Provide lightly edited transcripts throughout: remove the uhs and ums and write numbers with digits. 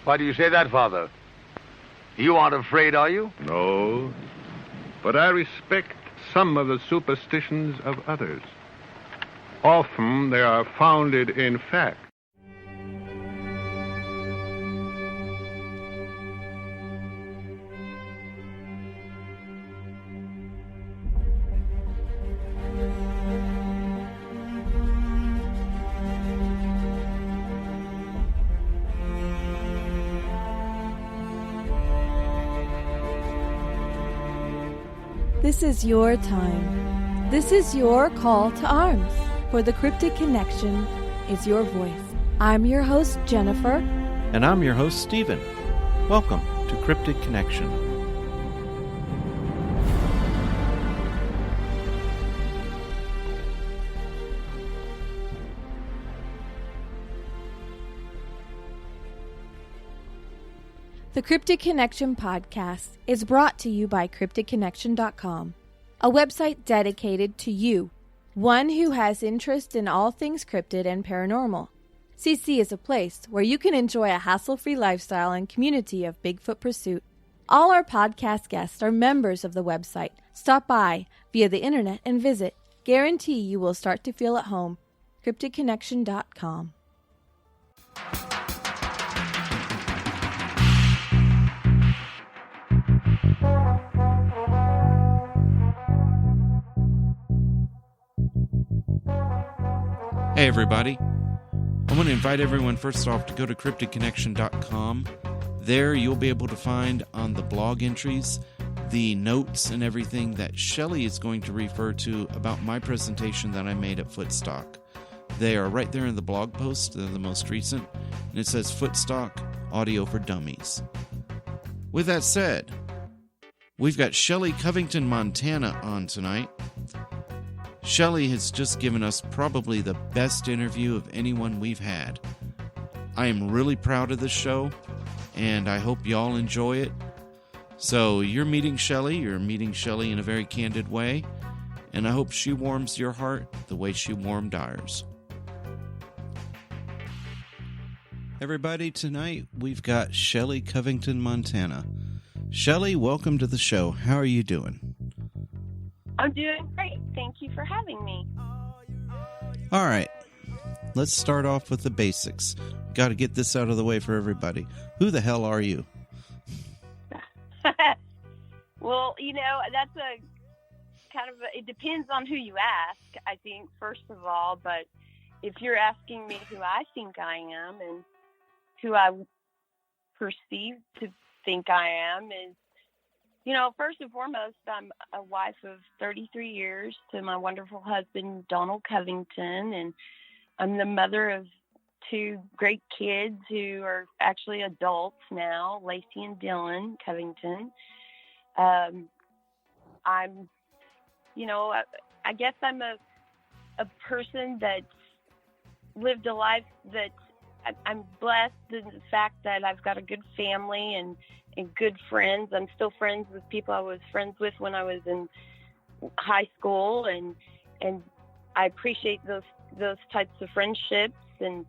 Why do you say that, Father? You aren't afraid, are you? No, but I respect some of the superstitions of others. Often they are founded in fact. This is your time. This is your call to arms. For the Cryptid Connection is your voice. I'm your host, Jennifer. And I'm your host, Stephen. Welcome to Cryptid Connection. The Cryptid Connection podcast is brought to you by CryptidConnection.com, a website dedicated to you, one who has interest in all things cryptid and paranormal. CC is a place where you can enjoy a hassle-free lifestyle and community of Bigfoot pursuit. All our podcast guests are members of the website. Stop by via the internet and visit. Guarantee you will start to feel at home. CryptidConnection.com. Hey everybody, I want to invite everyone first off to go to cryptidconnection.com. There you'll be able to find on the blog entries the notes and everything that Shelly is going to refer to about my presentation that I made at Footstock. They are right there in the blog post, they're the most recent, and it says Footstock Audio for Dummies. With that said, we've got Shelly, Covington, Montana on tonight. Shelly has just given us probably the best interview of anyone we've had. I am really proud of this show, and I hope y'all enjoy it. So you're meeting Shelly in a very candid way, and I hope she warms your heart the way she warmed ours. Everybody, tonight we've got Shelly, Covington, Montana. Shelly, welcome to the show. How are you doing? I'm doing great. Thank you for having me. All right. Let's start off with the basics. Got to get this out of the way for everybody. Who the hell are you? Well, that's a kind of it depends on who you ask, I think, first of all. But if you're asking me who I think I am and who I perceive to think I am is, first and foremost, I'm a wife of 33 years to my wonderful husband, Donald Covington, and I'm the mother of two great kids who are actually adults now, Lacey and Dylan Covington. I guess I'm a person that's lived a life that I'm blessed in the fact that I've got a good family and good friends. I'm still friends with people I was friends with when I was in high school, and I appreciate those types of friendships. And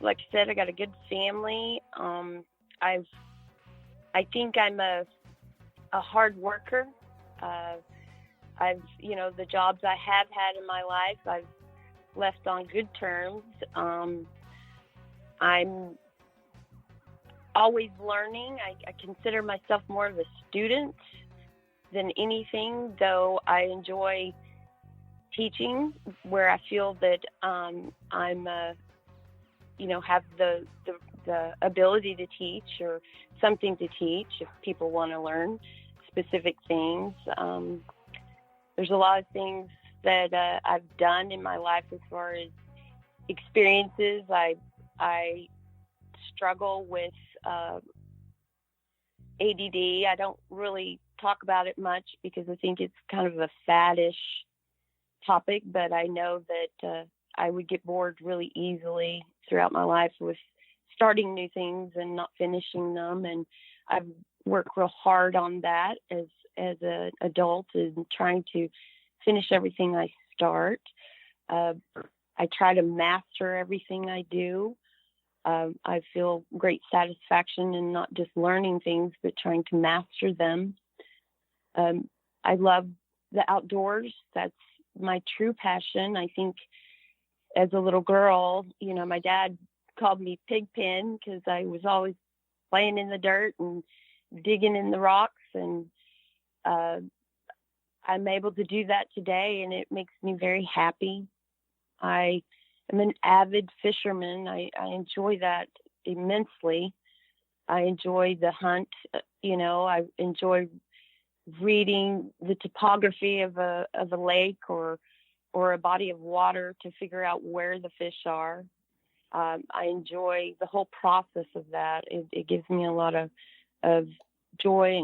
like I said, I got a good family. I think I'm a hard worker. The jobs I have had in my life, I've left on good terms. I'm always learning. I consider myself more of a student than anything, though I enjoy teaching where I feel that I'm have the ability to teach or something to teach if people want to learn specific things. There's a lot of things that I've done in my life as far as experiences. I struggle with ADD. I don't really talk about it much because I think it's kind of a faddish topic, but I know that I would get bored really easily throughout my life with starting new things and not finishing them. And I've worked real hard on that as an adult and trying to finish everything I start. I try to master everything I do. I feel great satisfaction in not just learning things, but trying to master them. I love the outdoors. That's my true passion. I think as a little girl, my dad called me Pigpen because I was always playing in the dirt and digging in the rocks. And I'm able to do that today, and it makes me very happy. I am an avid fisherman. I enjoy that immensely. I enjoy the hunt. I enjoy reading the topography of a lake or a body of water to figure out where the fish are. I enjoy the whole process of that. It gives me a lot of joy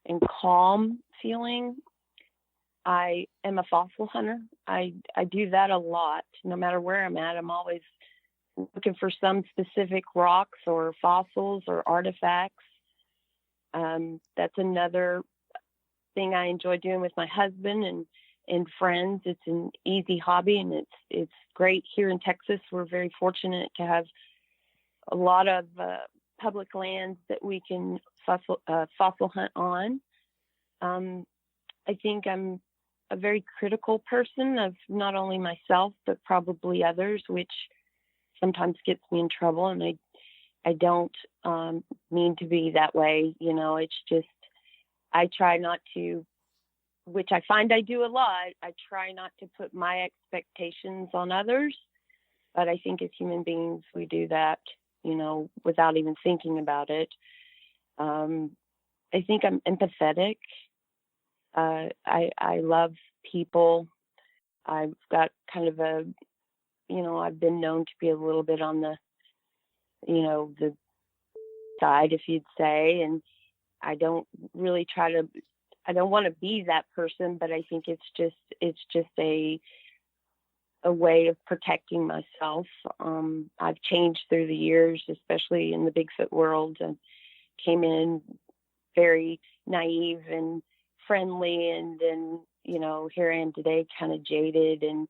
and calm feeling. I am a fossil hunter. I do that a lot. No matter where I'm at, I'm always looking for some specific rocks or fossils or artifacts. That's another thing I enjoy doing with my husband and friends. It's an easy hobby, and it's great here in Texas. We're very fortunate to have a lot of public lands that we can fossil hunt on. I think I'm a very critical person of not only myself, but probably others, which sometimes gets me in trouble. And I don't mean to be that way. It's just, I try not to, which I find I do a lot. I try not to put my expectations on others, but I think as human beings, we do that, without even thinking about it. I think I'm empathetic. I love people. I've got kind of I've been known to be a little bit on the, the side, if you'd say, and I don't really I don't want to be that person, but I think it's just a way of protecting myself. I've changed through the years, especially in the Bigfoot world, and came in very naive and friendly, and then here I am today, kind of jaded and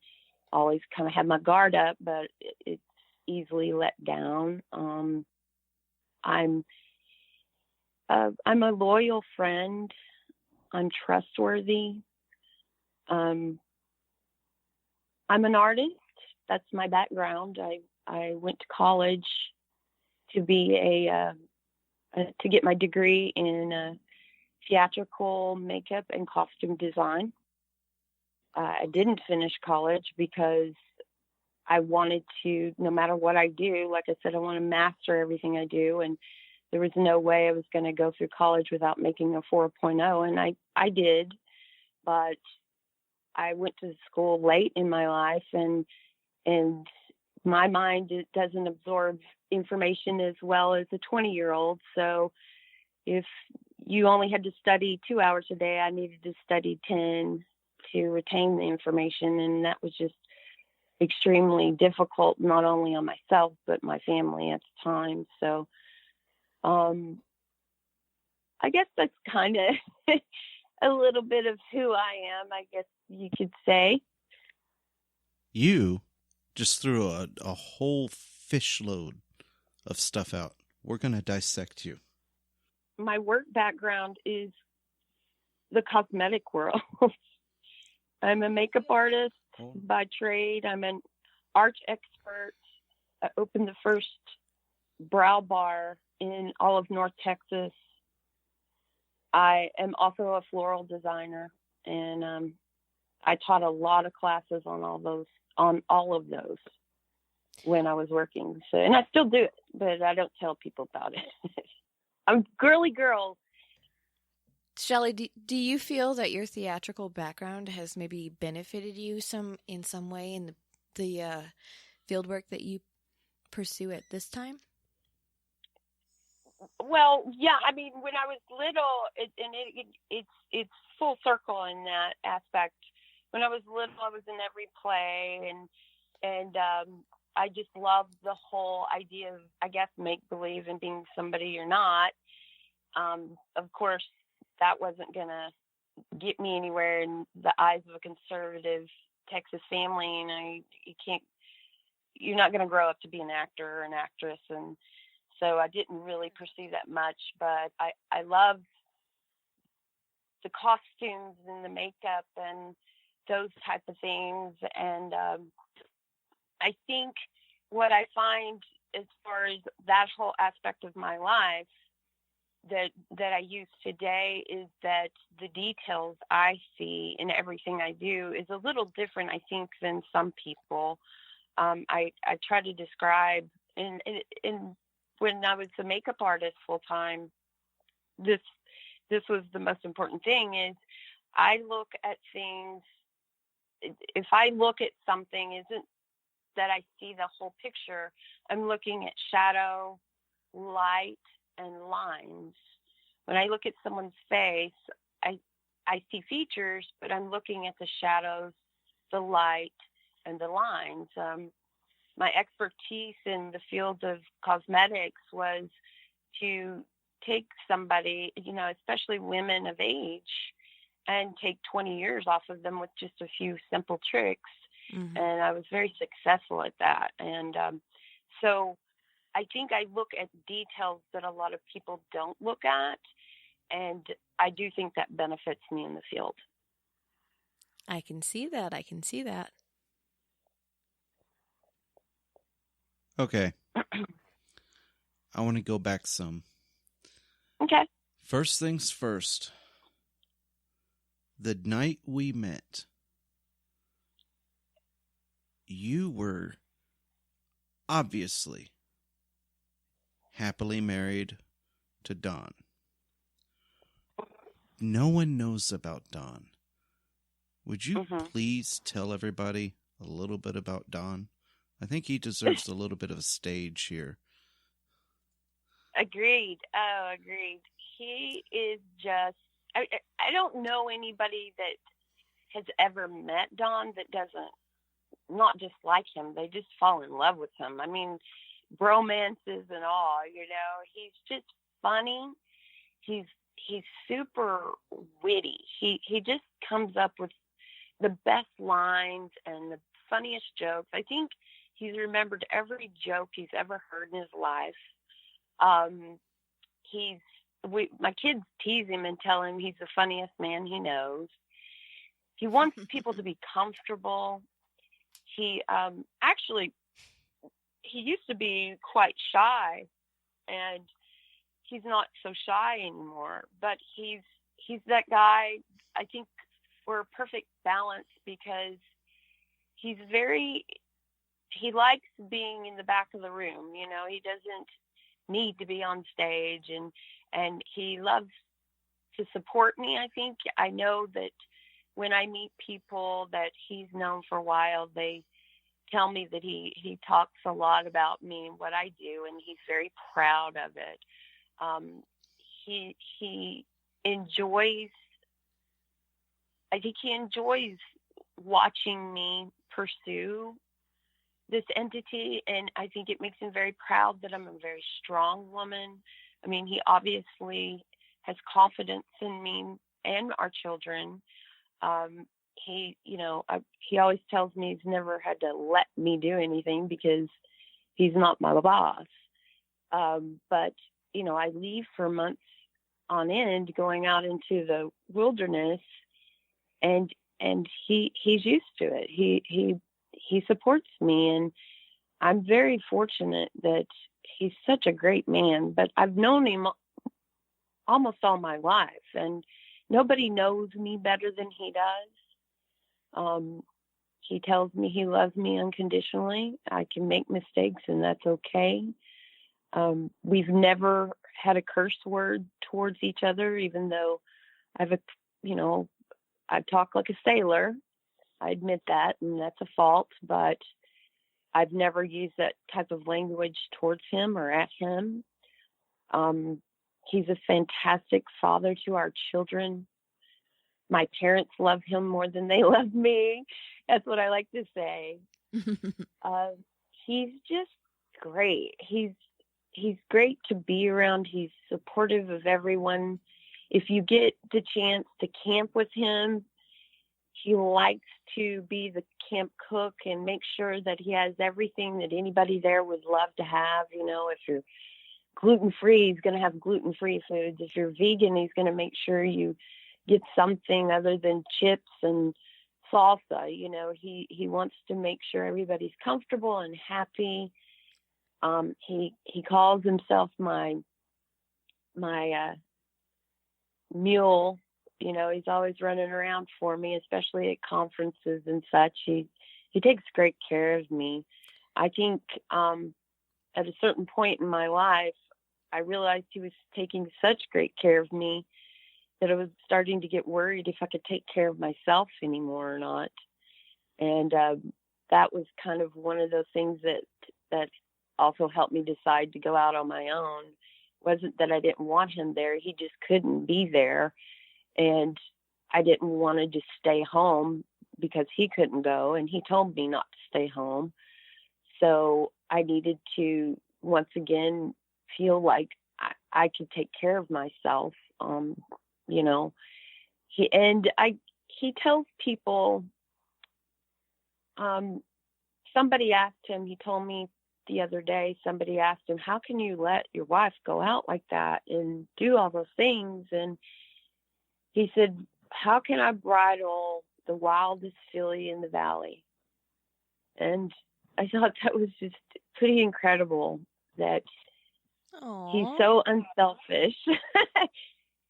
always kind of had my guard up, but it's easily let down. I'm a loyal friend. I'm trustworthy. I'm an artist. That's my background. I went to college to be to get my degree in theatrical makeup and costume design. I didn't finish college because I wanted to, no matter what I do, like I said, I want to master everything I do. And there was no way I was going to go through college without making a 4.0. And I did, but I went to school late in my life, and my mind, it doesn't absorb information as well as a 20-year-old. So if you only had to study 2 hours a day, I needed to study 10 to retain the information. And that was just extremely difficult, not only on myself, but my family at the time. So I guess that's kind of a little bit of who I am, I guess you could say. You just threw a whole fish load of stuff out. We're going to dissect you. My work background is the cosmetic world. I'm a makeup artist by trade. I'm an art expert. I opened the first brow bar in all of North Texas. I am also a floral designer, and I taught a lot of classes on all of those when I was working. So, and I still do it, but I don't tell people about it. I'm a girly girl. Shelly, do you feel that your theatrical background has maybe benefited you in some way in the field work that you pursue at this time? Well, yeah. I mean, when I was little, it's full circle in that aspect. When I was little, I was in every play, and I just loved the whole idea of, I guess, make believe and being somebody you're not. Of course, that wasn't gonna get me anywhere in the eyes of a conservative Texas family. You you're not going to grow up to be an actor or an actress. And so I didn't really pursue that much, but I love the costumes and the makeup and those type of things. And I think what I find as far as that whole aspect of my life that I use today is that the details I see in everything I do is a little different, I think, than some people. I try to describe in when I was a makeup artist full time, this was the most important thing is I look at things. If I look at something, isn't that I see the whole picture. I'm looking at shadow, light, and lines. When I look at someone's face, I see features, but I'm looking at the shadows, the light, and the lines. My expertise in the field of cosmetics was to take somebody, especially women of age, and take 20 years off of them with just a few simple tricks. Mm-hmm. And I was very successful at that. And so I think I look at details that a lot of people don't look at. And I do think that benefits me in the field. I can see that. Okay. I want to go back some. Okay. First things first. The night we met, you were obviously happily married to Don. No one knows about Don. Would you please tell everybody a little bit about Don? I think he deserves a little bit of a stage here. Agreed. Oh, agreed. He is just, I don't know anybody that has ever met Don that doesn't not just like him. They just fall in love with him. I mean, bromances and all, he's just funny. He's super witty. He just comes up with the best lines and the funniest jokes. I think he's remembered every joke he's ever heard in his life. My kids tease him and tell him he's the funniest man he knows. He wants people to be comfortable. He used to be quite shy, and he's not so shy anymore, but he's that guy. I think we're a perfect balance because he likes being in the back of the room. He doesn't need to be on stage, and he loves to support me. I think I know that when I meet people that he's known for a while, they tell me that he talks a lot about me and what I do, and he's very proud of it. He enjoys, I think he enjoys watching me pursue this entity, and I think it makes him very proud that I'm a very strong woman. I mean, he obviously has confidence in me and our children. He always tells me he's never had to let me do anything because he's not my boss. But I leave for months on end going out into the wilderness, and he's used to it. He supports me, and I'm very fortunate that he's such a great man. But I've known him almost all my life, and nobody knows me better than he does. He tells me he loves me unconditionally. I can make mistakes, and that's okay. We've never had a curse word towards each other, even though I talk like a sailor. I admit that, and that's a fault, but I've never used that type of language towards him or at him. He's a fantastic father to our children. My parents love him more than they love me. That's what I like to say. He's just great. He's great to be around. He's supportive of everyone. If you get the chance to camp with him, he likes to be the camp cook and make sure that he has everything that anybody there would love to have. You know, if you're gluten-free, he's going to have gluten-free foods. If you're vegan, he's going to make sure you get something other than chips and salsa. You know, he wants to make sure everybody's comfortable and happy. He calls himself my mule. You know, he's always running around for me, especially at conferences and such. He takes great care of me. I think at a certain point in my life, I realized he was taking such great care of me that I was starting to get worried if I could take care of myself anymore or not. And that was kind of one of those things that also helped me decide to go out on my own. It wasn't that I didn't want him there. He just couldn't be there. And I didn't want to just stay home because he couldn't go. And he told me not to stay home. So I needed to, once again, feel like I could take care of myself. You know, he tells people, somebody asked him, he told me the other day, somebody asked him, how can you let your wife go out like that and do all those things? And he said, how can I bridle the wildest filly in the valley? And I thought that was just pretty incredible that Aww. He's so unselfish.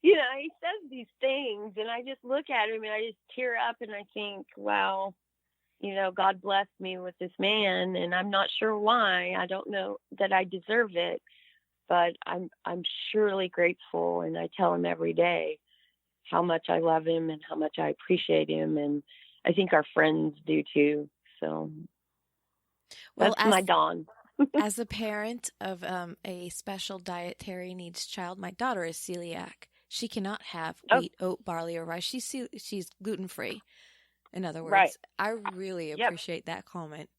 You know, he says these things, and I just look at him and I just tear up and I think, wow, you know, God blessed me with this man, and I'm not sure why. I don't know that I deserve it, but I'm surely grateful, and I tell him every day how much I love him and how much I appreciate him, and I think our friends do too. So well, that's my Dawn. As a parent of a special dietary needs child, my daughter is celiac. She cannot have wheat, oat, barley, or rice. She's gluten-free. In other words, right. I really appreciate that comment.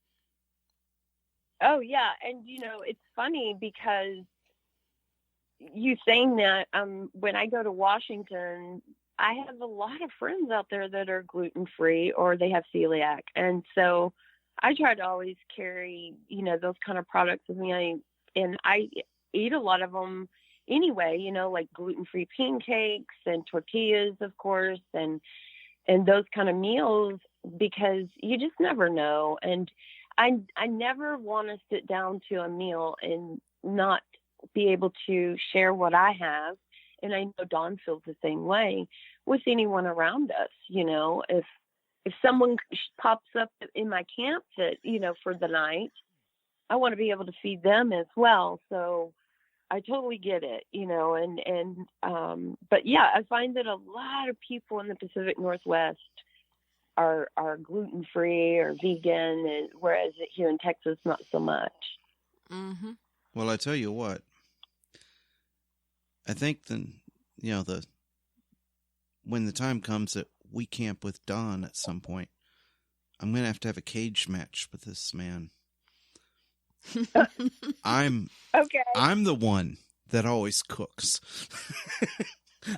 Oh, yeah. And, you know, it's funny because you saying that, when I go to Washington, I have a lot of friends out there that are gluten-free or they have celiac. And so I try to always carry, you know, those kind of products with me. And I eat a lot of them anyway, you know, like gluten-free pancakes and tortillas, of course, and those kind of meals, because you just never know. And I never want to sit down to a meal and not be able to share what I have. And I know Dawn feels the same way with anyone around us. You know, if someone pops up in my camp that, you know, for the night, I want to be able to feed them as well. So I totally get it, you know, but yeah, I find that a lot of people in the Pacific Northwest are gluten-free or vegan, and whereas here in Texas, not so much. Mm-hmm. Well, I tell you what, I think when the time comes that we camp with Dawn at some point, I'm going to have a cage match with this man. I'm the one that always cooks.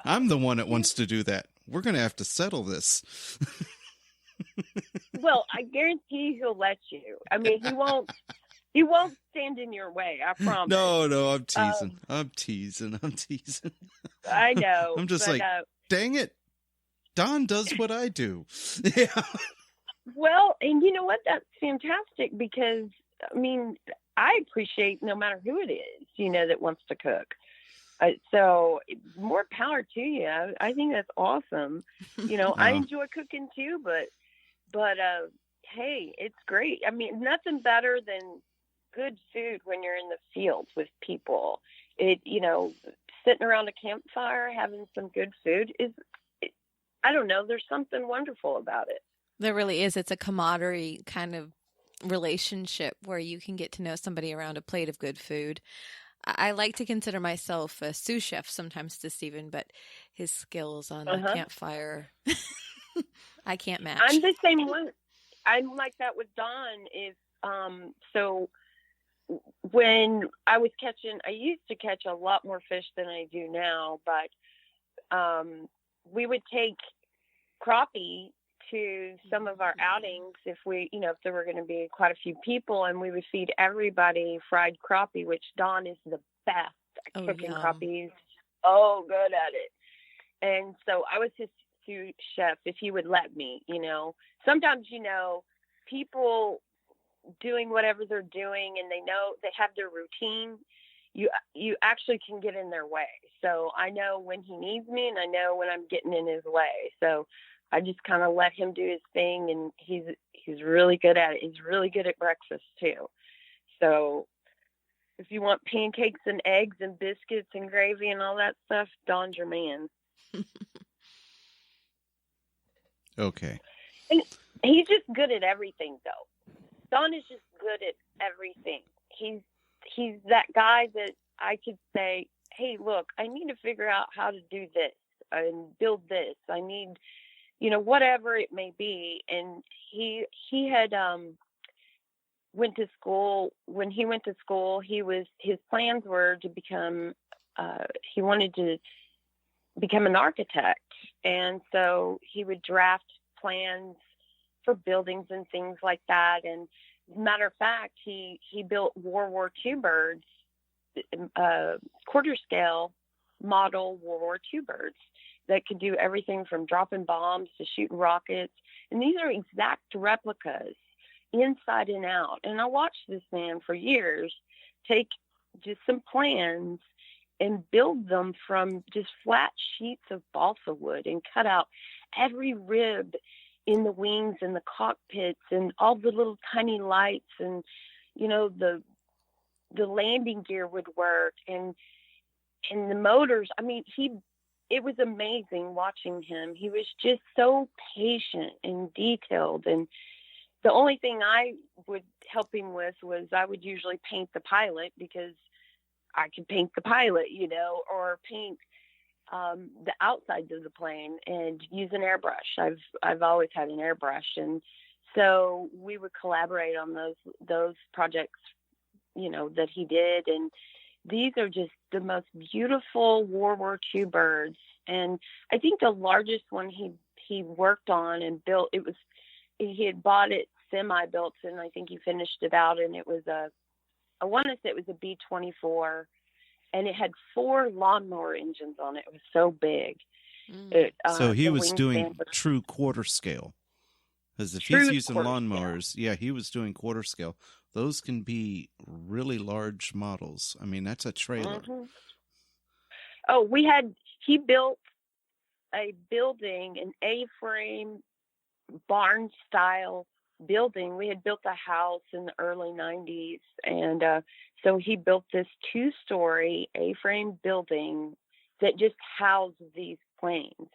I'm the one that wants to do that. We're going to have to settle this. Well, I guarantee he'll let you. I mean, he won't stand in your way, I promise. No, I'm teasing. I'm teasing. I know. I'm just dang it. Dawn does what I do. Yeah. Well, and you know what? That's fantastic because, I mean, I appreciate no matter who it is, you know, that wants to cook. So more power to you. I think that's awesome. You know, I enjoy cooking too, but hey, it's great. I mean, nothing better than good food when you're in the fields with people. You know, sitting around a campfire, having some good food I don't know, there's something wonderful about it. There really is. It's a camaraderie kind of relationship where you can get to know somebody around a plate of good food. I like to consider myself a sous chef sometimes to Stephen, but his skills on the campfire, I can't match. I'm the same way. I'm like that with Dawn. So when I used to catch a lot more fish than I do now, but we would take crappie to some of our outings if there were going to be quite a few people, and we would feed everybody fried crappie, which Don is the best at cooking crappies. Oh, good at it. And so I was his sous chef if he would let me, Sometimes, people doing whatever they're doing and they know they have their routine, you actually can get in their way. So I know when he needs me and I know when I'm getting in his way. So I just kind of let him do his thing, and he's really good at it. He's really good at breakfast too. So if you want pancakes and eggs and biscuits and gravy and all that stuff, Don's your man. Okay. And he's just good at everything, though. Don is just good at everything. He's that guy that I could say, hey, look, I need to figure out how to do this and build this. I need, whatever it may be. And he had went to school. When he went to school, his plans were to become, he wanted to become an architect. And so he would draft plans for buildings and things like that. And matter of fact, he built World War II birds, quarter scale model World War II birds that could do everything from dropping bombs to shooting rockets. And these are exact replicas inside and out. And I watched this man for years take just some plans and build them from just flat sheets of balsa wood and cut out every rib in the wings and the cockpits and all the little tiny lights, and the landing gear would work and the motors. I mean, it was amazing watching him. He was just so patient and detailed. And the only thing I would help him with was I would usually paint the pilot, because I could paint the pilot, or paint the outsides of the plane and use an airbrush. I've always had an airbrush, and so we would collaborate on those projects, that he did. And these are just the most beautiful World War II birds. And I think the largest one he worked on and built, he had bought it semi-built, and I think he finished it out, and it was I want to say it was a B-24, and it had 4 lawnmower engines on it. It was so big. So he was doing true quarter scale. Because if he's using lawnmowers, he was doing quarter scale. Those can be really large models. I mean, that's a trailer. Mm-hmm. Oh, he built a building, an A-frame barn-style building. We had built a house in the early 90s, and so he built this 2-story A-frame building that just housed these planes.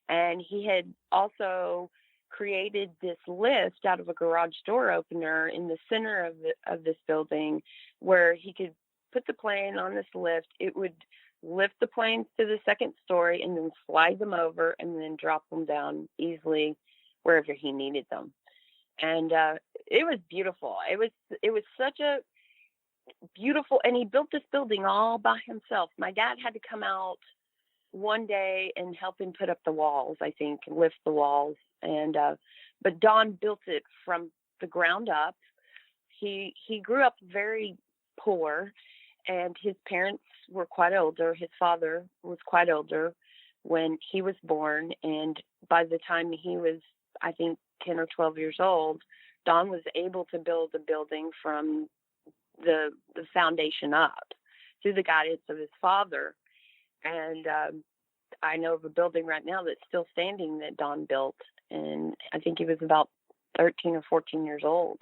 And he had also created this lift out of a garage door opener in the center of this building, where he could put the plane on this lift. It would lift the planes to the 2nd story and then slide them over and then drop them down easily wherever he needed them. And it was beautiful. It was such a beautiful, and he built this building all by himself. My dad had to come out one day and help him put up the walls, I think, and lift the walls. And but Don built it from the ground up. He grew up very poor, and his parents were quite older. His father was quite older when he was born, and by the time he was, I think, 10 or 12 years old, Don was able to build a building from the foundation up through the guidance of his father. And I know of a building right now that's still standing that Don built, and I think he was about 13 or 14 years old.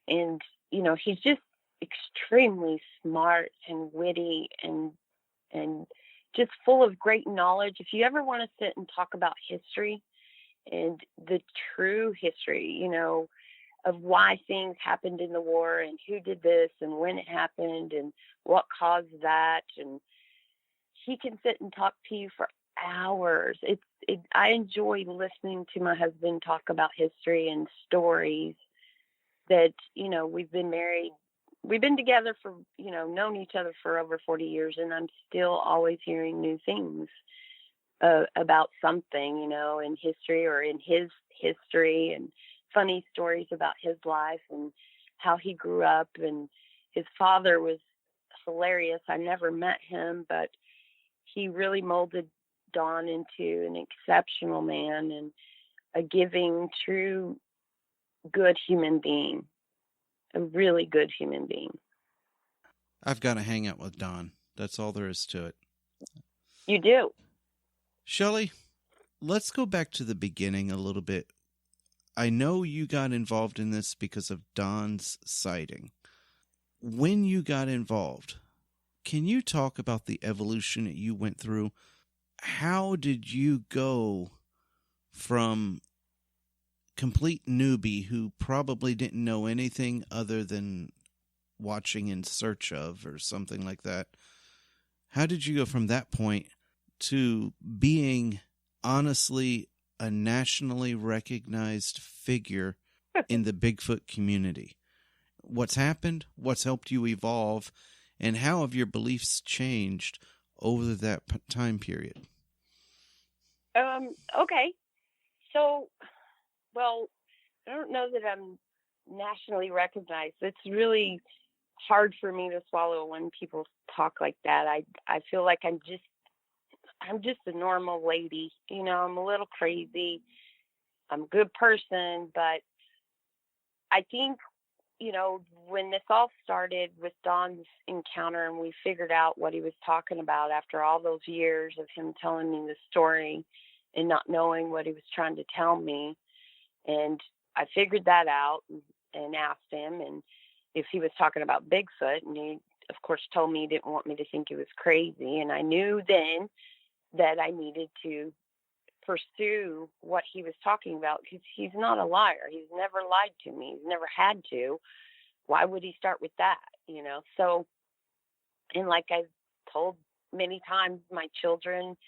And, he's just extremely smart and witty and just full of great knowledge. If you ever want to sit and talk about history and the true history, of why things happened in the war and who did this and when it happened and what caused that, and he can sit and talk to you for hours. I enjoy listening to my husband talk about history and stories that, we've been married. We've been together for, known each other for over 40 years, and I'm still always hearing new things about something, in history or in his history, and funny stories about his life and how he grew up. And his father was hilarious. I never met him, but he really molded Don into an exceptional man and a giving, true, good human being, a really good human being. I've got to hang out with Don. That's all there is to it. You do. Shelly, let's go back to the beginning a little bit. I know you got involved in this because of Don's sighting. When you got involved, can you talk about the evolution that you went through? How did you go from complete newbie who probably didn't know anything other than watching In Search Of or something like that? How did you go from that point to being honestly a nationally recognized figure in the Bigfoot community? What's happened? What's helped you evolve? And how have your beliefs changed over that time period? Okay. So, well, I don't know that I'm nationally recognized. It's really hard for me to swallow when people talk like that. I feel like I'm just a normal lady. I'm a little crazy. I'm a good person, but I think, when this all started with Don's encounter and we figured out what he was talking about after all those years of him telling me the story and not knowing what he was trying to tell me. And I figured that out and asked him, and if he was talking about Bigfoot, and he, of course, told me he didn't want me to think he was crazy. And I knew then that I needed to pursue what he was talking about, because he's not a liar. He's never lied to me. He's never had to. Why would he start with that? So, and like I've told many times, my children,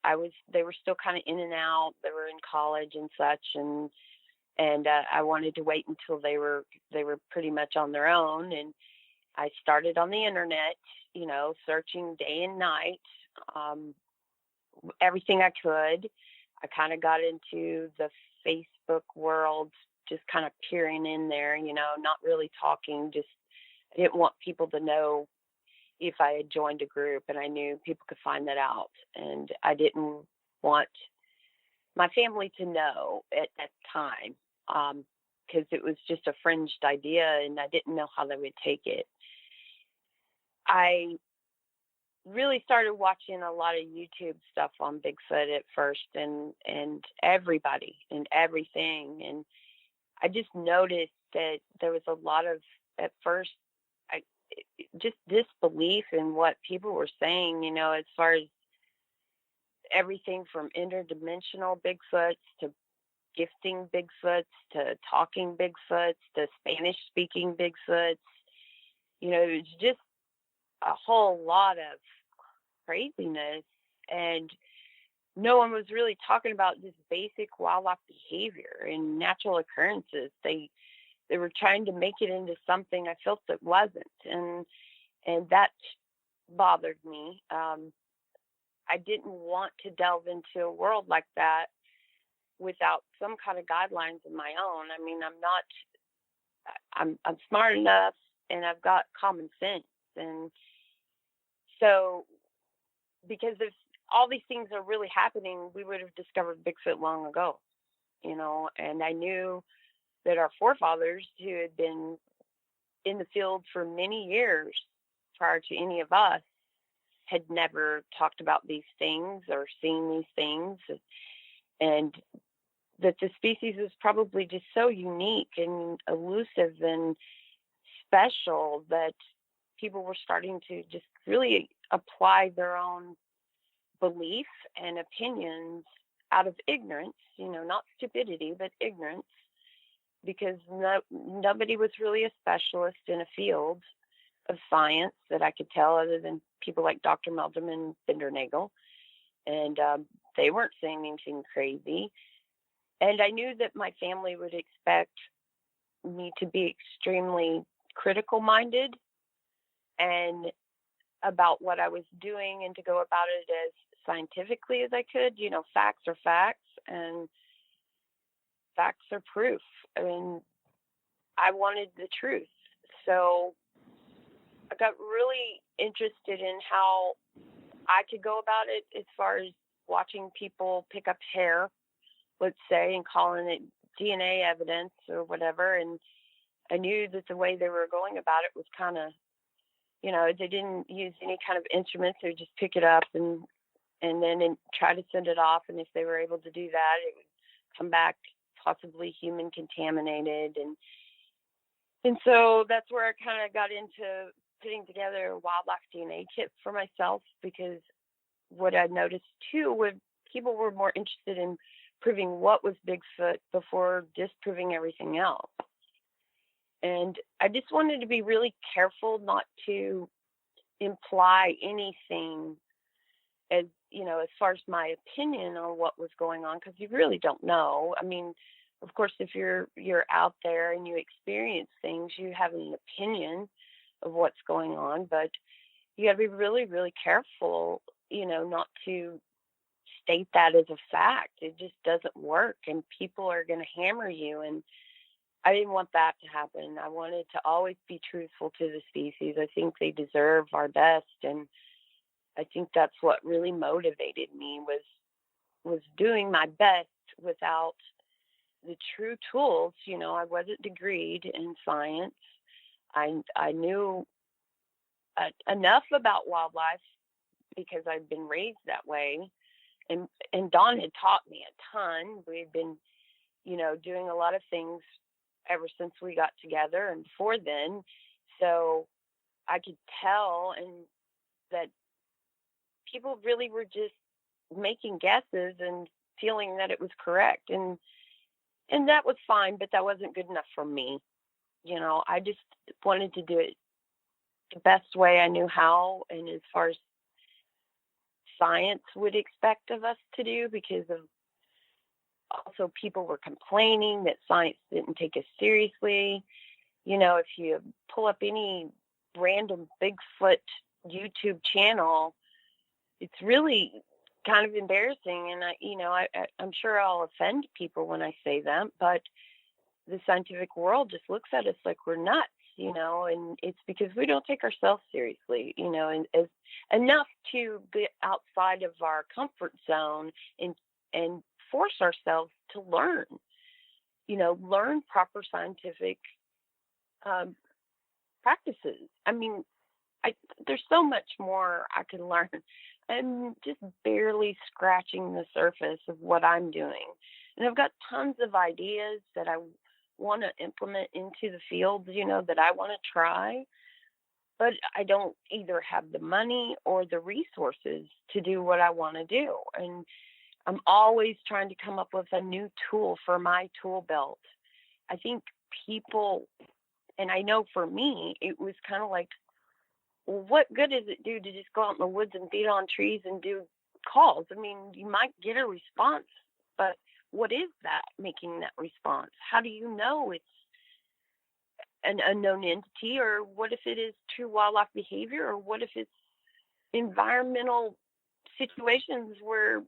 they were still kind of in and out. They were in college and such. And I wanted to wait until they were pretty much on their own. And I started on the internet, searching day and night, everything I could. I kind of got into the Facebook world, just kind of peering in there, not really talking. Just, I didn't want people to know if I had joined a group, and I knew people could find that out. And I didn't want my family to know at that time, because it was just a fringed idea and I didn't know how they would take it. I really started watching a lot of YouTube stuff on Bigfoot at first, and everybody and everything. And I just noticed that there was a lot of, at first, just disbelief in what people were saying, as far as everything from interdimensional Bigfoots to gifting Bigfoots to talking Bigfoots to Spanish-speaking Bigfoots. It was just a whole lot of craziness, and no one was really talking about just basic wildlife behavior and natural occurrences. They were trying to make it into something I felt it wasn't, and that bothered me. I didn't want to delve into a world like that without some kind of guidelines of my own. I mean, I'm smart enough, and I've got common sense. And so, because if all these things are really happening, we would have discovered Bigfoot long ago, and I knew that our forefathers, who had been in the field for many years prior to any of us, had never talked about these things or seen these things, and that the species was probably just so unique and elusive and special that people were starting to just really apply their own belief and opinions out of ignorance, not stupidity, but ignorance, because nobody was really a specialist in a field of science that I could tell, other than people like Dr. Meldrum and Bindernagel. And they weren't saying anything crazy. And I knew that my family would expect me to be extremely critical-minded and about what I was doing, and to go about it as scientifically as I could. You know, facts are facts, and facts are proof. I mean, I wanted the truth. So I got really interested in how I could go about it as far as watching people pick up hair, let's say, and calling it DNA evidence or whatever. And I knew that the way they were going about it was kind of, you know, they didn't use any kind of instruments. They would just pick it up and then try to send it off. And if they were able to do that, it would come back possibly human contaminated. And so that's where I kind of got into putting together a wildlife DNA kit for myself, because what I noticed too was people were more interested in proving what was Bigfoot before disproving everything else. And I just wanted to be really careful not to imply anything as, you know, as far as my opinion on what was going on, because you really don't know. I mean, of course, if you're out there and you experience things, you have an opinion of what's going on, but you got to be really, really careful, you know, not to state that as a fact. It just doesn't work, and people are going to hammer you. And I didn't want that to happen. I wanted to always be truthful to the species. I think they deserve our best, and I think that's what really motivated me was doing my best without the true tools. You know, I wasn't degreed in science. I knew enough about wildlife because I'd been raised that way, and Dawn had taught me a ton. We'd been, you know, doing a lot of things ever since we got together and before then. So I could tell and that people really were just making guesses and feeling that it was correct. And that was fine, but that wasn't good enough for me. You know, I just wanted to do it the best way I knew how, and as far as science would expect of us to do, because of also people were complaining that science didn't take us seriously. You know, if you pull up any random Bigfoot YouTube channel, it's really kind of embarrassing. And I'm sure I'll offend people when I say that, but the scientific world just looks at us like we're nuts, you know, and it's because we don't take ourselves seriously, you know, and as enough to get outside of our comfort zone and force ourselves to learn, you know, learn proper scientific practices. I mean, there's so much more I can learn. I'm just barely scratching the surface of what I'm doing. And I've got tons of ideas that I want to implement into the field, you know, that I want to try, but I don't either have the money or the resources to do what I want to do. And I'm always trying to come up with a new tool for my tool belt. I think people, and I know for me, it was kind of like, well, what good does it do to just go out in the woods and beat on trees and do calls? I mean, you might get a response, but what is that making that response? How do you know it's an unknown entity, or what if it is true wildlife behavior, or what if it's environmental situations where,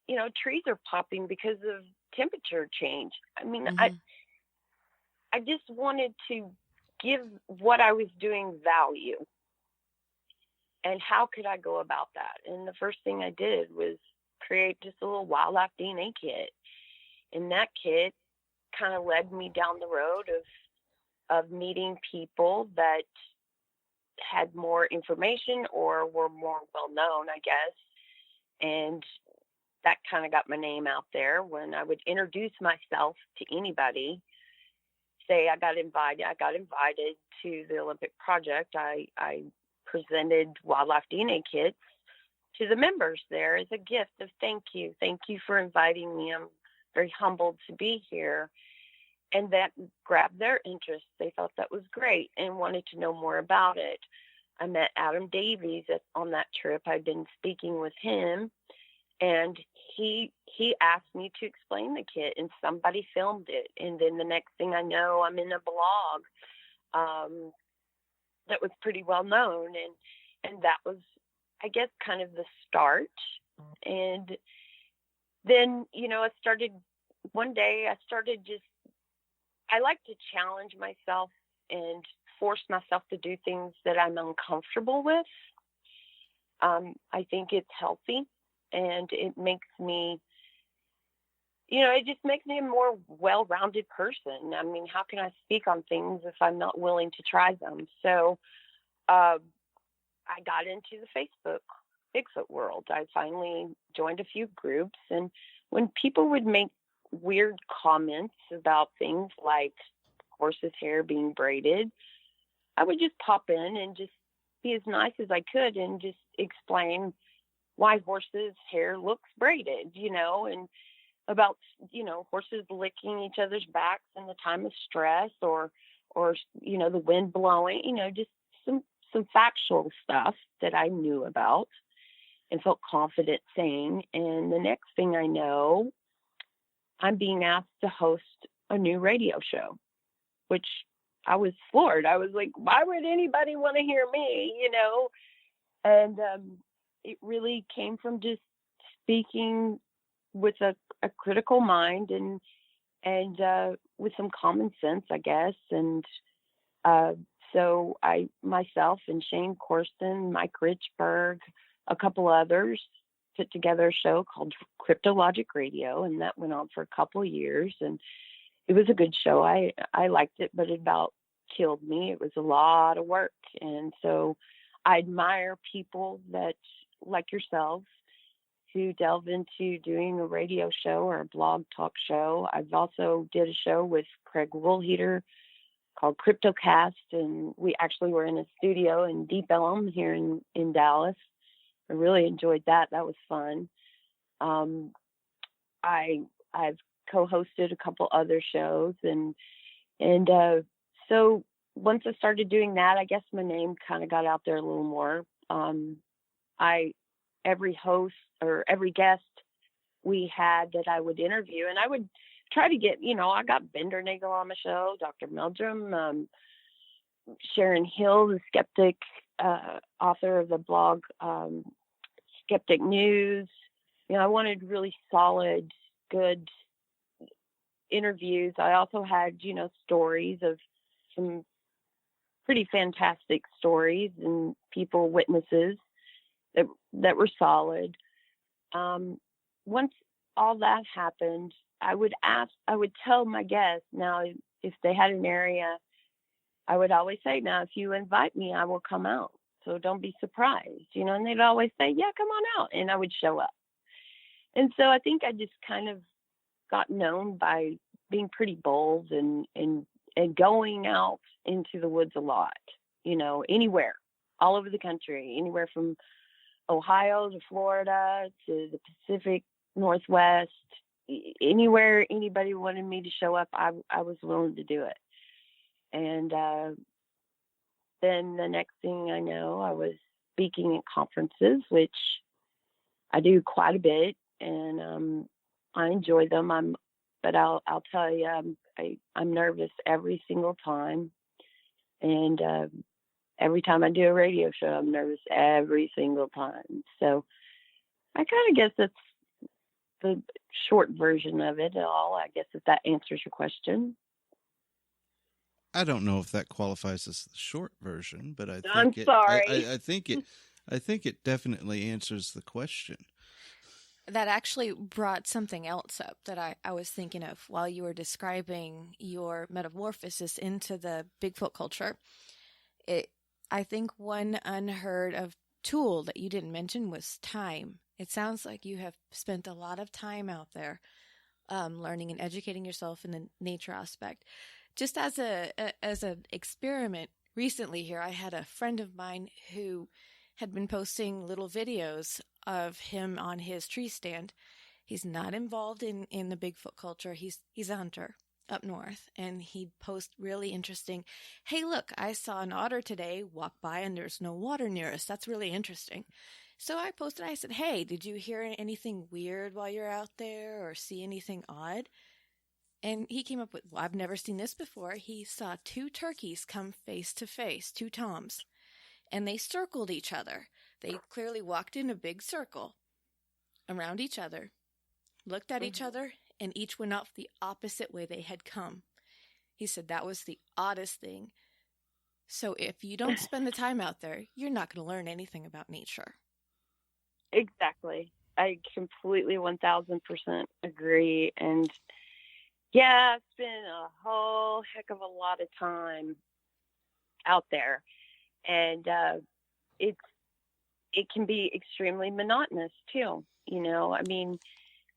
you know, trees are popping because of temperature change? I mean, I just wanted to give what I was doing value. And how could I go about that? And the first thing I did was create just a little wildlife DNA kit. And that kit kind of led me down the road of meeting people that had more information or were more well-known, I guess. And that kind of got my name out there. When I would introduce myself to anybody, say I got invited to the Olympic Project, I presented wildlife DNA kits to the members there as a gift of thank you. Thank you for inviting me. I'm very humbled to be here. And that grabbed their interest. They thought that was great and wanted to know more about it. I met Adam Davies on that trip. I'd been speaking with him, and he asked me to explain the kit, and somebody filmed it. And then the next thing I know, I'm in a blog that was pretty well known. And that was, I guess, kind of the start And then, I like to challenge myself and force myself to do things that I'm uncomfortable with. I think it's healthy, and it makes me, it just makes me a more well-rounded person. I mean, how can I speak on things if I'm not willing to try them? So I got into the Facebook Bigfoot world. I finally joined a few groups, and when people would make weird comments about things like horse's hair being braided, I would just pop in and just be as nice as I could and just explain why horses' hair looks braided, and about, horses licking each other's backs in the time of stress or the wind blowing, just some factual stuff that I knew about and felt confident saying. And the next thing I know, I'm being asked to host a new radio show, which I was floored. I was like, why would anybody want to hear me, And it really came from just speaking with a critical mind and with some common sense, I guess. And so I, myself and Shane Corson, Mike Richburg, a couple others, put together a show called Cryptologic Radio, and that went on for a couple of years. And it was a good show. I liked it, but it about killed me. It was a lot of work. And so I admire people that, like yourselves, who delve into doing a radio show or a blog talk show. I've also did a show with Craig Woolheater called CryptoCast, and we actually were in a studio in Deep Ellum here in Dallas. I really enjoyed that. That was fun. I've co-hosted a couple other shows, and so once I started doing that, I guess my name kind of got out there a little more. Every host or every guest we had that I would interview, and I would try to get, I got Bendernagel on my show, Dr. Meldrum, Sharon Hill, the skeptic, author of the blog Skeptic News. I wanted really solid, good interviews. I also had, stories of some pretty fantastic stories and witnesses that were solid. Once all that happened, I would tell my guests, now, if they had an area, I would always say, now, if you invite me, I will come out. So don't be surprised, and they'd always say, yeah, come on out. And I would show up. And so I think I just kind of got known by being pretty bold and going out into the woods a lot, anywhere, all over the country, anywhere from Ohio to Florida to the Pacific Northwest, anywhere anybody wanted me to show up, I was willing to do it. And then the next thing I know, I was speaking at conferences, which I do quite a bit, and I enjoy them. But I'll tell you, I'm nervous every single time, and every time I do a radio show, I'm nervous every single time. So I kind of guess that's the short version of it all. I guess if that answers your question. I don't know if that qualifies as the short version, but I think I'm sorry. I think it definitely answers the question. That actually brought something else up that I was thinking of while you were describing your metamorphosis into the Bigfoot culture. I think one unheard of tool that you didn't mention was time. It sounds like you have spent a lot of time out there learning and educating yourself in the nature aspect. Just as an experiment recently here, I had a friend of mine who had been posting little videos of him on his tree stand. He's not involved in the Bigfoot culture. He's a hunter up north, and he'd post really interesting, hey, look, I saw an otter today walk by and there's no water near us. That's really interesting. So I posted, I said, hey, did you hear anything weird while you're out there or see anything odd? And he came up with, well, I've never seen this before. He saw two turkeys come face to face, two toms, and they circled each other. They clearly walked in a big circle. around each other, looked at each other, and each went off the opposite way they had come. He said that was the oddest thing. So if you don't spend the time out there, you're not going to learn anything about nature. Exactly. I completely 1000% agree. And yeah, it's been a whole heck of a lot of time out there. And it can be extremely monotonous too. I mean,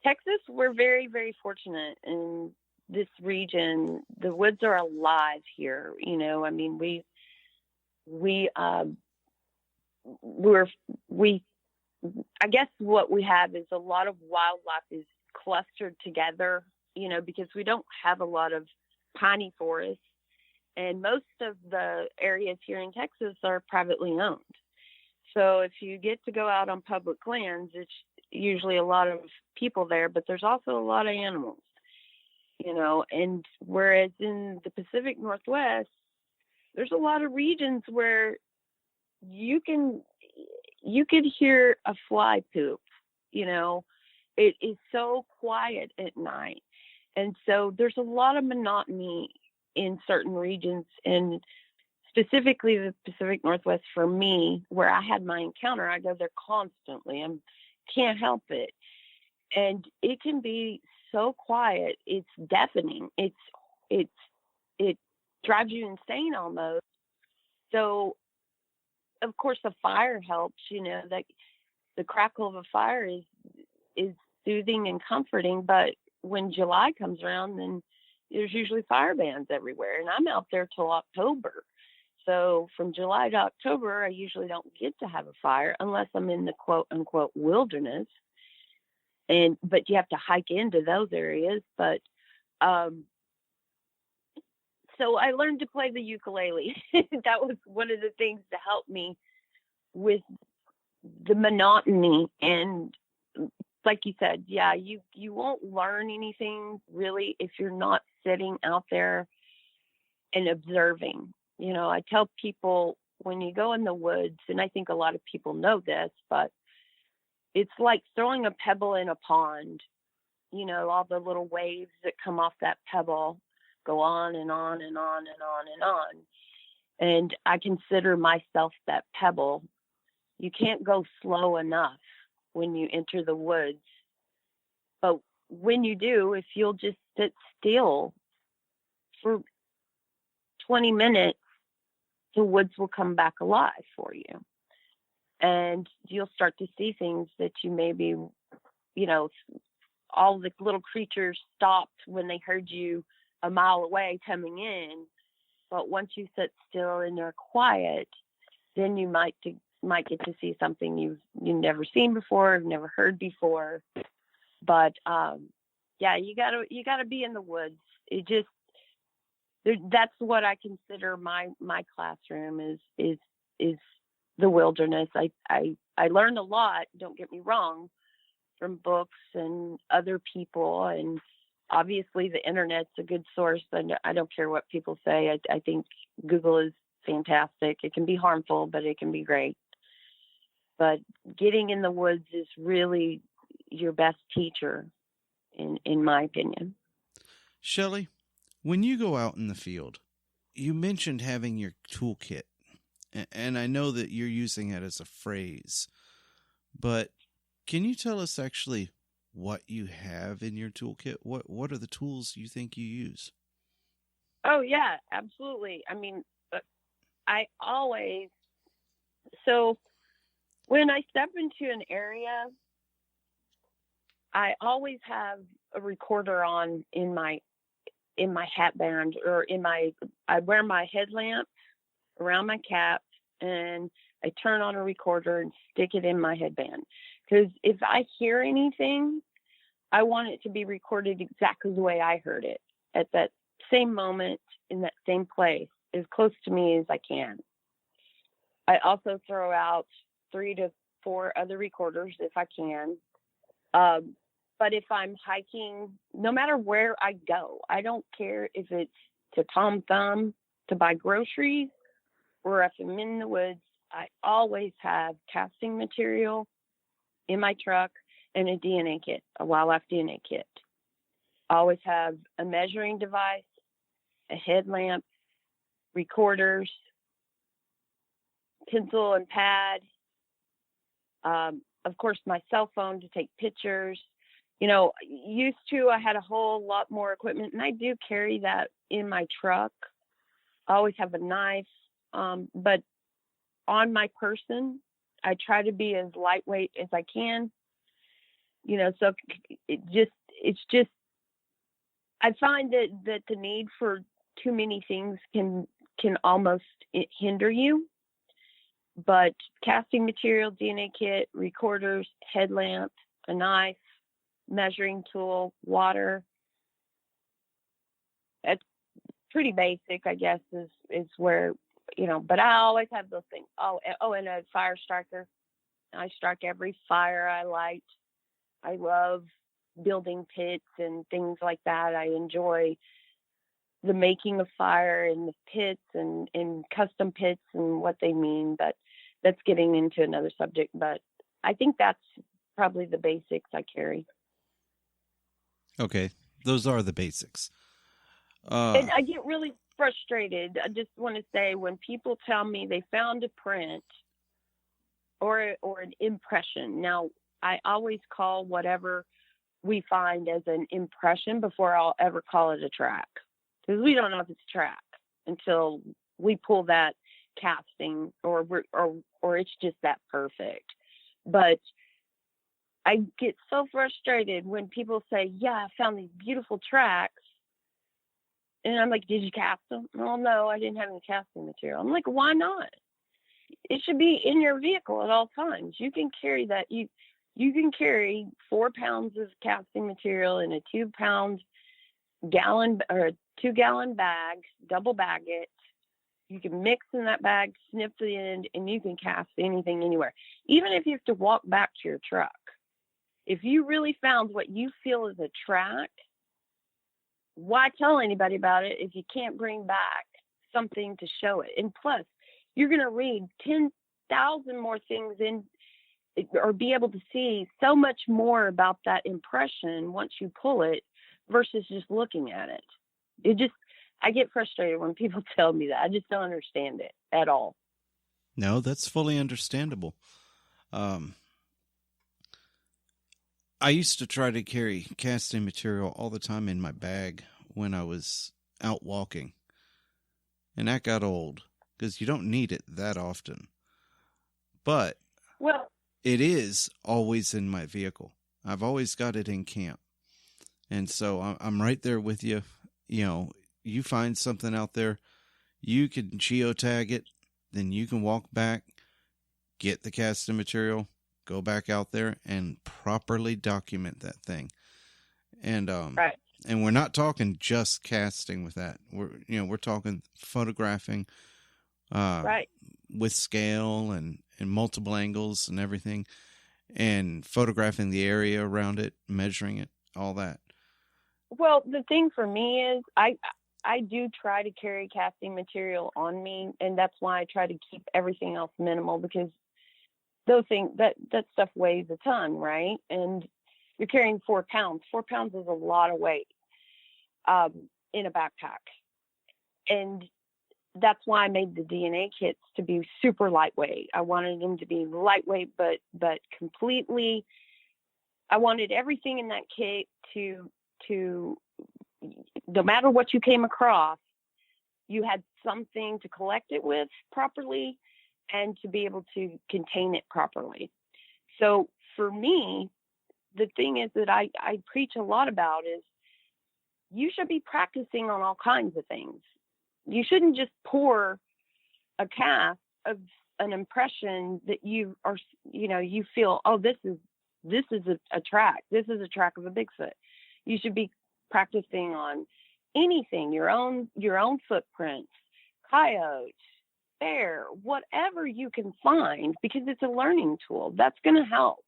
Texas, we're very, very fortunate in this region. The woods are alive here. I mean, I guess what we have is a lot of wildlife is clustered together, because we don't have a lot of piney forests, and most of the areas here in Texas are privately owned. So if you get to go out on public lands, it's usually a lot of people there, but there's also a lot of animals, and whereas in the Pacific Northwest, there's a lot of regions where you could hear a fly poop. It is so quiet at night. And so there's a lot of monotony in certain regions, and specifically the Pacific Northwest for me, where I had my encounter. I go there constantly. I can't help it. And it can be so quiet. It's deafening. It drives you insane almost. So of course the fire helps, that the crackle of a fire is soothing and comforting. But when July comes around, then there's usually fire bans everywhere, and I'm out there till October. So from July to October, I usually don't get to have a fire unless I'm in the quote unquote wilderness. But you have to hike into those areas. But so I learned to play the ukulele. That was one of the things to help me with the monotony. And like you said, yeah, you won't learn anything really if you're not sitting out there and observing. I tell people, when you go in the woods, and I think a lot of people know this, but it's like throwing a pebble in a pond. All the little waves that come off that pebble go on and on and on and on and on. And I consider myself that pebble. You can't go slow enough when you enter the woods. But when you do, if you'll just sit still for 20 minutes, the woods will come back alive for you. And you'll start to see things that you maybe, all the little creatures stopped when they heard you a mile away coming in. But once you sit still and they're quiet, then you might get to see something you've never seen before, never heard before. But yeah, you gotta be in the woods. That's what I consider my classroom is the wilderness. I learned a lot, don't get me wrong, from books and other people, and obviously the internet's a good source, and I don't care what people say. I think Google is fantastic. It can be harmful, but it can be great. But getting in the woods is really your best teacher, in my opinion. Shelly, when you go out in the field, you mentioned having your toolkit, and I know that you're using it as a phrase, but can you tell us actually what you have in your toolkit? What are the tools you think you use? Oh, yeah, absolutely. I mean, so when I step into an area, I always have a recorder on in my hatband, or I wear my headlamp around my cap, and I turn on a recorder and stick it in my headband. Because if I hear anything, I want it to be recorded exactly the way I heard it, at that same moment, in that same place, as close to me as I can. I also throw out 3 to 4 other recorders if I can. But if I'm hiking, no matter where I go, I don't care if it's to Tom Thumb to buy groceries, or if I'm in the woods, I always have casting material in my truck. and a DNA kit, a wildlife DNA kit. I always have a measuring device, a headlamp, recorders, pencil and pad, of course, my cell phone to take pictures. Used to, I had a whole lot more equipment, and I do carry that in my truck. I always have a knife, but on my person, I try to be as lightweight as I can. So it's just, I find that the need for too many things can almost hinder you. But casting material, DNA kit, recorders, headlamp, a knife, measuring tool, water. That's pretty basic, I guess, is where, but I always have those things. Oh, and a fire striker. I strike every fire I light. I love building pits and things like that. I enjoy the making of fire and the pits and custom pits and what they mean, but that's getting into another subject. But I think that's probably the basics I carry. Okay, those are the basics. And I get really frustrated. I just want to say, when people tell me they found a print or an impression. Now, I always call whatever we find as an impression before I'll ever call it a track, because we don't know if it's a track until we pull that casting or it's just that perfect. But I get so frustrated when people say, yeah, I found these beautiful tracks. And I'm like, did you cast them? Oh, no, I didn't have any casting material. I'm like, why not? It should be in your vehicle at all times. You can carry that. You can carry 4 pounds of casting material in a 2-pound gallon or a 2-gallon bag, double bag it. You can mix in that bag, snip the end, and you can cast anything anywhere. Even if you have to walk back to your truck. If you really found what you feel is a track, why tell anybody about it if you can't bring back something to show it? And plus, you're going to read 10,000 more things in, or be able to see so much more about that impression once you pull it versus just looking at it. I get frustrated when people tell me that. I just don't understand it at all. No, that's fully understandable. I used to try to carry casting material all the time in my bag when I was out walking. And that got old because you don't need it that often. But it is always in my vehicle. I've always got it in camp. And so I'm right there with you. You find something out there, you can geotag it, then you can walk back, get the casting material, go back out there and properly document that thing. And right. And we're not talking just casting with that. We're talking photographing right. with scale and multiple angles and everything, and photographing the area around it, measuring it, all that. Well, the thing for me is I do try to carry casting material on me, and that's why I try to keep everything else minimal, because those things, that stuff weighs a ton, right? And you're carrying 4 pounds. 4 pounds is a lot of weight in a backpack. And that's why I made the DNA kits to be super lightweight. I wanted them to be lightweight, but completely, I wanted everything in that kit to no matter what you came across, you had something to collect it with properly and to be able to contain it properly. So for me, the thing is that I preach a lot about is you should be practicing on all kinds of things. You shouldn't just pour a cast of an impression that you are, you feel, oh, this is a track. This is a track of a Bigfoot. You should be practicing on anything, your own footprints, coyotes, bear, whatever you can find, because it's a learning tool. That's going to help.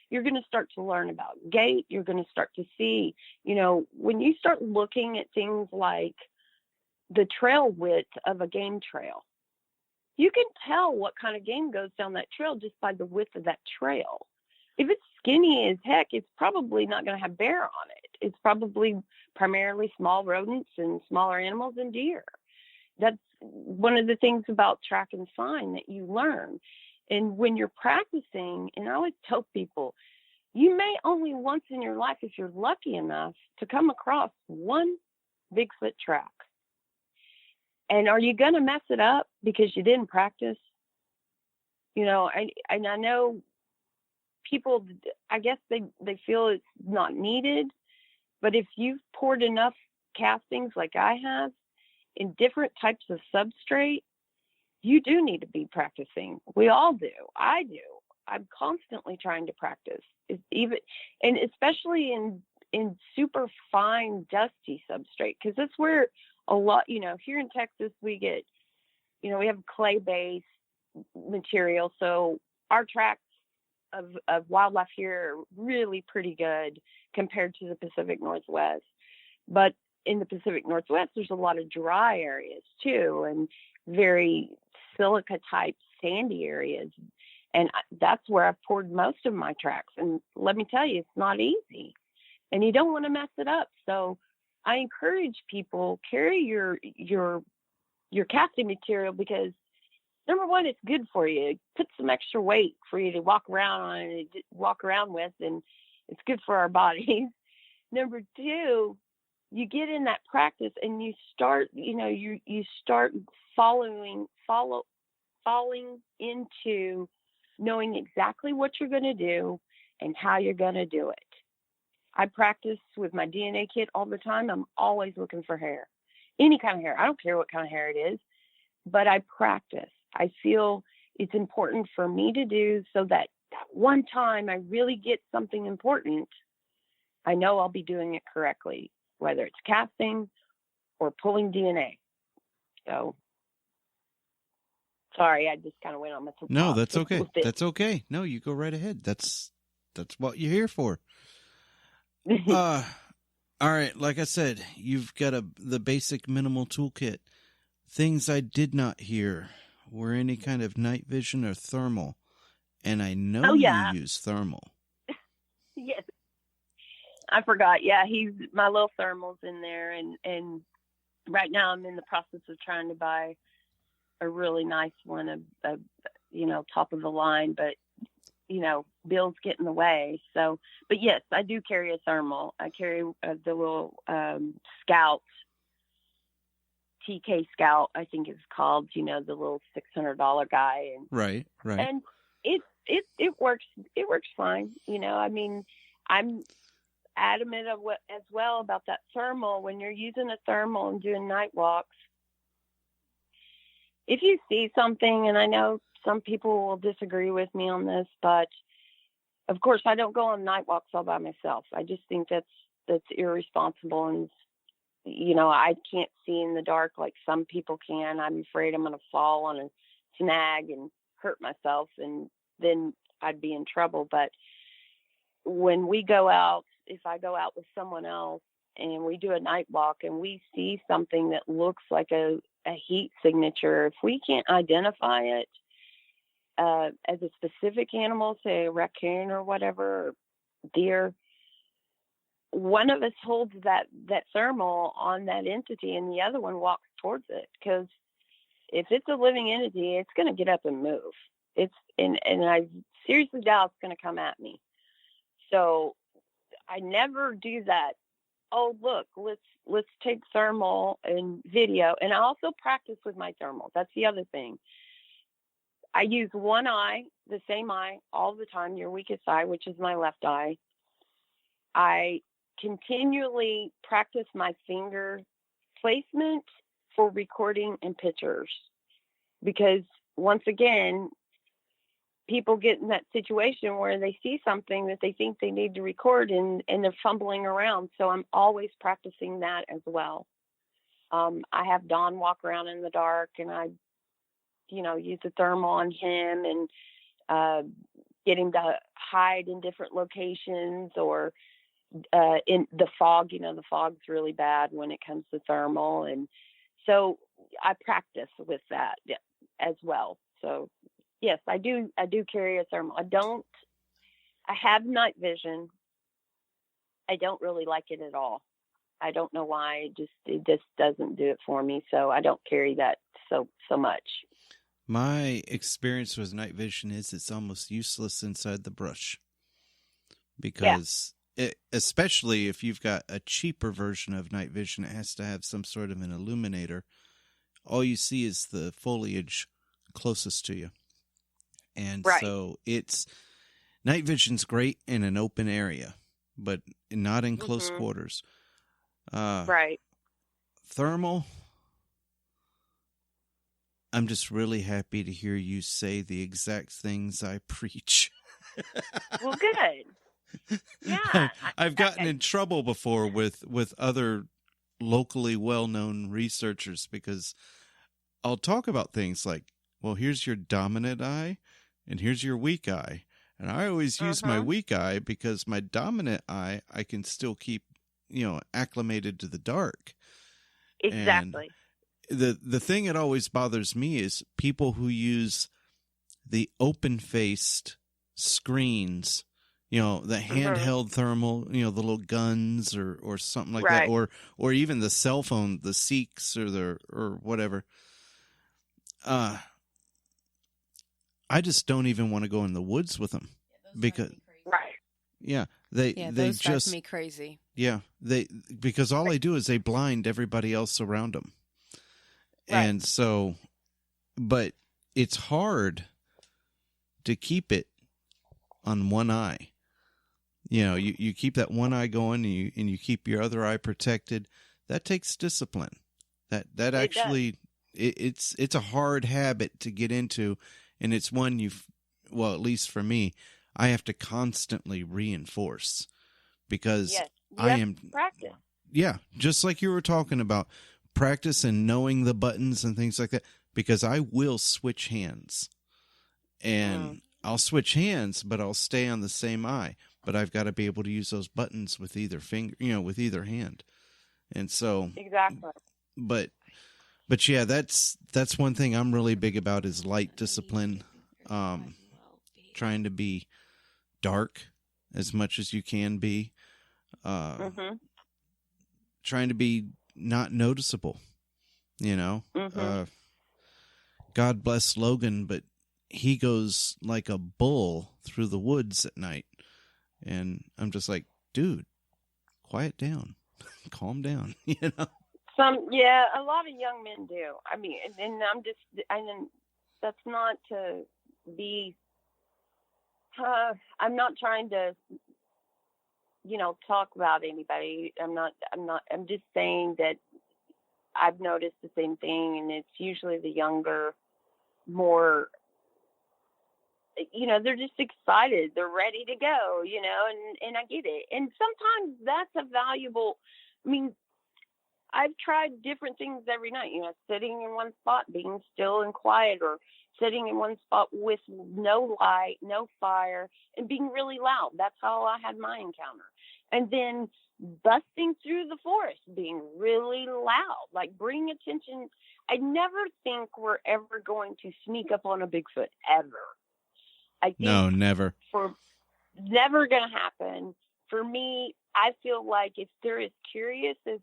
You're going to start to learn about gait. You're going to start to see, when you start looking at things like the trail width of a game trail, you can tell what kind of game goes down that trail just by the width of that trail. If it's skinny as heck, it's probably not going to have bear on it. It's probably primarily small rodents and smaller animals and deer. That's one of the things about track and sign that you learn. And when you're practicing, and I always tell people, you may only once in your life, if you're lucky enough, to come across one Bigfoot track. And are you going to mess it up because you didn't practice? You know, and I know people, I guess they feel it's not needed, but if you've poured enough castings like I have in different types of substrate, you do need to be practicing. We all do. I do. I'm constantly trying to practice. And especially in super fine, dusty substrate, because that's where a lot, you know, here in Texas, we get, you know, we have clay-based material, so our tracks of wildlife here are really pretty good compared to the Pacific Northwest. But in the Pacific Northwest, there's a lot of dry areas too, and very silica-type sandy areas. And that's where I've poured most of my tracks. And let me tell you, it's not easy. And you don't want to mess it up. So I encourage people, carry your casting material, because number one, it's good for you. It puts some extra weight for you to walk around with, and it's good for our bodies. Number two, you get in that practice and you start, you know, you start falling into knowing exactly what you're going to do and how you're going to do it. I practice with my DNA kit all the time. I'm always looking for hair, any kind of hair. I don't care what kind of hair it is, but I practice. I feel it's important for me to do, so that one time I really get something important, I know I'll be doing it correctly, whether it's casting or pulling DNA. So, sorry, I just kind of went on my soapbox. No, that's okay. That's okay. No, you go right ahead. That's what you're here for. All right. Like I said, you've got the basic minimal toolkit. Things I did not hear were any kind of night vision or thermal. And I know you use thermal. Yes. I forgot. Yeah, my little thermal's in there. And right now I'm in the process of trying to buy a really nice one, a top of the line, but you know, bills get in the way. So, but yes, I do carry a thermal. I carry the little Scout, TK Scout, I think it's called, you know, the little $600 guy. And, right. And it works fine. You know, I mean, I'm adamant as well about that thermal. When you're using a thermal and doing night walks, if you see something, and I know some people will disagree with me on this, but of course I don't go on night walks all by myself. I just think that's irresponsible. And, you know, I can't see in the dark like some people can. I'm afraid I'm going to fall on a snag and hurt myself, and then I'd be in trouble. But when we go out, if I go out with someone else and we do a night walk and we see something that looks like a heat signature, if we can't identify it as a specific animal, say a raccoon or whatever, or deer, one of us holds that thermal on that entity and the other one walks towards it. Because if it's a living entity, it's going to get up and move. And I seriously doubt it's going to come at me. So I never do that. Oh, look, let's take thermal and video. And I also practice with my thermal. That's the other thing. I use one eye, the same eye, all the time, your weakest eye, which is my left eye. I continually practice my finger placement for recording and pictures. Because once again, people get in that situation where they see something that they think they need to record and they're fumbling around. So I'm always practicing that as well. I have Don walk around in the dark, and I, you know, use the thermal on him and get him to hide in different locations, or in the fog. You know, the fog's really bad when it comes to thermal. And so I practice with that as well. So yes, I do carry a thermal. I don't I have night vision. I don't really like it at all. I don't know why. It just doesn't do it for me. So I don't carry that so much. My experience with night vision is it's almost useless inside the brush because especially if you've got a cheaper version of night vision, it has to have some sort of an illuminator. All you see is the foliage closest to you. And so night vision's great in an open area, but not in close quarters. Right. Thermal, I'm just really happy to hear you say the exact things I preach. Well, good. Yeah. I've gotten in trouble before with other locally well-known researchers because I'll talk about things like, well, here's your dominant eye and here's your weak eye. And I always use my weak eye because my dominant eye, I can still keep, acclimated to the dark. Exactly. And the thing that always bothers me is people who use the open-faced screens, the handheld thermal, the little guns or something like that, or even the cell phone, the Seeks or whatever. I just don't even want to go in the woods with them because they those drive just me crazy. Yeah, because all they do is they blind everybody else around them. Right. And so, but it's hard to keep it on one eye. You keep that one eye going and you keep your other eye protected. That takes discipline. That actually, it's a hard habit to get into. And it's one at least for me, I have to constantly reinforce because I am practice. Yeah, just like you were talking about, practice and knowing the buttons and things like that, because I will switch hands. And I'll switch hands, but I'll stay on the same eye. But I've got to be able to use those buttons with either finger, with either hand. And so exactly. But yeah, that's one thing I'm really big about is light discipline. Trying to be dark as much as you can be. Trying to be not noticeable, God bless Logan, but he goes like a bull through the woods at night. And I'm just like, dude, quiet down, calm down, a lot of young men do. I mean, and that's not to be, I'm not trying to, talk about anybody. I'm just saying that I've noticed the same thing, and it's usually the younger, more, they're just excited. They're ready to go, and I get it. And sometimes that's a valuable, I've tried different things every night, sitting in one spot, being still and quiet, or sitting in one spot with no light, no fire, and being really loud. That's how I had my encounter. And then busting through the forest, being really loud, like bring attention. I never think we're ever going to sneak up on a Bigfoot, ever. I think no, never. Never going to happen. For me, I feel like if they're as curious as,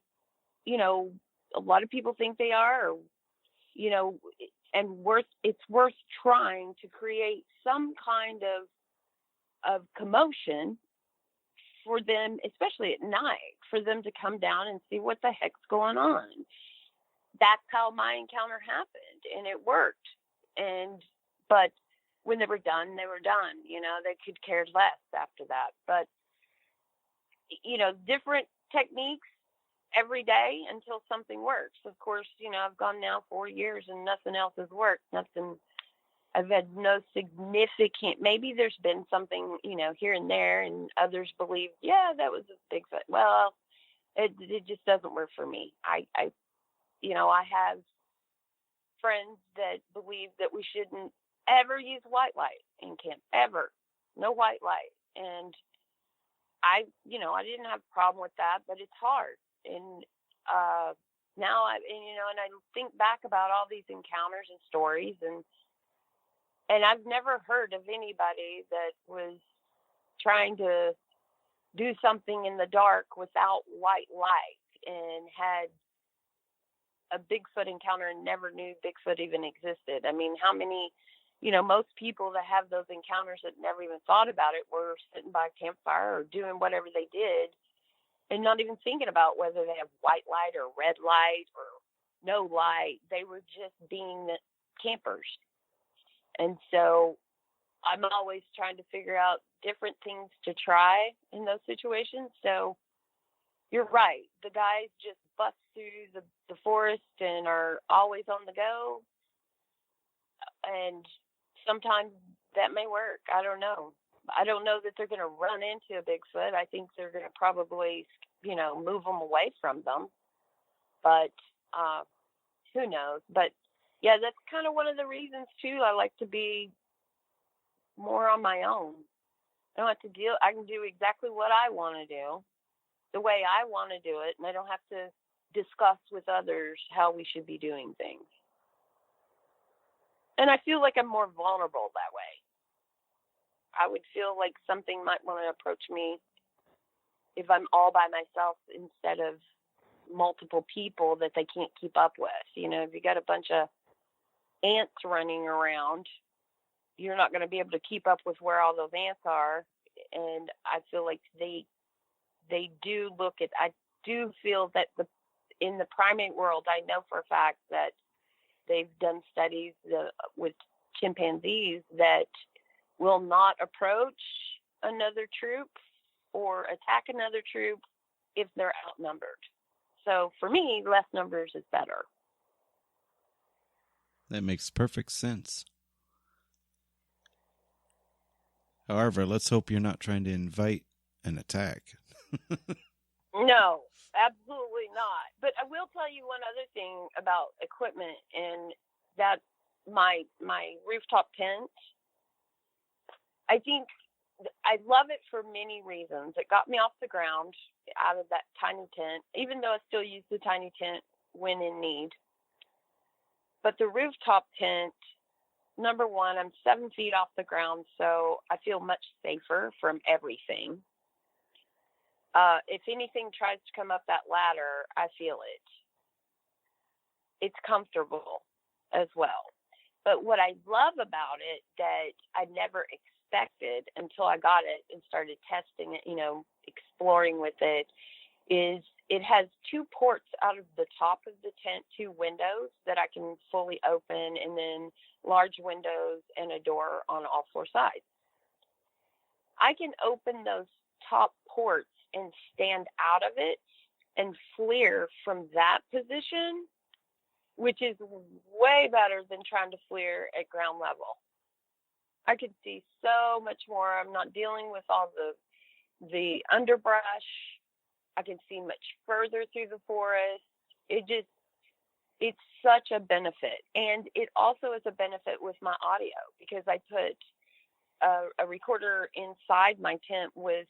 a lot of people think they are, or, and it's worth trying to create some kind of commotion for them, especially at night, for them to come down and see what the heck's going on. That's how my encounter happened, and it worked. But when they were done, they were done. They could care less after that. But, different techniques every day until something works. Of course, I've gone now 4 years and nothing else has worked. I've had no significant, maybe there's been something, here and there, and others believe, that was a Bigfoot. Well, it just doesn't work for me. I have friends that believe that we shouldn't ever use white light in camp, ever. No white light. And I didn't have a problem with that, but it's hard. And now I think back about all these encounters and stories, and I've never heard of anybody that was trying to do something in the dark without white light and had a Bigfoot encounter and never knew Bigfoot even existed. I mean, how many, most people that have those encounters that never even thought about it were sitting by a campfire or doing whatever they did and not even thinking about whether they have white light or red light or no light. They were just being campers. And so I'm always trying to figure out different things to try in those situations. So you're right. The guys just bust through the forest and are always on the go. And sometimes that may work. I don't know. I don't know that they're going to run into a Bigfoot. I think they're going to probably, move them away from them. But who knows? But, yeah, that's kind of one of the reasons, too. I like to be more on my own. I don't have to deal. I can do exactly what I want to do, the way I want to do it, and I don't have to discuss with others how we should be doing things. And I feel like I'm more vulnerable that way. I would feel like something might want to approach me if I'm all by myself instead of multiple people that they can't keep up with. If you got a bunch of ants running around, you're not going to be able to keep up with where all those ants are. And I feel like they do look at, I do feel that in the primate world, I know for a fact that they've done studies with chimpanzees that will not approach another troop or attack another troop if they're outnumbered. So for me, less numbers is better. That makes perfect sense. However, let's hope you're not trying to invite an attack. No, absolutely not. But I will tell you one other thing about equipment, and that my rooftop tent, I think I love it for many reasons. It got me off the ground out of that tiny tent, even though I still use the tiny tent when in need. But the rooftop tent, number one, I'm 7 feet off the ground, so I feel much safer from everything. If anything tries to come up that ladder, I feel it. It's comfortable as well. But what I love about it that I never expected until I got it and started testing it, exploring with it, is it has 2 ports out of the top of the tent, 2 windows that I can fully open, and then large windows and a door on all 4 sides. I can open those top ports and stand out of it and FLIR from that position, which is way better than trying to FLIR at ground level. I can see so much more. I'm not dealing with all the underbrush. I can see much further through the forest. It's such a benefit. And it also is a benefit with my audio because I put a recorder inside my tent with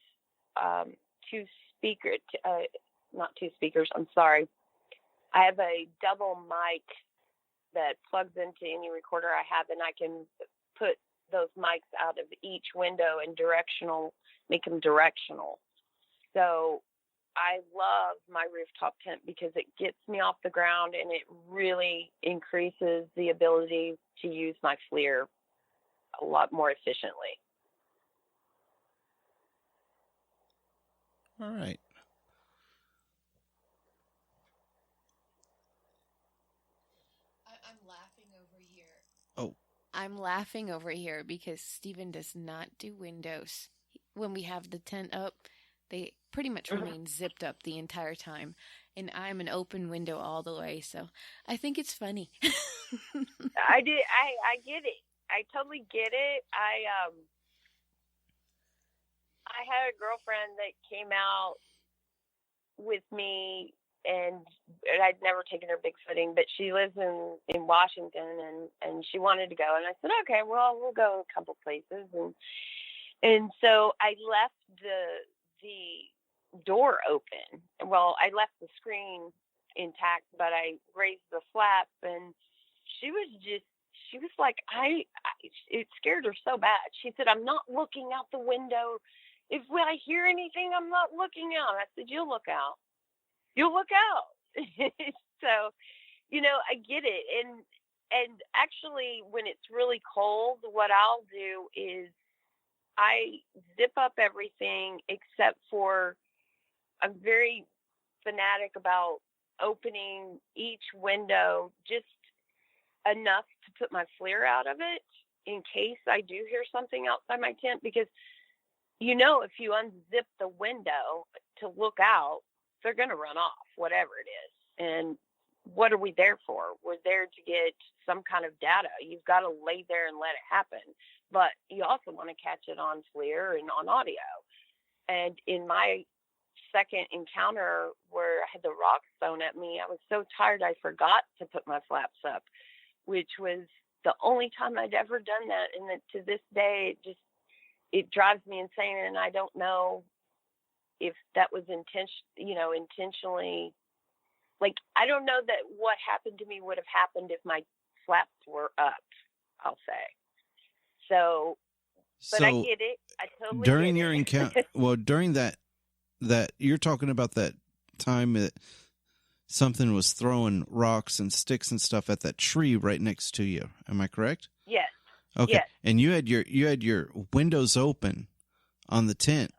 2 speakers, not 2 speakers, I'm sorry. I have a double mic that plugs into any recorder I have, and I can put those mics out of each window and make them directional. So I love my rooftop tent because it gets me off the ground and it really increases the ability to use my FLIR a lot more efficiently. All right. I'm laughing over here. Oh. I'm laughing over here because Stephen does not do windows. When we have the tent up, they pretty much remain zipped up the entire time. And I'm an open window all the way, so I think it's funny. I get it. I totally get it. I had a girlfriend that came out with me, and I'd never taken her bigfooting, but she lives in Washington, and she wanted to go. And I said, okay, well, we'll go a couple places. And so I left the door open. Well, I left the screen intact, but I raised the flap, and she was like, it scared her so bad. She said, I'm not looking out the window if when I hear anything, I'm not looking out. I said, you'll look out. You'll look out. So, I get it. And actually, when it's really cold, what I'll do is I zip up everything except for, I'm very fanatic about opening each window just enough to put my FLIR out of it in case I do hear something outside my tent, because if you unzip the window to look out, they're going to run off, whatever it is. And what are we there for? We're there to get some kind of data. You've got to lay there and let it happen. But you also want to catch it on FLIR and on audio. And in my second encounter where I had the rocks thrown at me, I was so tired I forgot to put my flaps up, which was the only time I'd ever done that. And to this day, it drives me insane. And I don't know if that was intentionally. Like, I don't know that what happened to me would have happened if my flaps were up, I'll say. So I get it. I totally during get your it. encounter, well, during that you're talking about that time that something was throwing rocks and sticks and stuff at that tree right next to you. Am I correct? Yes. Okay. Yes. And you had your windows open on the tent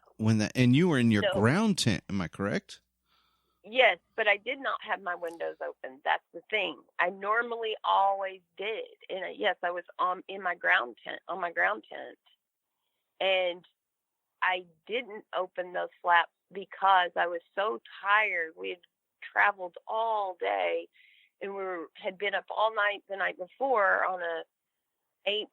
and you were in your ground tent. Am I correct? Yes, but I did not have my windows open. That's the thing. I normally always did. And yes, I was in my ground tent, and I didn't open those flaps because I was so tired. We had traveled all day, and had been up all night the night before on a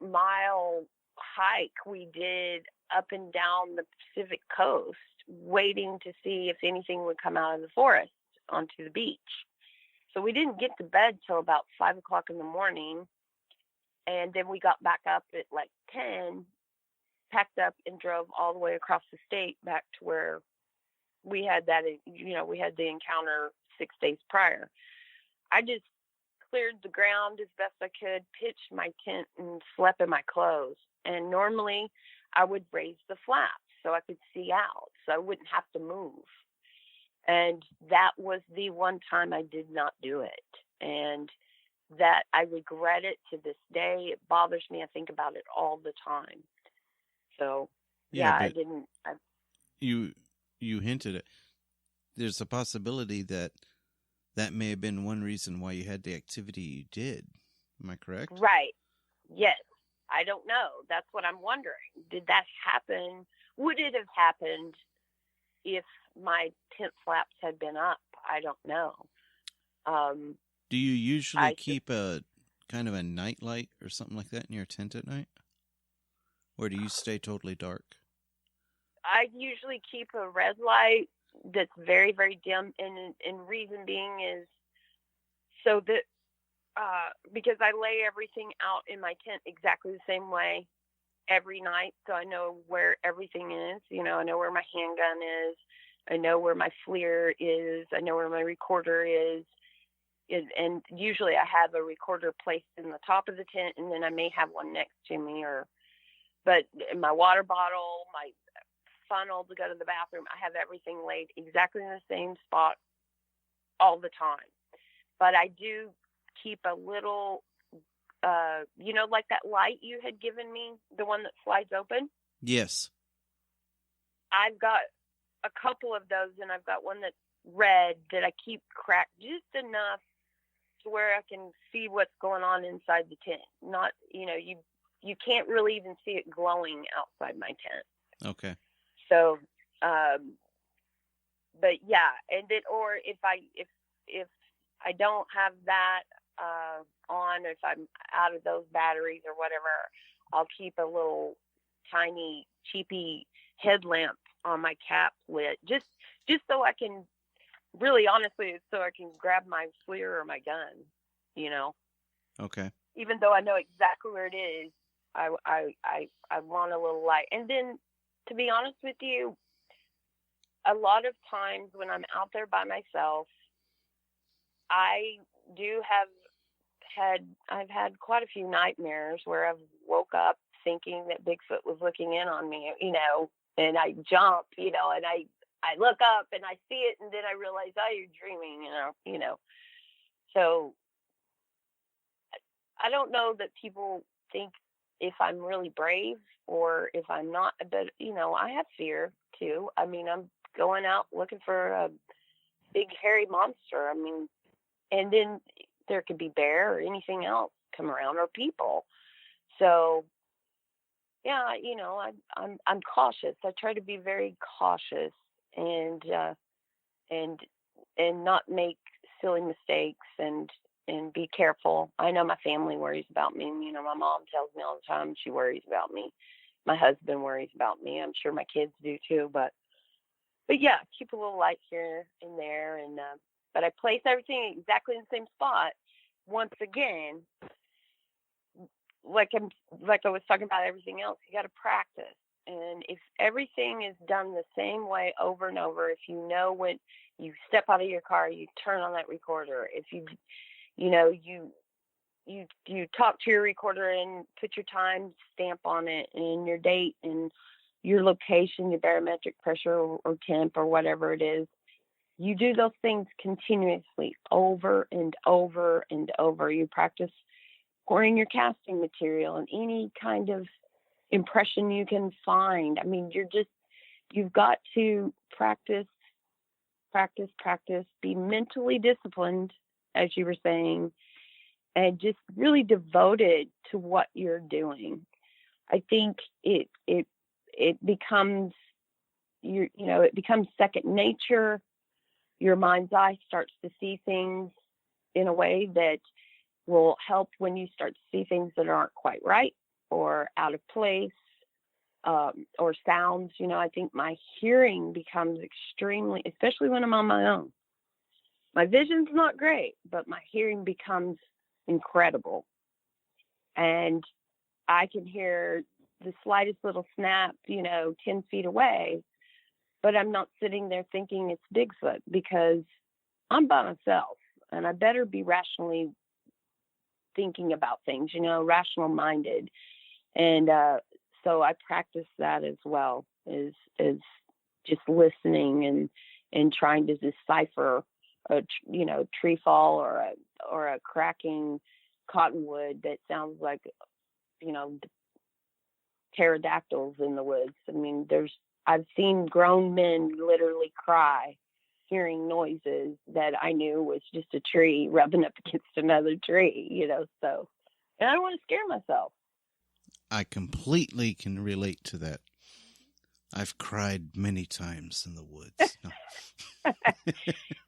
8-mile hike we did up and down the Pacific coast, waiting to see if anything would come out of the forest onto the beach. So we didn't get to bed till about 5 o'clock in the morning. And then we got back up at like 10, packed up and drove all the way across the state back to where we had we had the encounter 6 days prior. I just cleared the ground as best I could, pitched my tent and slept in my clothes. And normally I would raise the flaps so I could see out, so I wouldn't have to move. And that was the one time I did not do it. And that I regret it to this day. It bothers me. I think about it all the time. So, I didn't. You hinted it. There's a possibility that may have been one reason why you had the activity you did. Am I correct? Right. Yes. I don't know. That's what I'm wondering. Did that happen? Would it have happened if my tent flaps had been up? I don't know. Do you usually keep a kind of a night light or something like that in your tent at night? Or do you stay totally dark? I usually keep a red light that's very, very dim. And reason being is so that because I lay everything out in my tent exactly the same way every night. So I know where everything is. I know where my handgun is. I know where my FLIR is. I know where my recorder is. And usually I have a recorder placed in the top of the tent, and then I may have one next to me. But my water bottle, my funnel to go to the bathroom, I have everything laid exactly in the same spot all the time. But I do keep a little, like that light you had given me, the one that slides open? Yes. I've got a couple of those, and I've got one that's red that I keep cracked just enough to where I can see what's going on inside the tent. Not, you can't really even see it glowing outside my tent. Okay. So, but yeah, and then, or if I don't have that on, if I'm out of those batteries or whatever, I'll keep a little tiny cheapy headlamp on my cap lit, just so I can, really honestly, so I can grab my FLIR or my gun, Okay. Even though I know exactly where it is, I want a little light. And then, to be honest with you, a lot of times when I'm out there by myself, I've had quite a few nightmares where I've woke up thinking that Bigfoot was looking in on me, and I jump, and I look up and I see it, and then I realize, oh, you're dreaming, So I don't know that people think if I'm really brave or if I'm not, but I have fear too. I mean, I'm going out looking for a big hairy monster. I mean, and then there could be bear or anything else come around, or people. So yeah, I'm cautious. I try to be very cautious and not make silly mistakes and be careful. I know my family worries about me. My mom tells me all the time she worries about me. My husband worries about me. I'm sure my kids do too. But yeah, keep a little light here and there. And but I place everything exactly in the same spot. Once again, like I was talking about everything else, you got to practice. And if everything is done the same way over and over, if when you step out of your car, you turn on that recorder. If you talk to your recorder and put your time stamp on it and your date and your location, your barometric pressure or temp or whatever it is, you do those things continuously over and over and over. You practice pouring your casting material and any kind of impression you can find. I mean, you've got to practice, be mentally disciplined, as you were saying, and just really devoted to what you're doing. I think it becomes it becomes second nature. Your mind's eye starts to see things in a way that will help when you start to see things that aren't quite right or out of place, or sounds. I think my hearing becomes extremely, especially when I'm on my own. My vision's not great, but my hearing becomes incredible. And I can hear the slightest little snap, 10 feet away, but I'm not sitting there thinking it's Bigfoot because I'm by myself and I better be rationally thinking about things, rational minded. And so I practice that as well, is just listening and trying to decipher a tree fall or a cracking cottonwood that sounds like pterodactyls in the woods. I mean, I've seen grown men literally cry hearing noises that I knew was just a tree rubbing up against another tree, so, and I don't want to scare myself. I completely can relate to that. I've cried many times in the woods. No.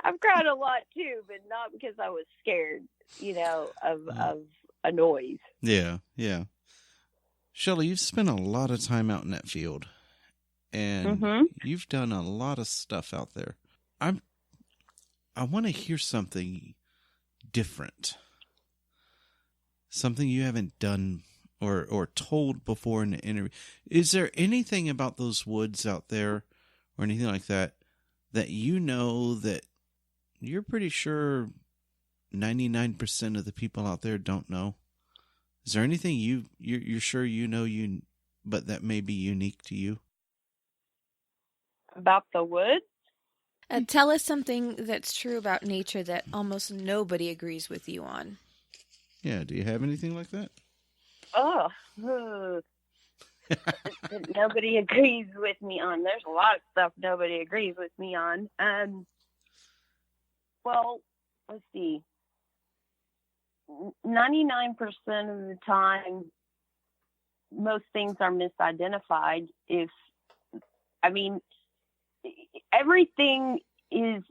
I've cried a lot too, but not because I was scared, of a noise. Yeah, yeah. Shelly, you've spent a lot of time out in that field, and you've done a lot of stuff out there. I want to hear something different, something you haven't done or told before in an interview. Is there anything about those woods out there or anything like that that that you're pretty sure 99% of the people out there don't know? Is there anything you're sure but that may be unique to you? About the woods? Tell us something that's true about nature that almost nobody agrees with you on. Yeah, do you have anything like that? Oh, nobody agrees with me on. There's a lot of stuff nobody agrees with me on. Well, let's see. 99% of the time, most things are misidentified. Everything is,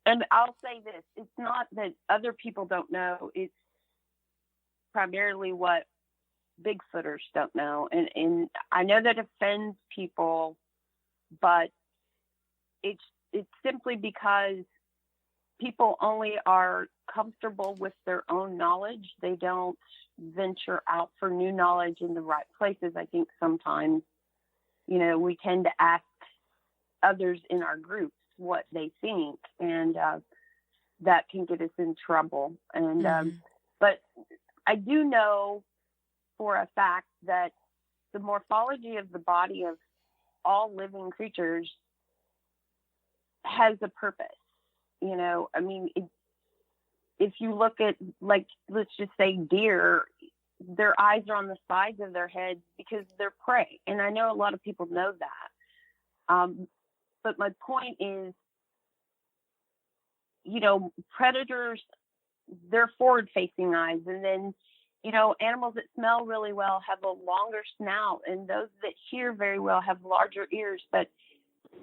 and I'll say this, it's not that other people don't know, it's primarily what Bigfooters don't know. And I know that offends people, but it's simply because people only are comfortable with their own knowledge. They don't venture out for new knowledge in the right places. I think sometimes, we tend to ask others in our groups what they think, and that can get us in trouble. And but I do know for a fact that the morphology of the body of all living creatures has a purpose. I mean, if you look at, like, let's just say deer, their eyes are on the sides of their heads because they're prey. And I know a lot of people know that. But my point is, predators, they're forward-facing eyes. And then, animals that smell really well have a longer snout, and those that hear very well have larger ears. But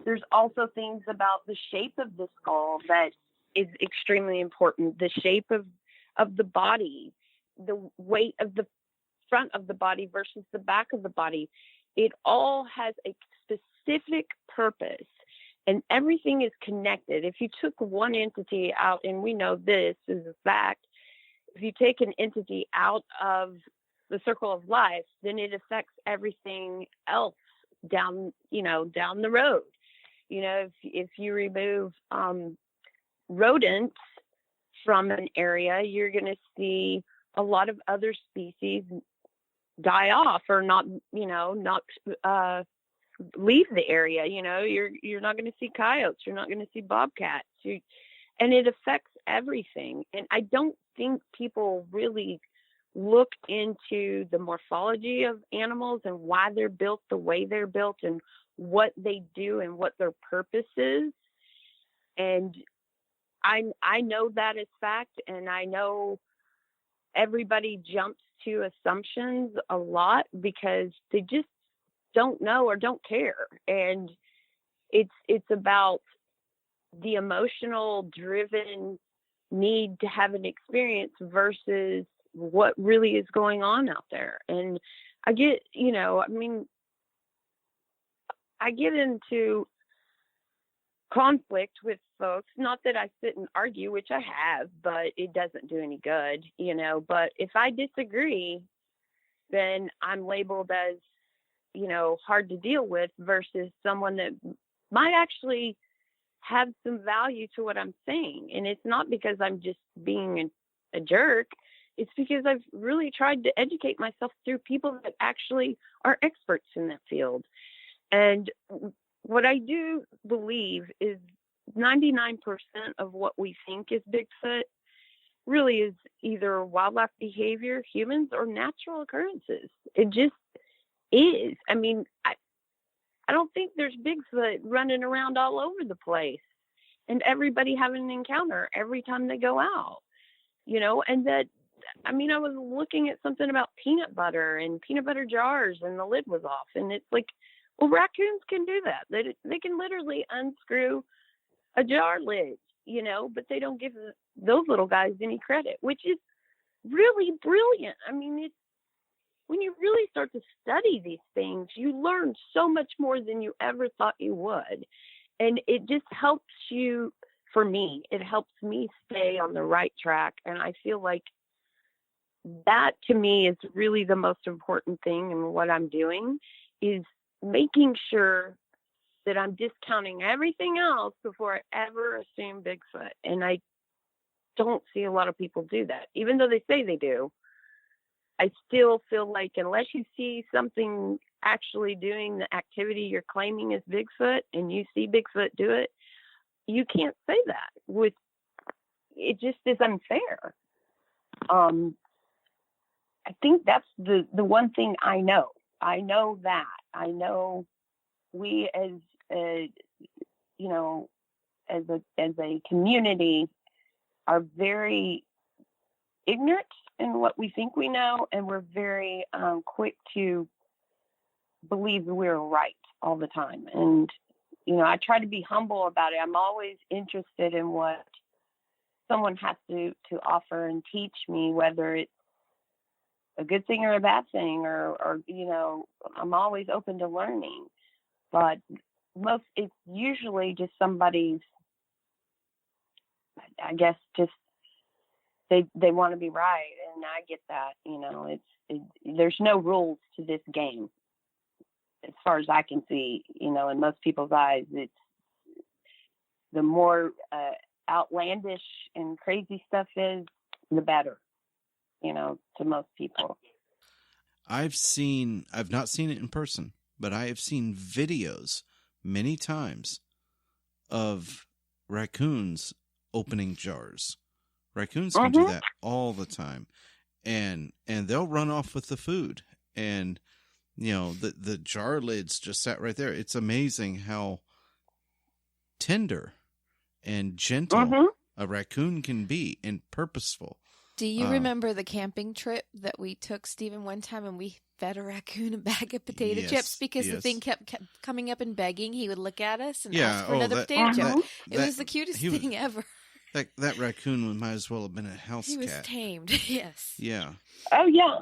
there's also things about the shape of the skull that is extremely important. The shape of the body, the weight of the front of the body versus the back of the body. It all has a specific purpose, and everything is connected. If you took one entity out, and we know this is a fact, if you take an entity out of the circle of life, then it affects everything else down the road. If you remove rodents from an area, you're going to see a lot of other species die off or not leave the area. You're not going to see coyotes. You're not going to see bobcats. And it affects everything. And I don't think people really look into the morphology of animals and why they're built the way they're built and what they do and what their purpose is. And I know that is fact, and I know everybody jumps to assumptions a lot because they just don't know or don't care. And it's about the emotional driven need to have an experience versus what really is going on out there. And I get, I get into conflict with folks, not that I sit and argue, which I have, but it doesn't do any good, but if I disagree, then I'm labeled as, hard to deal with versus someone that might actually have some value to what I'm saying. And it's not because I'm just being a jerk. It's because I've really tried to educate myself through people that actually are experts in that field. And what I do believe is 99% of what we think is Bigfoot really is either wildlife behavior, humans, or natural occurrences. It just is. I mean, I don't think there's Bigfoot running around all over the place and everybody having an encounter every time they go out, and that, I was looking at something about peanut butter and peanut butter jars and the lid was off. And it's like, well, raccoons can do that. They can literally unscrew a jar lid, but they don't give those little guys any credit, which is really brilliant. It's, when you really start to study these things, you learn so much more than you ever thought you would. And it just helps you, for me, it helps me stay on the right track. And I feel like that to me is really the most important thing in what I'm doing, is making sure that I'm discounting everything else before I ever assume Bigfoot. And I don't see a lot of people do that, even though they say they do. I still feel like unless you see something actually doing the activity you're claiming is Bigfoot and you see Bigfoot do it, you can't say that. It just is unfair. I think that's the one thing I know. I know that. I know we as a community are very ignorant in what we think we know, and we're very quick to believe we're right all the time. And I try to be humble about it. I'm always interested in what someone has to offer and teach me, whether it's a good thing or a bad thing, or I'm always open to learning. But it's usually just somebody's, I guess, just they want to be right, and I get that. There's no rules to this game, as far as I can see. In most people's eyes, it's the more outlandish and crazy stuff is, the better. To most people. I've not seen it in person, but I have seen videos many times of raccoons opening jars. Raccoons can do that all the time, and they'll run off with the food, and the jar lid's just sat right there. It's amazing how tender and gentle a raccoon can be, and purposeful. Do you remember the camping trip that we took, Stephen, one time, and we fed a raccoon a bag of potato chips because the thing kept coming up and begging? He would look at us and ask for another potato chip. It was the cutest thing ever. That raccoon might as well have been a house cat. He was tamed, yes. Yeah. Oh, yeah.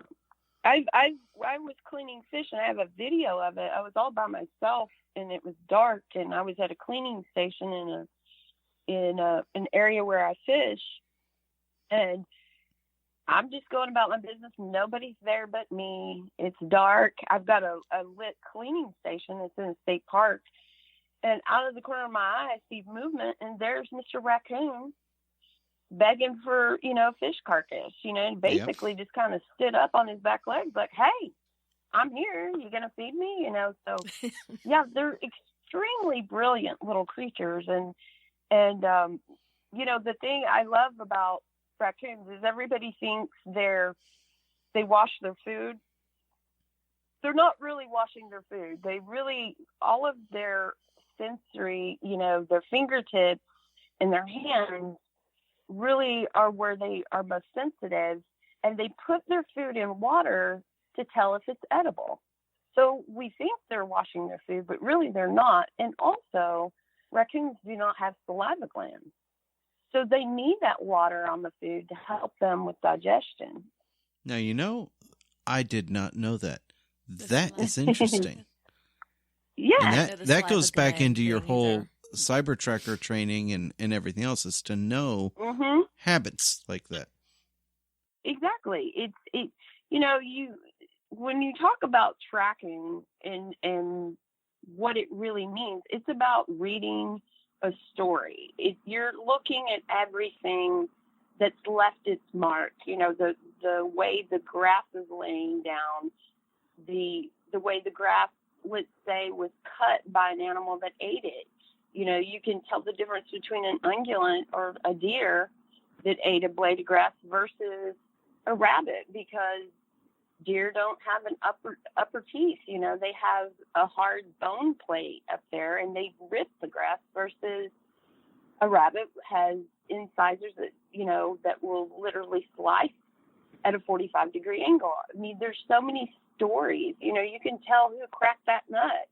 I was cleaning fish, and I have a video of it. I was all by myself, and it was dark, and I was at a cleaning station in an area where I fish, and I'm just going about my business. Nobody's there but me. It's dark. I've got a lit cleaning station that's in a state park. And out of the corner of my eye, I see movement, and there's Mr. Raccoon begging for, a fish carcass, and basically just kind of stood up on his back legs like, hey, I'm here. You going to feed me? So, yeah, they're extremely brilliant little creatures. And the thing I love about raccoons is everybody thinks they wash their food. They're not really washing their food. They really, all of their sensory, their fingertips and their hands really are where they are most sensitive, and they put their food in water to tell if it's edible. So we think they're washing their food, but really they're not. And also, raccoons do not have saliva glands. So they need that water on the food to help them with digestion. Now, I did not know that. That is interesting. Yeah. And that goes back into your whole cyber tracker training and everything else, is to know habits like that. Exactly. When you talk about tracking and what it really means, it's about reading a story. You're looking at everything that's left its mark, the way the grass is laying down, the way the grass, let's say, was cut by an animal that ate it. You can tell the difference between an ungulate or a deer that ate a blade of grass versus a rabbit, because deer don't have an upper teeth. They have a hard bone plate up there, and they rip the grass, versus a rabbit has incisors that, that will literally slice at a 45-degree angle. I mean, there's so many stories. You can tell who cracked that nut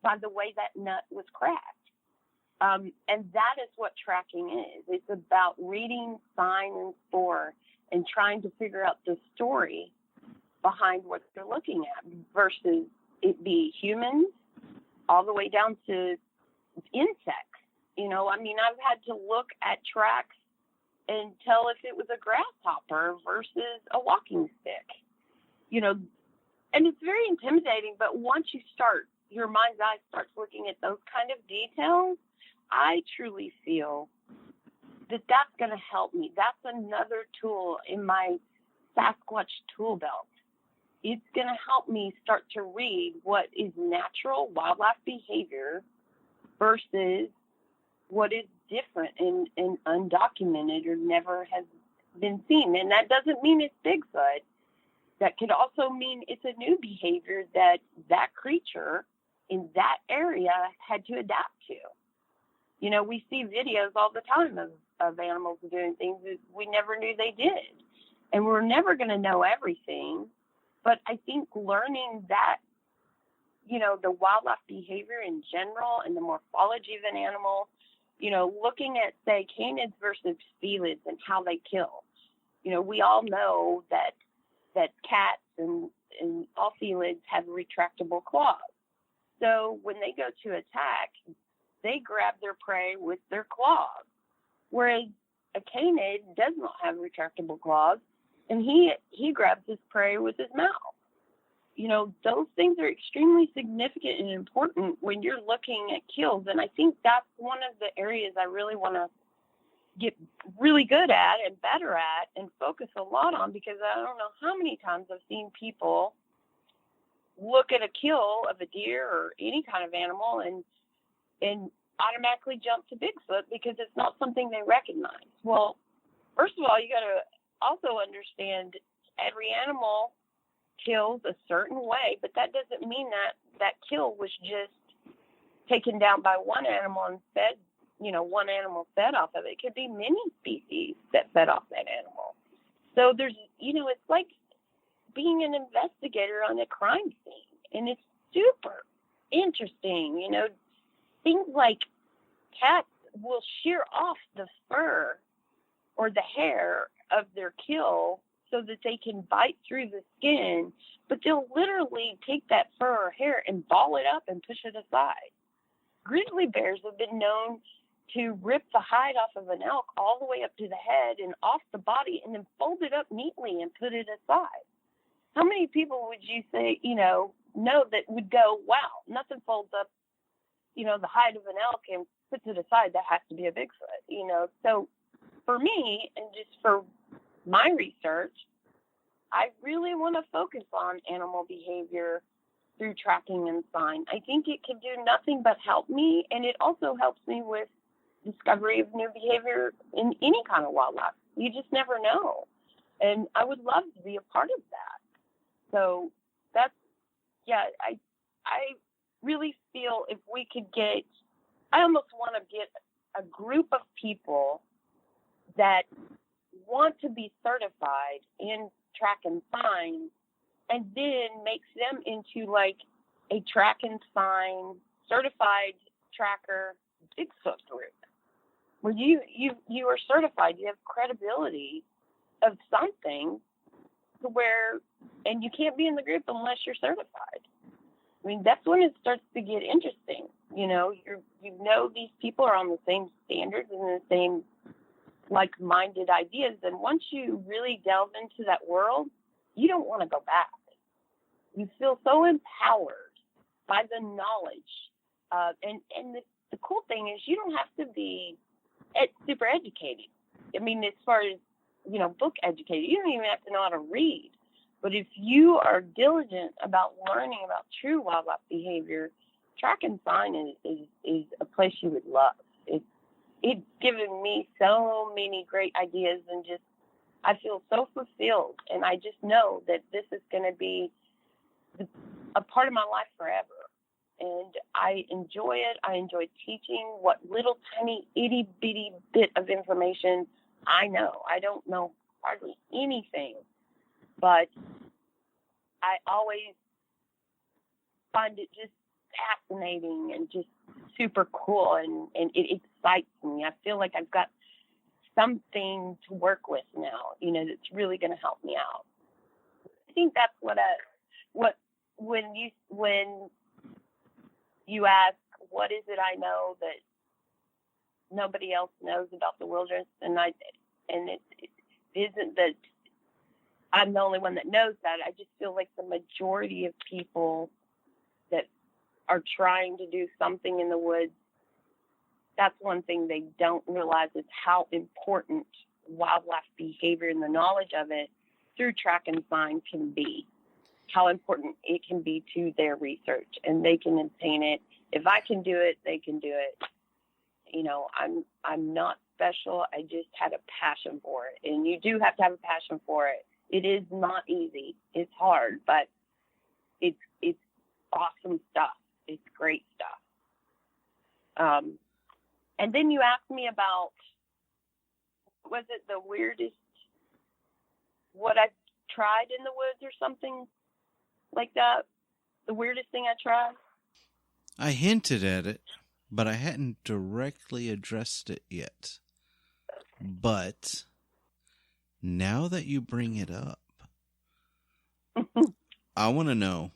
by the way that nut was cracked. And that is what tracking is. It's about reading sign and spore and trying to figure out the story behind what they're looking at, versus it be humans all the way down to insects. I've had to look at tracks and tell if it was a grasshopper versus a walking stick, and it's very intimidating. But once your mind's eye starts looking at those kind of details, I truly feel that that's going to help me. That's another tool in my Sasquatch tool belt. It's going to help me start to read what is natural wildlife behavior versus what is different and undocumented or never has been seen. And that doesn't mean it's Bigfoot. That could also mean it's a new behavior that creature in that area had to adapt to. We see videos all the time of animals doing things that we never knew they did. And we're never going to know everything. But I think learning that, the wildlife behavior in general and the morphology of an animal, looking at, say, canids versus felids and how they kill. We all know that cats and all felids have retractable claws. So when they go to attack, they grab their prey with their claws, whereas a canid does not have retractable claws, and he grabs his prey with his mouth. Those things are extremely significant and important when you're looking at kills, and I think that's one of the areas I really want to get really good at and better at and focus a lot on, because I don't know how many times I've seen people look at a kill of a deer or any kind of animal and automatically jump to Bigfoot because it's not something they recognize. Well, first of all, you got to also understand every animal kills a certain way, but that doesn't mean that kill was just taken down by one animal and fed, one animal fed off of it. It could be many species that fed off that animal. So there's, it's like being an investigator on a crime scene, and it's super interesting. Things like cats will shear off the fur or the hair of their kill so that they can bite through the skin, but they'll literally take that fur or hair and ball it up and push it aside. Grizzly bears have been known to rip the hide off of an elk all the way up to the head and off the body and then fold it up neatly and put it aside. How many people would you say, know that would go, wow, nothing folds up, the hide of an elk and puts it aside? That has to be a Bigfoot, So for me, and just for my research, I really want to focus on animal behavior through tracking and sign. I think it can do nothing but help me, and it also helps me with discovery of new behavior in any kind of wildlife. You just never know. And I would love to be a part of that. So that's, I really feel if we could I almost want to get a group of people that want to be certified in track and sign, and then makes them into like a track and sign certified tracker Bigfoot group, where you are certified, you have credibility of something to where, and you can't be in the group unless you're certified. I mean, that's when it starts to get interesting. These people are on the same standards and the same like-minded ideas. And once you really delve into that world, you don't want to go back. You feel so empowered by the knowledge. And the cool thing is you don't have to be super educated. I mean, as far as, book educated, you don't even have to know how to read. But if you are diligent about learning about true wildlife behavior, track and sign is a place you would love. It's given me so many great ideas, and just I feel so fulfilled. And I just know that this is going to be a part of my life forever. And I enjoy it. I enjoy teaching what little tiny itty bitty bit of information I know. I don't know hardly anything, but I always find it just fascinating and just super cool, and it excites me. I feel like I've got something to work with now, that's really going to help me out. I think that's when you ask, what is it I know that nobody else knows about the wilderness, and it isn't that I'm the only one that knows that. I just feel like the majority of people that are trying to do something in the woods, that's one thing they don't realize is how important wildlife behavior and the knowledge of it through track and sign can be, how important it can be to their research, and they can obtain it. If I can do it, they can do it. I'm not special. I just had a passion for it, and you do have to have a passion for it. It is not easy. It's hard, but it's awesome stuff. It's great stuff. And then you asked me about, was it the weirdest, what I've tried in the woods or something like that? The weirdest thing I tried? I hinted at it, but I hadn't directly addressed it yet. But now that you bring it up, I want to know,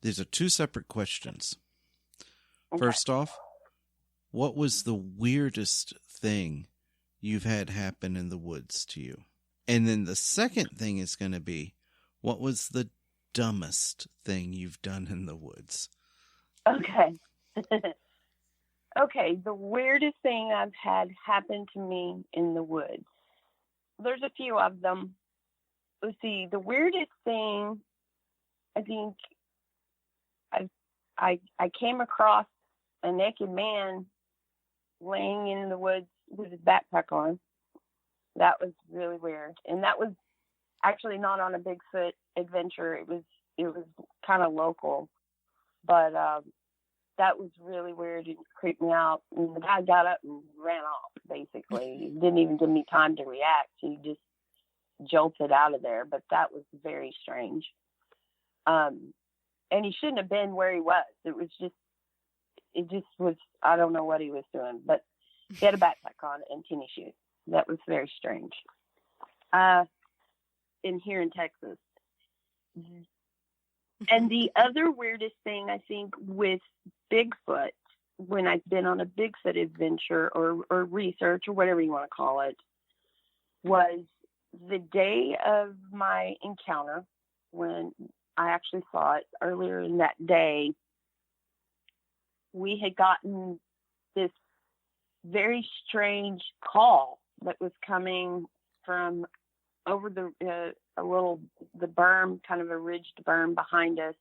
these are two separate questions. Okay. First off, what was the weirdest thing you've had happen in the woods to you? And then the second thing is going to be, what was the dumbest thing you've done in the woods? Okay. Okay, the weirdest thing I've had happen to me in the woods. There's a few of them. Let's see, the weirdest thing, I think, I came across a naked man laying in the woods with his backpack on. That was really weird. And that was actually not on a Bigfoot adventure. It was kind of local, but that was really weird. It creeped me out. And the guy got up and ran off, basically. He didn't even give me time to react. He just jolted out of there. But that was very strange. And he shouldn't have been where he was. It just was, I don't know what he was doing. But he had a backpack on and tennis shoes. That was very strange. Here in Texas. And the other weirdest thing, I think, with Bigfoot, when I've been on a Bigfoot adventure or research or whatever you want to call it, was the day of my encounter, when I actually saw it earlier in that day. We had gotten this very strange call that was coming from over the berm, kind of a ridged berm behind us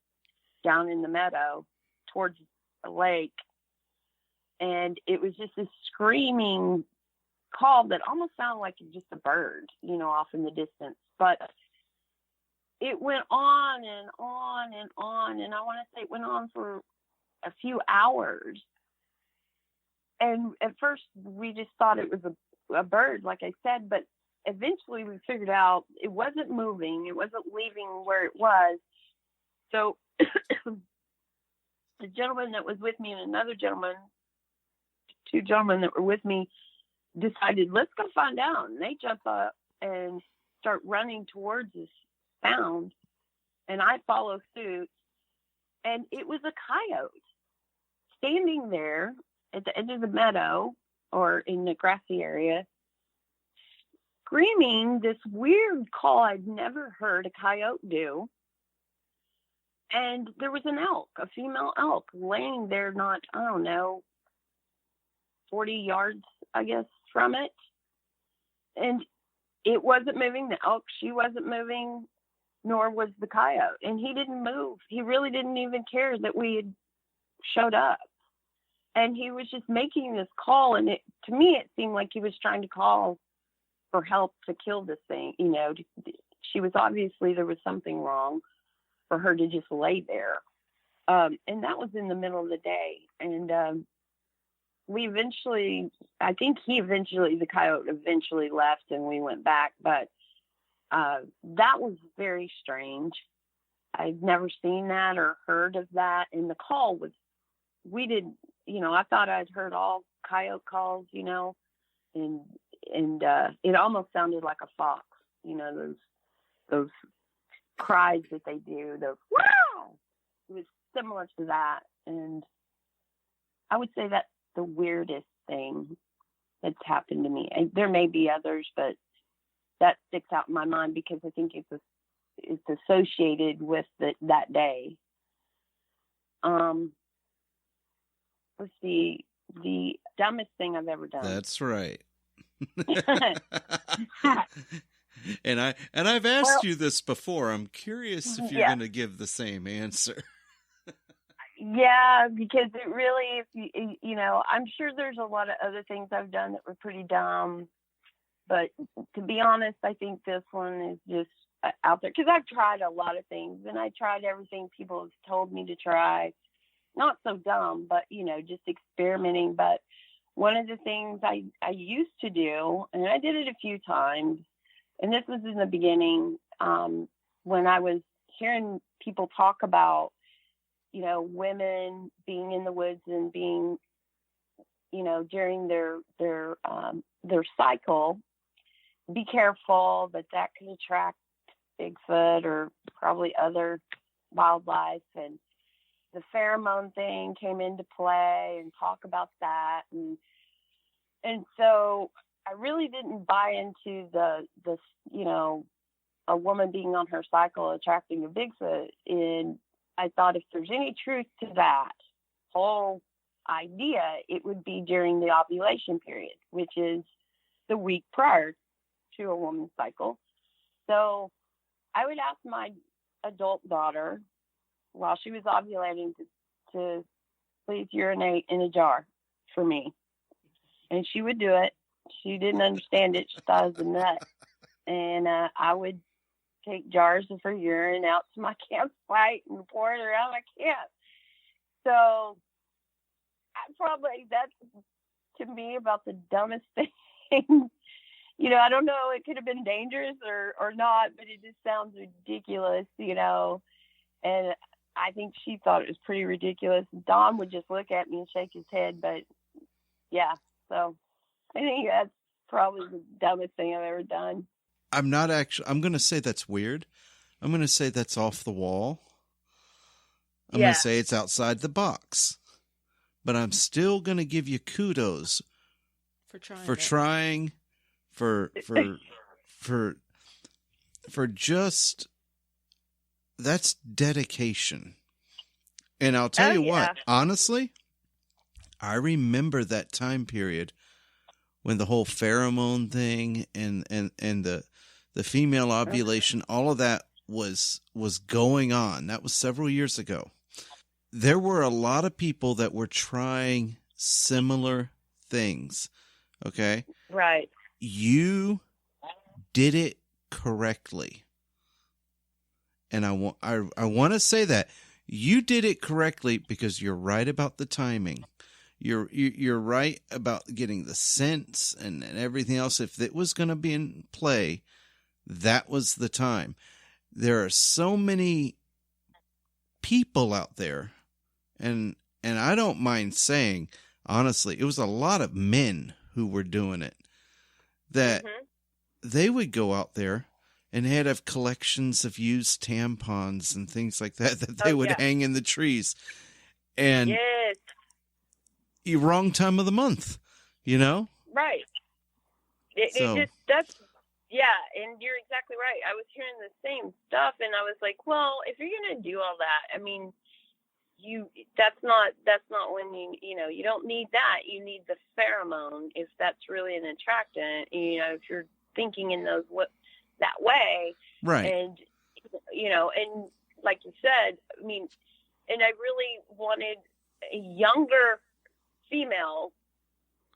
down in the meadow towards the lake. And it was just this screaming call that almost sounded like just a bird, off in the distance. But it went on and on and on. And I want to say it went on for a few hours. And at first we just thought it was a bird, like I said, but eventually we figured out it wasn't moving. It wasn't leaving where it was. So the gentleman that was with me and another gentleman, two gentlemen that were with me, decided, let's go find out. And they jump up and start running towards this sound. And I follow suit. And it was a coyote standing there at the edge of the meadow or in the grassy area, screaming this weird call I'd never heard a coyote do. And there was an elk, a female elk, laying there not, 40 yards, I guess, from it. And it wasn't moving. The elk, she wasn't moving, nor was the coyote. And he didn't move. He really didn't even care that we had showed up. And he was just making this call. And to me, it seemed like he was trying to call for help to kill this thing. She was obviously, there was something wrong for her to just lay there. And that was in the middle of the day. And we eventually, I think the coyote eventually left and we went back. But that was very strange. I'd never seen that or heard of that. And the call was, I thought I'd heard all coyote calls, and it almost sounded like a fox, those cries that they do, those wow. It was similar to that, and I would say that's the weirdest thing that's happened to me. There may be others, but that sticks out in my mind because I think it's associated with that day. Let's see, the dumbest thing I've ever done. That's right. And I've asked you this before. I'm curious if you're going to give the same answer. Yeah, because it really, I'm sure there's a lot of other things I've done that were pretty dumb. But to be honest, I think this one is just out there. Because I've tried a lot of things, and I tried everything people have told me to try. Not so dumb, but, just experimenting. But one of the things I used to do, and I did it a few times, and this was in the beginning, when I was hearing people talk about, women being in the woods and being, during their cycle, be careful that could attract Bigfoot or probably other wildlife. And the pheromone thing came into play and talk about that. And so I really didn't buy into the a woman being on her cycle attracting a Bigfoot. And I thought if there's any truth to that whole idea, it would be during the ovulation period, which is the week prior to a woman's cycle. So I would ask my adult daughter while she was ovulating to please urinate in a jar for me. And she would do it. She didn't understand it. She thought I was a nut. And I would take jars of her urine out to my campsite and pour it around my camp. So that's to me about the dumbest thing. You know, I don't know, it could have been dangerous or not, but it just sounds ridiculous, you know. And I think she thought it was pretty ridiculous. Don would just look at me and shake his head, but yeah, so I think that's probably the dumbest thing I've ever done. I'm going to say that's weird. I'm going to say that's off the wall. I'm going to say it's outside the box. But I'm still going to give you kudos for trying, for just, that's dedication. And I'll tell you what, honestly, I remember that time period when the whole pheromone thing and the female ovulation, all of that was going on. That was several years ago. There were a lot of people that were trying similar things. Okay? Right. You did it correctly. And I want to say that you did it correctly because you're right about the timing. You're right about getting the scents and everything else. If it was going to be in play, that was the time. There are so many people out there, and I don't mind saying, honestly, it was a lot of men who were doing it, that they would go out there and they'd have collections of used tampons and things like that they would hang in the trees. And wrong time of the month, you know? Right. And you're exactly right. I was hearing the same stuff, and I was like, well, if you're going to do all that, I mean, that's not when you don't need that. You need the pheromone if that's really an attractant, you know, if you're thinking in that way. Right. And, you know, and like you said, I mean, and I really wanted a younger female,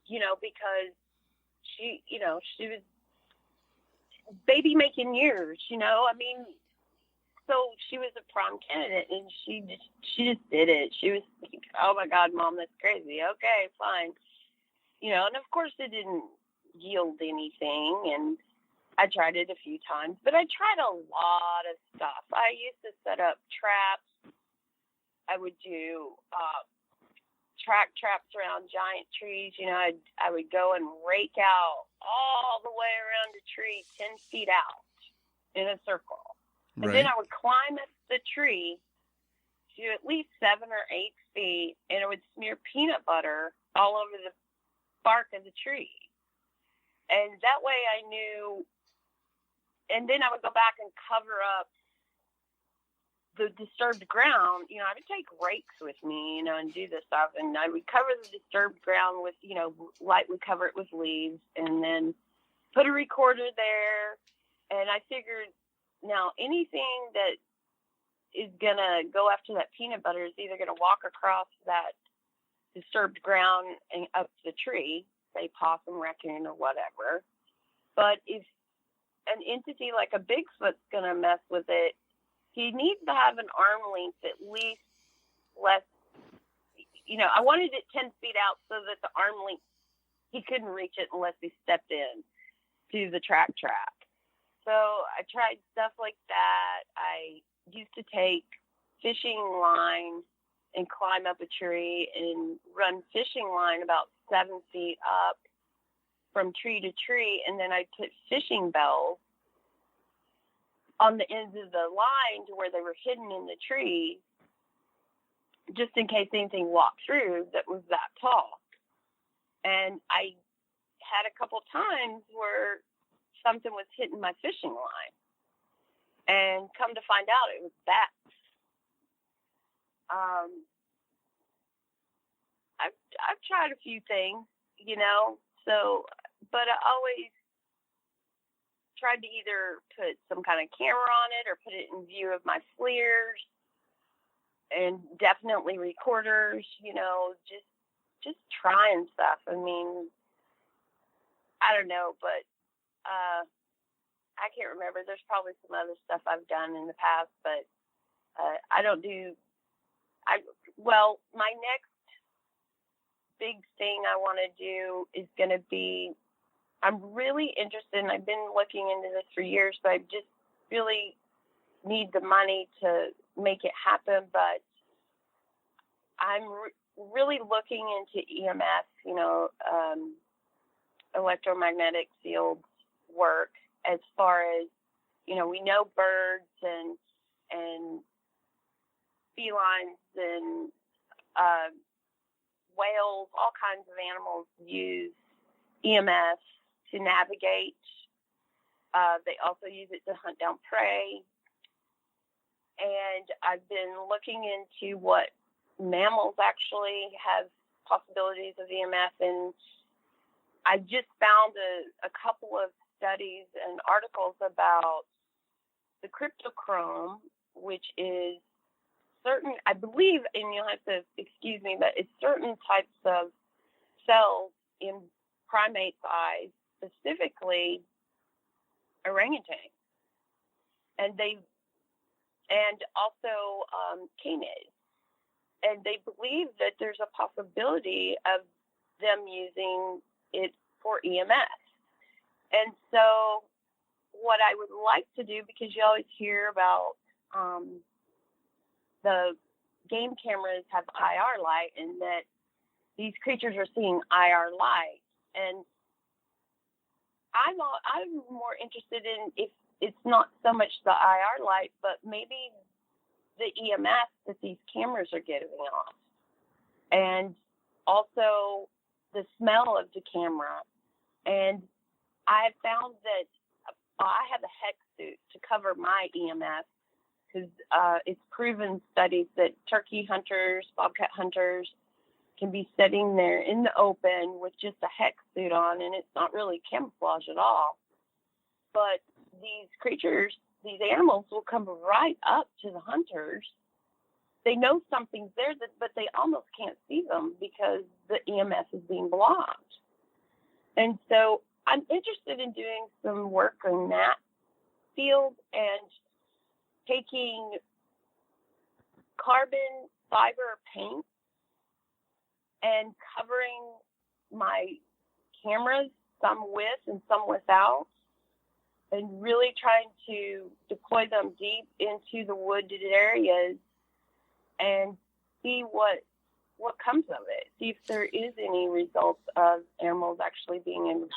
you know, because she was baby making years, you know, I mean, so she was a prom candidate and she just did it. She was like, oh my God, Mom, that's crazy. Okay, fine. You know, and of course it didn't yield anything, and I tried it a few times, but I tried a lot of stuff. I used to set up traps. I would do traps around giant trees. You know, I would go and rake out all the way around a tree 10 feet out in a circle. And then I would climb up the tree to at least 7 or 8 feet, and I would smear peanut butter all over the bark of the tree. And that way I knew, and then I would go back and cover up the disturbed ground. You know, I would take rakes with me, you know, and do this stuff, and I would cover the disturbed ground with, you know, lightly cover it with leaves, and then put a recorder there. And I figured, now anything that is going to go after that peanut butter is either going to walk across that disturbed ground and up the tree, say possum, raccoon, or whatever. But if an entity like a Bigfoot's going to mess with it, he needs to have an arm length at least less, you know, I wanted it 10 feet out so that the arm length, he couldn't reach it unless he stepped in to the track. So I tried stuff like that. I used to take fishing line and climb up a tree and run fishing line about 7 feet up from tree to tree. And then I'd put fishing bells on the ends of the line to where they were hidden in the tree, just in case anything walked through that was that tall. And I had a couple times where something was hitting my fishing line, and come to find out it was bats. I've tried a few things, you know, so, but I always tried to either put some kind of camera on it or put it in view of my FLIRs. and definitely recorders, just trying stuff. I mean, I don't know, but I can't remember. There's probably some other stuff I've done in the past, but I don't do. My next big thing I want to do is going to be. I'm really interested, and I've been looking into this for years, but I just really need the money to make it happen. But I'm really looking into EMF, electromagnetic field work, as far as, we know birds and felines and whales, all kinds of animals use EMF to navigate. They also use it to hunt down prey. And I've been looking into what mammals actually have possibilities of EMF, and I just found a couple of studies and articles about the cryptochrome, which is certain, I believe, and you'll have to excuse me, but it's certain types of cells in primates' eyes, specifically orangutan, and also canids. And they believe that there's a possibility of them using it for EMF. And so what I would like to do, because you always hear about the game cameras have IR light, and that these creatures are seeing IR light. And I'm more interested in, if it's not so much the IR light, but maybe the EMF that these cameras are giving off, and also the smell of the camera. And I found that I have a hex suit to cover my EMF, because it's proven studies that turkey hunters, bobcat hunters can be sitting there in the open with just a hex suit on, and it's not really camouflage at all. But these creatures, these animals will come right up to the hunters. They know something's there, but they almost can't see them because the EMF is being blocked. And so I'm interested in doing some work on that field and taking carbon fiber paint and covering my cameras, some with and some without, and really trying to deploy them deep into the wooded areas and see what comes of it. See if there is any results of animals actually being able to.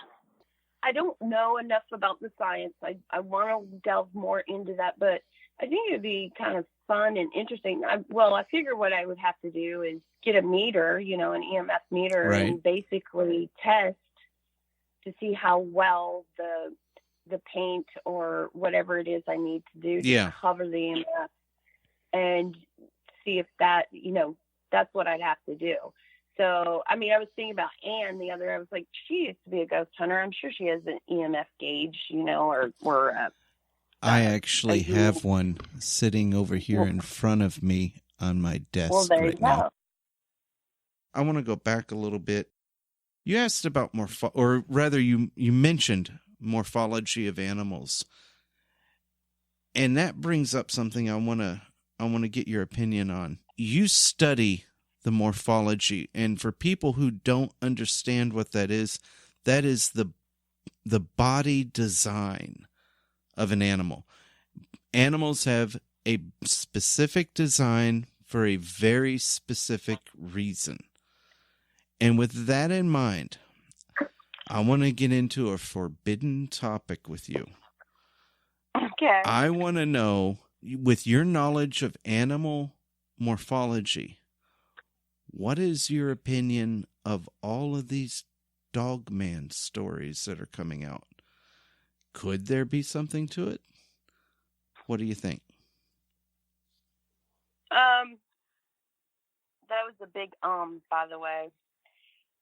I don't know enough about the science. I want to delve more into that, but I think it would be kind of fun and interesting. I figure what I would have to do is get a meter, an EMF meter, right, and basically test to see how well the paint or whatever it is I need to do to cover the EMF, and see if that, that's what I'd have to do. So, I was thinking about Anne the other. I was like, she used to be a ghost hunter. I'm sure she has an EMF gauge, or I actually have one sitting over here in front of me on my desk right now. I want to go back a little bit. You asked about you mentioned morphology of animals. And that brings up something I want to get your opinion on. You study the morphology, and for people who don't understand what that is the body design of an animal. Animals have a specific design for a very specific reason. And with that in mind, I want to get into a forbidden topic with you. Okay. I want to know, with your knowledge of animal morphology, what is your opinion of all of these dogman stories that are coming out? Could there be something to it? What do you think? That was a big by the way.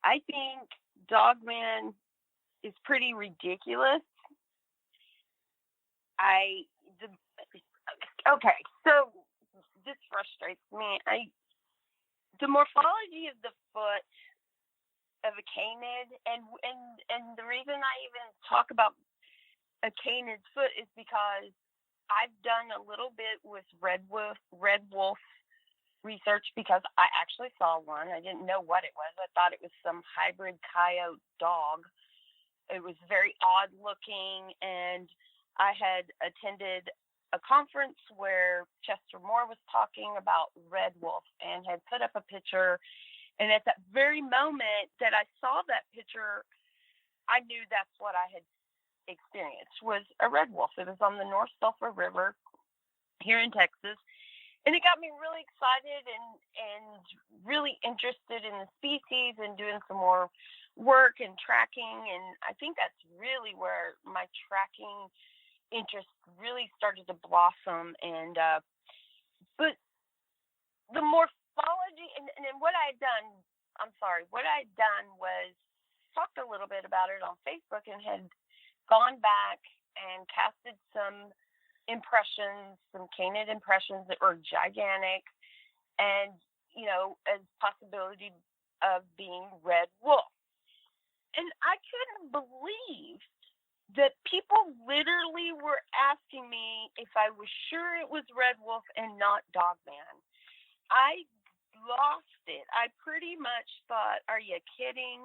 I think dogman is pretty ridiculous. Okay, so this frustrates me. The morphology of the foot of a canid, and the reason I even talk about a canid's foot is because I've done a little bit with red wolf research, because I actually saw one. I didn't know what it was. I thought it was some hybrid coyote dog. It was very odd looking, and I had attended a conference where Chester Moore was talking about red wolf and had put up a picture. And at that very moment that I saw that picture, I knew that's what I had experienced, was a red wolf. It was on the North Sulphur River here in Texas. And it got me really excited and really interested in the species and doing some more work and tracking. And I think that's really where my tracking interest really started to blossom. And but the morphology and what I had done was talked a little bit about it on Facebook and had gone back and casted some impressions, some canid impressions that were gigantic, and as possibility of being red wolf. And I couldn't believe that people literally were asking me if I was sure it was red wolf and not dogman. I lost it. I pretty much thought, are you kidding?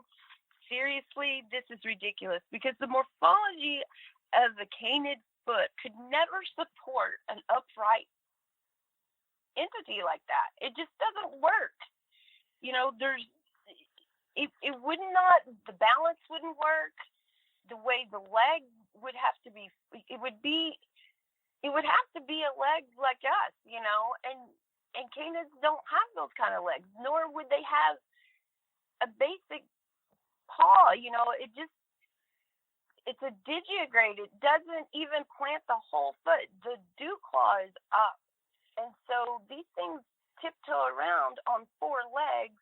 Seriously, this is ridiculous, because the morphology of the canid foot could never support an upright entity like that. It just doesn't work. It would not, the balance wouldn't work. The way the leg would have to be, it would have to be a leg like us, and canids don't have those kind of legs, nor would they have a basic paw. It's a digitigrade. It doesn't even plant the whole foot. The dew claw is up. And so these things tiptoe around on four legs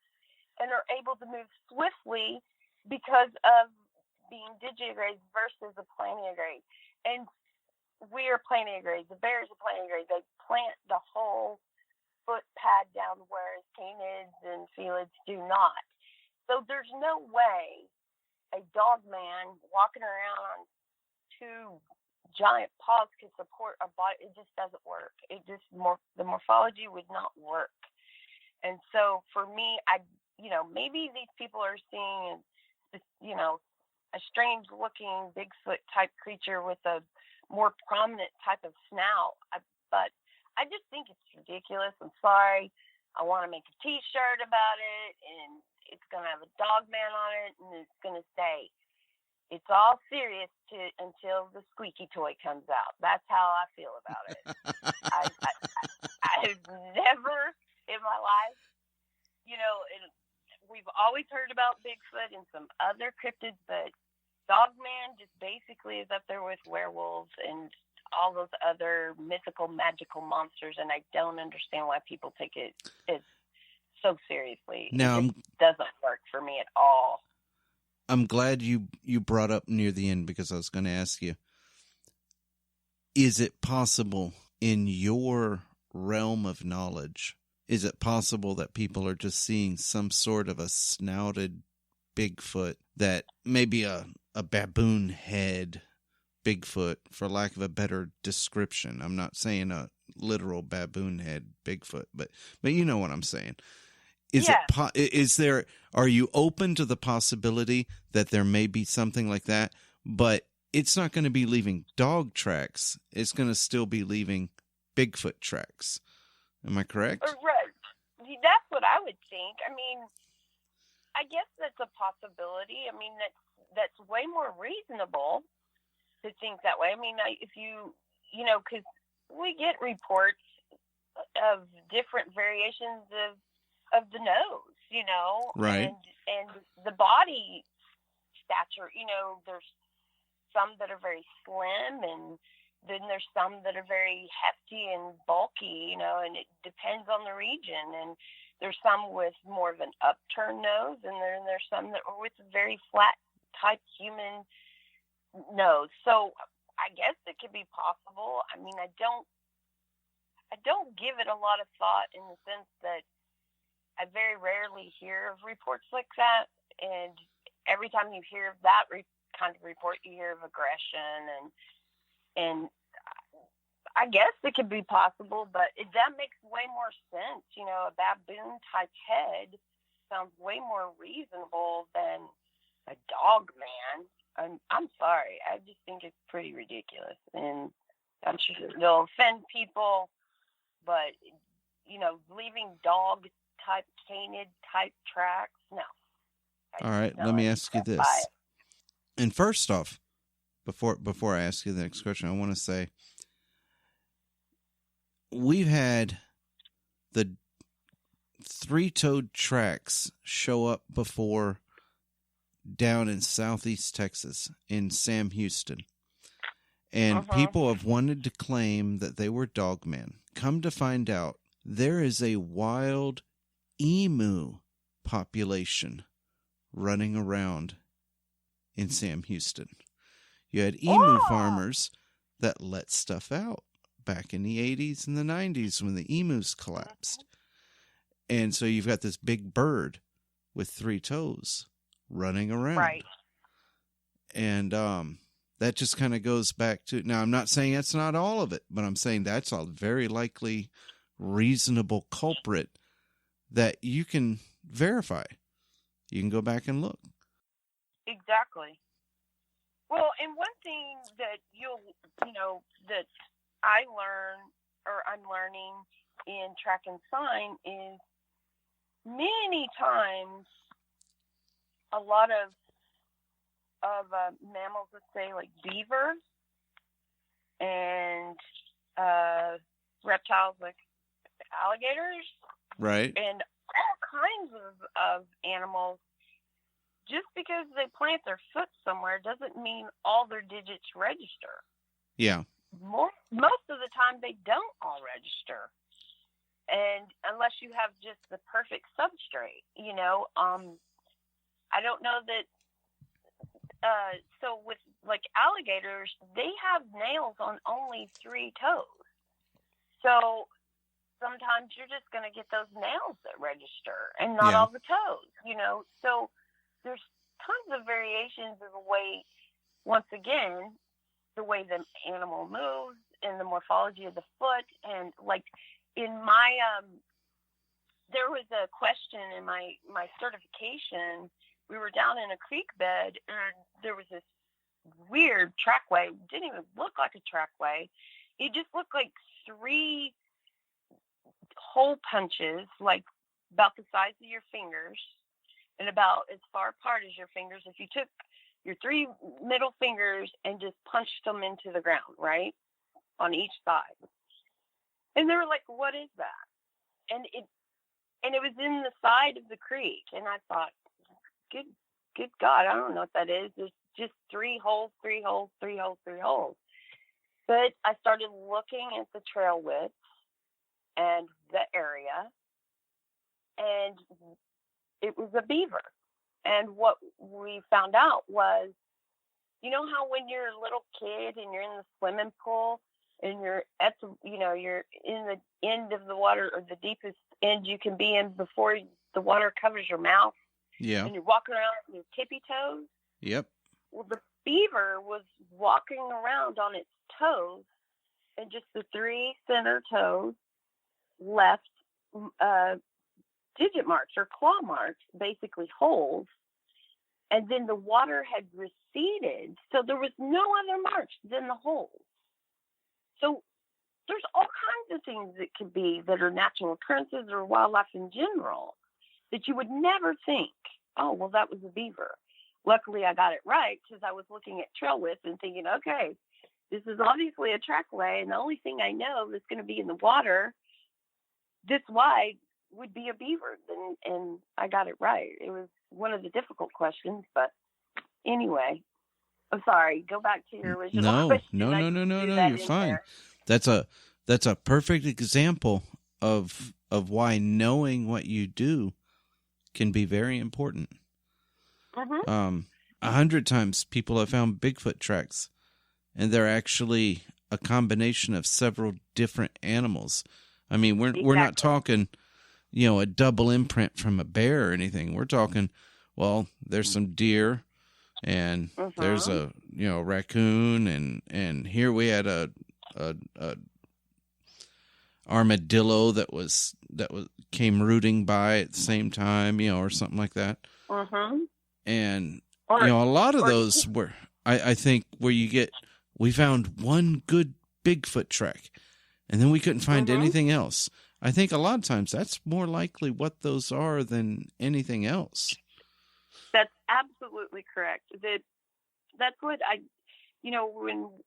and are able to move swiftly because of being digitigrades versus a plantigrade. And we are plantigrades. The bears are plantigrades. They plant the whole foot pad down, whereas canids and felids do not. So there's no way a dog man walking around on two giant paws can support a body. It just doesn't work. The morphology would not work. And so for me, maybe these people are seeing, a strange looking Bigfoot type creature with a more prominent type of snout. But I just think it's ridiculous. I'm sorry. I want to make a t-shirt about it, and it's going to have a dog man on it, and it's going to say, it's all serious until the squeaky toy comes out. That's how I feel about it. I've never in my life, we've always heard about Bigfoot and some other cryptids, but Dogman just basically is up there with werewolves and all those other mythical, magical monsters, and I don't understand why people take it so seriously. Now, it doesn't work for me at all. I'm glad you brought up near the end, because I was going to ask you, is it possible in your realm of knowledge, is it possible that people are just seeing some sort of a snouted Bigfoot, that maybe a baboon head Bigfoot, for lack of a better description? I'm not saying a literal baboon head Bigfoot, but you know what I'm saying. Are you open to the possibility that there may be something like that, but it's not going to be leaving dog tracks. It's going to still be leaving Bigfoot tracks. Am I correct? Right. That's what I would think. I mean, I guess that's a possibility. I mean, that's way more reasonable to think that way. I mean, if because we get reports of different variations of the nose, right, and the body stature. There's some that are very slim, and then there's some that are very hefty and bulky, and it depends on the region. And there's some with more of an upturned nose, and then there's some that are with a very flat type human nose. So I guess it could be possible. I mean, I don't don't give it a lot of thought in the sense that I very rarely hear of reports like that. And every time you hear of that kind of report, you hear of aggression, and I guess it could be possible, but that makes way more sense. You know, a baboon-type head sounds way more reasonable than a dog man. I'm sorry. I just think it's pretty ridiculous. And I'm sure they'll offend people, but, you know, leaving dog-type, canid-type tracks, no. All right, let me ask you this. And first off, before I ask you the next question, I want to say, we've had the three-toed tracks show up before down in southeast Texas in Sam Houston. And people have wanted to claim that they were dogmen. Come to find out, there is a wild emu population running around in Sam Houston. You had emu farmers that let stuff out back in the 80s and the 90s when the emus collapsed. And so you've got this big bird with three toes running around. Right. And that just kind of goes back to, now I'm not saying that's not all of it, but I'm saying that's a very likely reasonable culprit that you can verify. You can go back and look. Exactly. Well, and one thing that that I I'm learning in track and sign is many times a lot of mammals, let's say like beaver and reptiles like alligators, right, and all kinds of animals, just because they plant their foot somewhere doesn't mean all their digits register. Yeah. Most of the time they don't all register. And unless you have just the perfect substrate, I don't know that. So with like alligators, they have nails on only 3 toes. So sometimes you're just going to get those nails that register and not all the toes, So there's tons of variations of the way, once again, the way the animal moves and the morphology of the foot. And like in my, there was a question in my certification. We were down in a creek bed and there was this weird trackway. It didn't even look like a trackway. It just looked like 3 hole punches, like about the size of your fingers and about as far apart as your fingers. If you took your 3 middle fingers and just punched them into the ground, right, on each side. And they were like, what is that? And it was in the side of the creek. And I thought, good God, I don't know what that is. There's just 3 holes, 3 holes, 3 holes, 3 holes. But I started looking at the trail width and the area, and it was a beaver. And what we found out was, you know how when you're a little kid and you're in the swimming pool and you're at the, you're in the end of the water, or the deepest end you can be in before the water covers your mouth. Yeah. And you're walking around with your tippy toes. Yep. Well, the beaver was walking around on its toes, and just the 3 center toes left digit marks or claw marks, basically holes. And then the water had receded, so there was no other marks than the holes. So there's all kinds of things that could be that are natural occurrences or wildlife in general that you would never think, oh, well, that was a beaver. Luckily, I got it right because I was looking at trail width and thinking, okay, this is obviously a trackway, and the only thing I know that's going to be in the water this wide would be a beaver. And I got it right. It was one of the difficult questions, but anyway, I'm sorry. Go back to your original question. No, you're fine. That's a perfect example of why knowing what you do can be very important. 100 times people have found Bigfoot tracks, and they're actually a combination of several different animals. I mean, we're not talking, a double imprint from a bear or anything. We're talking, well, there's some deer, and there's a raccoon, and here we had a armadillo that came rooting by at the same time, or something like that. And a lot of those were, I think, where we found one good Bigfoot track, and then we couldn't find anything else. I think a lot of times that's more likely what those are than anything else. That's absolutely correct. That's what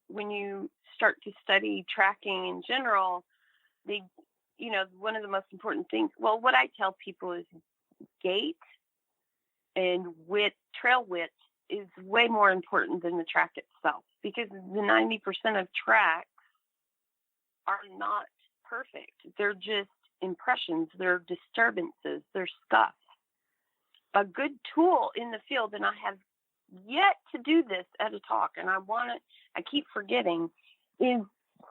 when you start to study tracking in general, one of the most important things, well, what I tell people is gait and trail width is way more important than the track itself, because the 90% of tracks are not perfect. They're just impressions. They're disturbances. They're scuffs. A good tool in the field, and I have yet to do this at a talk, and I keep forgetting, is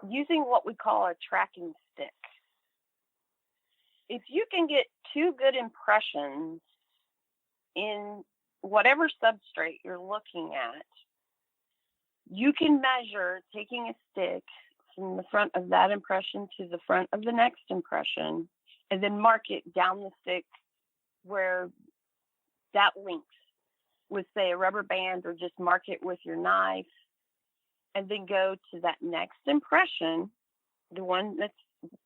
using what we call a tracking stick. If you can get 2 good impressions in whatever substrate you're looking at, you can measure, taking a stick from the front of that impression to the front of the next impression, and then mark it down the stick where that links with, say, a rubber band, or just mark it with your knife, and then go to that next impression, the one that's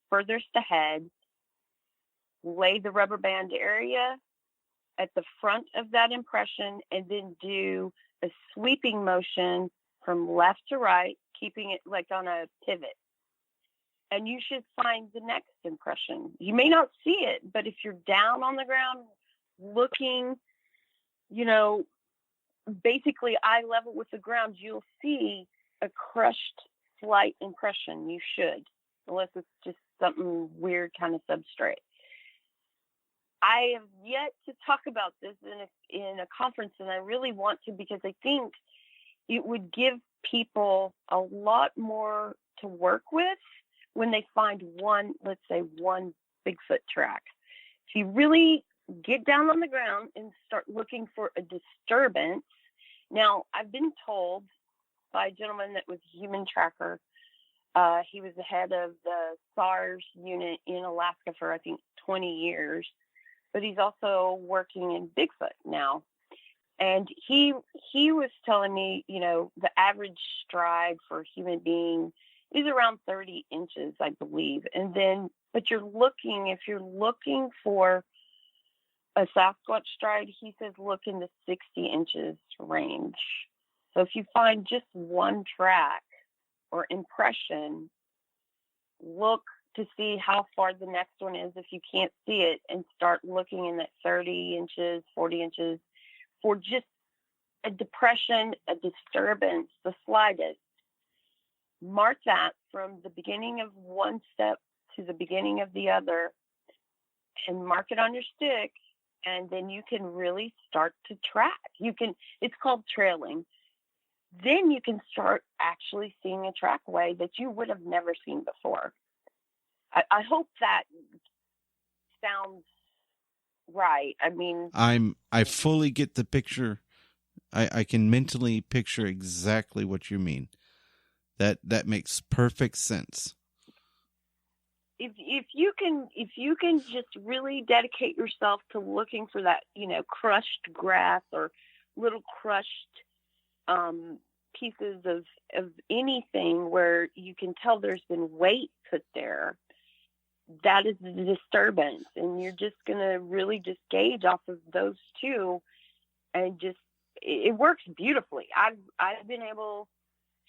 furthest ahead, lay the rubber band area at the front of that impression, and then do a sweeping motion from left to right, keeping it like on a pivot. And you should find the next impression. You may not see it, but if you're down on the ground looking, basically eye level with the ground, you'll see a crushed slight impression. You should, unless it's just something weird kind of substrate. I have yet to talk about this in a conference, and I really want to, because I think it would give people a lot more to work with when they find one Bigfoot track. If you really get down on the ground and start looking for a disturbance. Now, I've been told by a gentleman that was a human tracker. He was the head of the SARS unit in Alaska for, I think, 20 years. But he's also working in Bigfoot now. And he was telling me, the average stride for a human being is around 30 inches, I believe. And then, but if you're looking for a Sasquatch stride, he says look in the 60 inches range. So if you find just one track or impression, look to see how far the next one is if you can't see it, and start looking in that 30 inches, 40 inches for just a depression, a disturbance, the slightest. Mark that from the beginning of one step to the beginning of the other, and mark it on your stick, and then you can really start to track. It's called trailing. Then you can start actually seeing a trackway that you would have never seen before. I hope that sounds right. I mean, I fully get the picture. I can mentally picture exactly what you mean. That makes perfect sense. If you can just really dedicate yourself to looking for that, crushed grass or little crushed pieces of anything where you can tell there's been weight put there, that is the disturbance. And you're just going to really just gauge off of those two, and it works beautifully. I've been able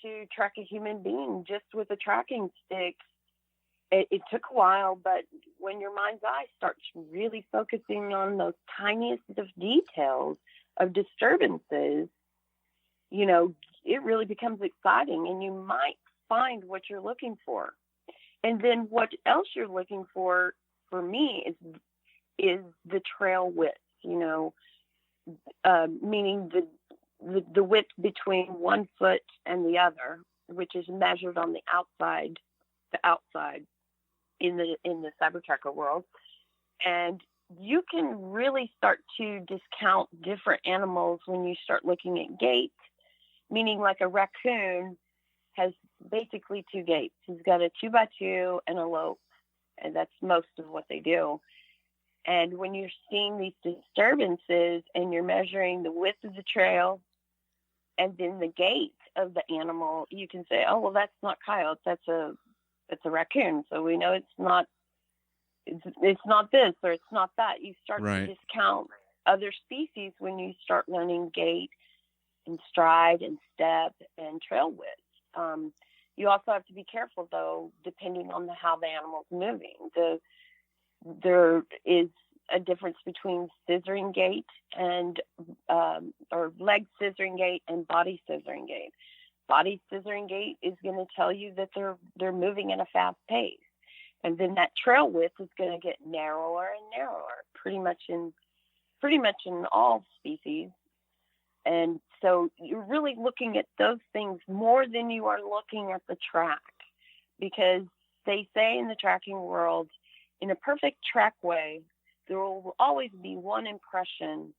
to track a human being just with a tracking stick. It took a while, but when your mind's eye starts really focusing on those tiniest of details of disturbances, it really becomes exciting, and you might find what you're looking for. And then what else you're looking for me, is the trail width, meaning the width between one foot and the other. which is measured on the outside in the cyber tracker world. And you can really start to discount different animals when you start looking at gait, meaning like a raccoon has basically 2 gaits. He's got a 2x2 and a lope, and that's most of what they do. And when you're seeing these disturbances and you're measuring the width of the trail and then the gait of the animal, you can say, oh, well, that's not coyote, that's a raccoon. So we know it's not this or it's not that. You start to discount other species when you start learning gait and stride and step and trail width. You also have to be careful, though, depending on how the animal's moving. There is a difference between scissoring gait and or leg scissoring gait and body scissoring gait. Body scissoring gait is going to tell you that they're moving at a fast pace, and then that trail width is going to get narrower and narrower, pretty much in all species. And so you're really looking at those things more than you are looking at the track, because they say in the tracking world, in a perfect track way, there will always be one impression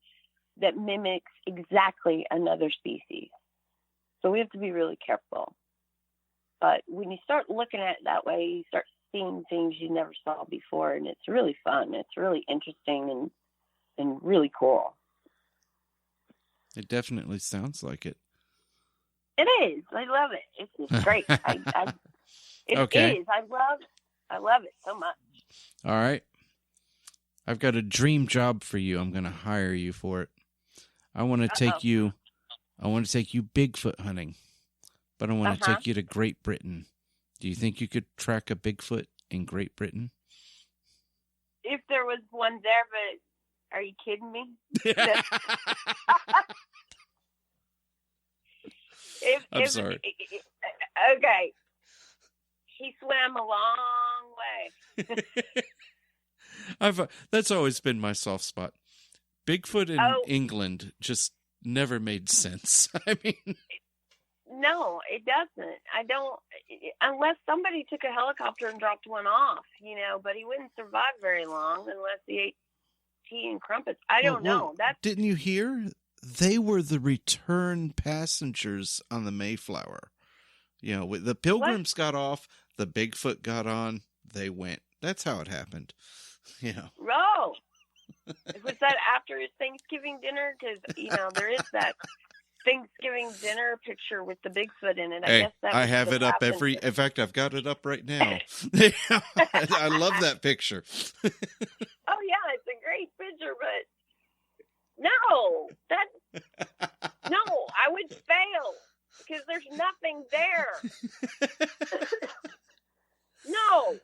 that mimics exactly another species. So we have to be really careful. But when you start looking at it that way, you start seeing things you never saw before, and it's really fun. It's really interesting and really cool. It definitely sounds like it. It is. I love it. It's just great. It Okay. is. I love it so much. All right. I've got a dream job for you. I'm going to hire you for it. I want to take you Bigfoot hunting, but I want to take you to Great Britain. Do you think you could track a Bigfoot in Great Britain? If there was one there, but are you kidding me? I'm sorry. Okay. He swam a long way. That's always been my soft spot. Bigfoot in England just never made sense. I mean, no, it doesn't. I don't, unless somebody took a helicopter and dropped one off, but he wouldn't survive very long unless he ate tea and crumpets. I don't know. Didn't you hear? They were the return passengers on the Mayflower. The Pilgrims got off, the Bigfoot got on, they went. That's how it happened. Oh, was that after his Thanksgiving dinner? Because there is that Thanksgiving dinner picture with the Bigfoot in it. I guess that. I have it up in fact, I've got it up right now. I love that picture. Oh yeah, it's a great picture, but no, I would fail because there's nothing there. No,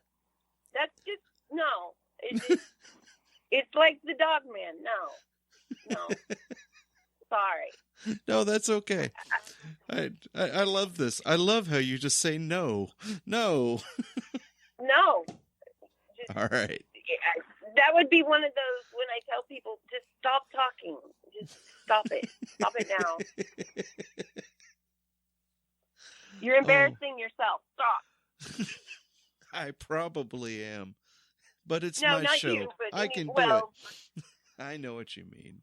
that's just no. It's like the dog man. No. Sorry. No, that's okay. I love this. I love how you just say no. No. All right. That would be one of those when I tell people, just stop talking. Just stop it. Stop it now. You're embarrassing yourself. Stop. I probably am. But it's no, my not show. You, but I can do it. I know what you mean.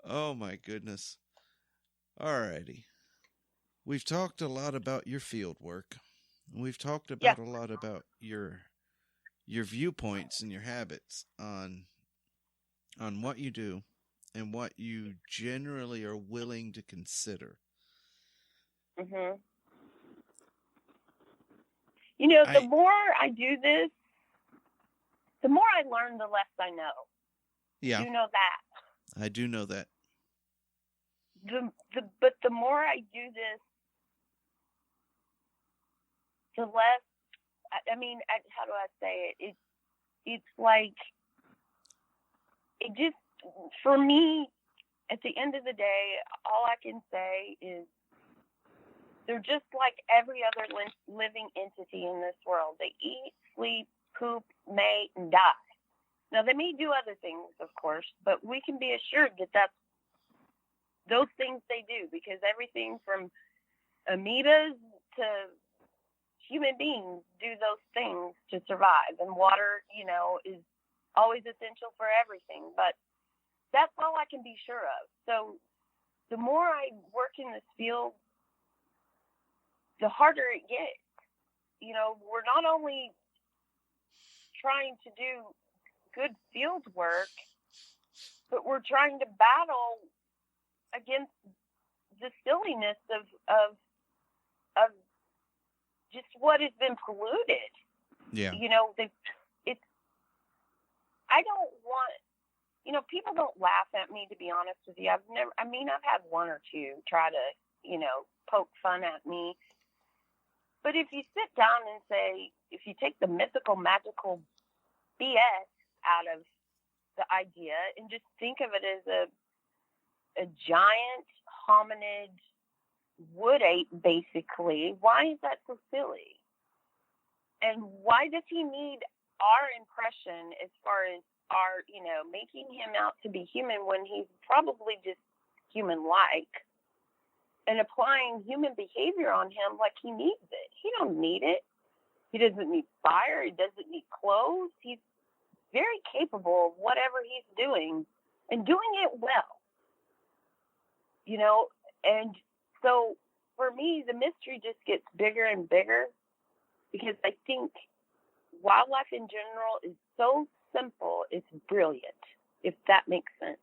Oh, my goodness. All righty. We've talked a lot about your field work. We've talked about a lot about your viewpoints and your habits on what you do and what you generally are willing to consider. Mm-hmm. The more I do this, the more I learn, the less I know. Yeah. You know that. I do know that. But the more I do this, the less, how do I say it? It's like, it just, for me, at the end of the day, all I can say is they're just like every other living entity in this world. They eat, sleep, poop, mate, and die. Now, they may do other things, of course, but we can be assured that that's those things they do, because everything from amoebas to human beings do those things to survive. And water, is always essential for everything. But that's all I can be sure of. So the more I work in this field, the harder it gets. We're not only trying to do good field work, but we're trying to battle against the silliness of just what has been polluted. Yeah. I don't want, people don't laugh at me, to be honest with you. I've had one or two try to, poke fun at me. But if you sit down and say, if you take the mythical, magical BS out of the idea and just think of it as a giant hominid wood ape, basically, why is that so silly? And why does he need our impression as far as our, making him out to be human when he's probably just human-like, and applying human behavior on him like he needs it? He don't need it. He doesn't need fire. He doesn't need clothes. He's very capable of whatever he's doing and doing it well. And so for me, the mystery just gets bigger and bigger, because I think wildlife in general is so simple, it's brilliant, if that makes sense.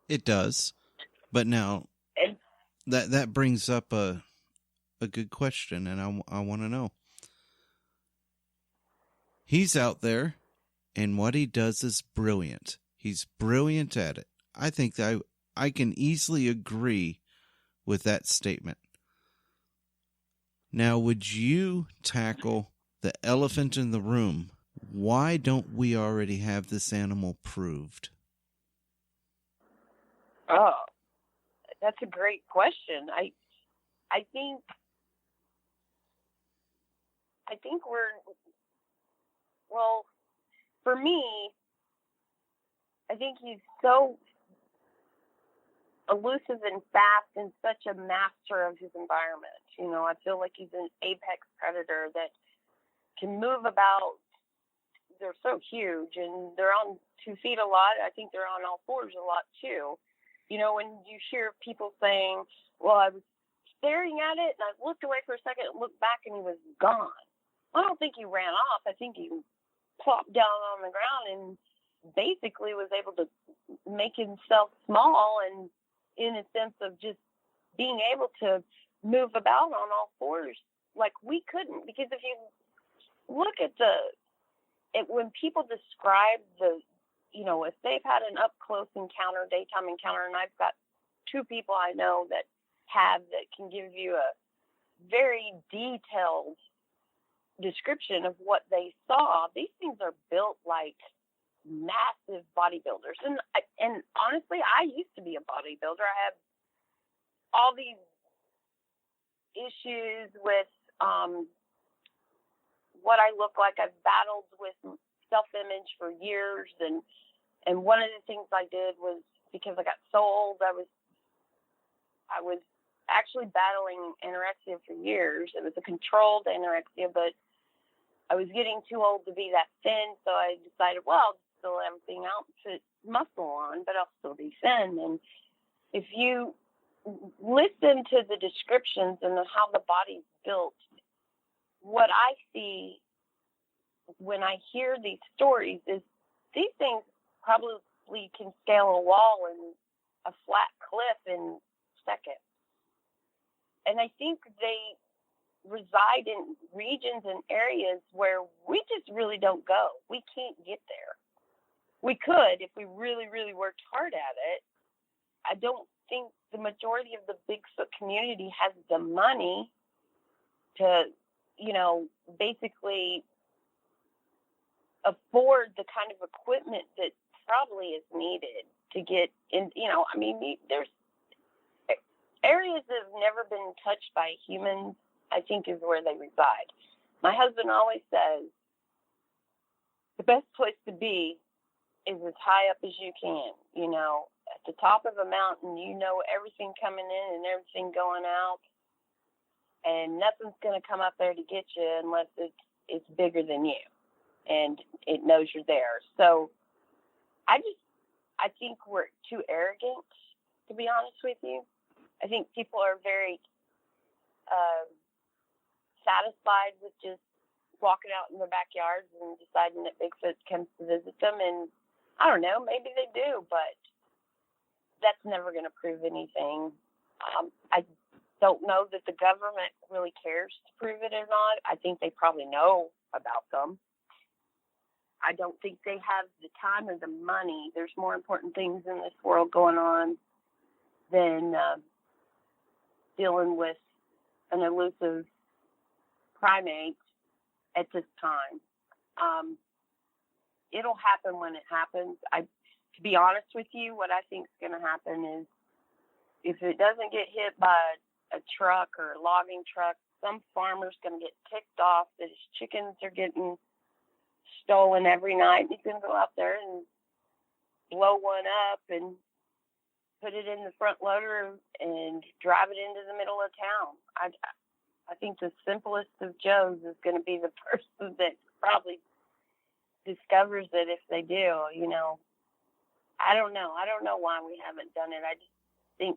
It does. But now, that brings up a good question, and I want to know. He's out there, and what he does is brilliant. He's brilliant at it. I think that I can easily agree with that statement. Now, would you tackle the elephant in the room? Why don't we already have this animal proved? Oh, that's a great question. I think for me, I think he's so elusive and fast and such a master of his environment. I feel like he's an apex predator that can move about. They're so huge, and they're on 2 feet a lot. I think they're on all fours a lot too. When you hear people saying, well, I was staring at it and I looked away for a second and looked back and he was gone. I don't think he ran off. I think he plopped down on the ground and basically was able to make himself small, and in a sense of just being able to move about on all fours like we couldn't. Because if you look at when people describe if they've had an up-close encounter, daytime encounter, and I've got 2 people I know that can give you a very detailed description of what they saw. These things are built like massive bodybuilders. And honestly, I used to be a bodybuilder. I have all these issues with what I look like. I've battled with self-image for years, and one of the things I did was, because I got so old, I was actually battling anorexia for years. It was a controlled anorexia, but I was getting too old to be that thin, so I decided, well, I'll still have everything out, put muscle on, but I'll still be thin. And if you listen to the descriptions and how the body's built, what I see when I hear these stories is these things probably can scale a wall and a flat cliff in seconds. And I think they reside in regions and areas where we just really don't go. We can't get there. We could if we really, really worked hard at it. I don't think the majority of the Bigfoot community has the money to, basically afford the kind of equipment that probably is needed to get in. There's areas that have never been touched by humans, I think, is where they reside. My husband always says the best place to be is as high up as you can, at the top of a mountain, everything coming in and everything going out. and nothing's going to come up there to get you unless it's bigger than you and it knows you're there. So I think we're too arrogant, to be honest with you. I think people are very satisfied with just walking out in their backyards and deciding that Bigfoot comes to visit them. And I don't know, maybe they do, but that's never going to prove anything. I don't know that the government really cares to prove it or not. I think they probably know about them. I don't think they have the time or the money. There's more important things in this world going on than dealing with an elusive primate at this time. It'll happen when it happens. To be honest with you, what I think is going to happen is if it doesn't get hit by a truck or a logging truck, some farmer's going to get ticked off that his chickens are getting stolen every night. He's going to go out there and blow one up and put it in the front loader and drive it into the middle of town. I think the simplest of Joes is going to be the person that probably discovers it if they do, you know. I don't know. I don't know why we haven't done it. I just think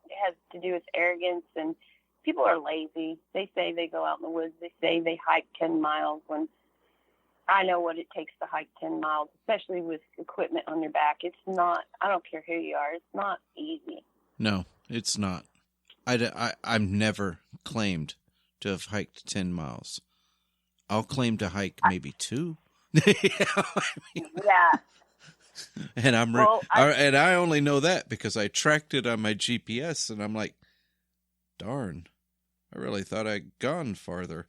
it has to do with arrogance, and people are lazy. They say they go out in the woods. They say they hike 10 miles when I know what it takes to hike 10 miles, especially with equipment on your back. It's not, I don't care who you are, it's not easy. No, it's not. I've never claimed to have hiked 10 miles. I'll claim to hike maybe 2. Yeah. And I only know that because I tracked it on my GPS, and I'm like, darn, I really thought I'd gone farther.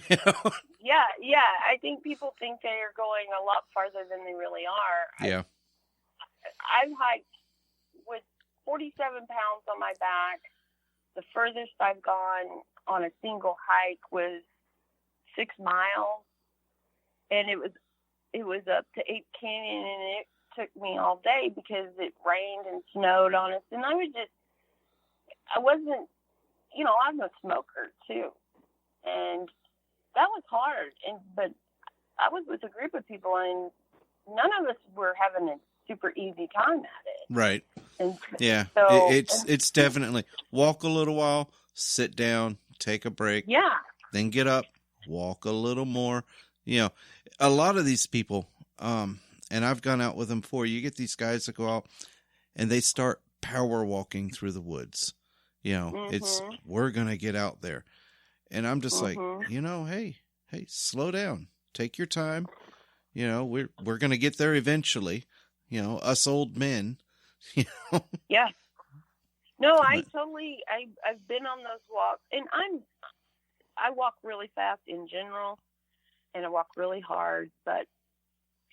You know? Yeah. I think people think they are going a lot farther than they really are. Yeah. I've hiked with 47 pounds on my back. The furthest I've gone on a single hike was 6 miles, and it was up to Ape Canyon, and it took me all day because it rained and snowed on us, and I wasn't, you know, I'm a smoker too, and that was hard. But I was with a group of people, and none of us were having a super easy time at it. Right. And yeah. So, it's definitely walk a little while, sit down, take a break. Yeah. Then get up, walk a little more. You know, a lot of these people, and I've gone out with them before, you get these guys that go out and they start power walking through the woods. You know, it's, we're going to get out there. And I'm just like, you know, hey, slow down, take your time. You know, we're going to get there eventually, you know, us old men, you know? Yeah. No, I've been on those walks, and I walk really fast in general, and I walk really hard,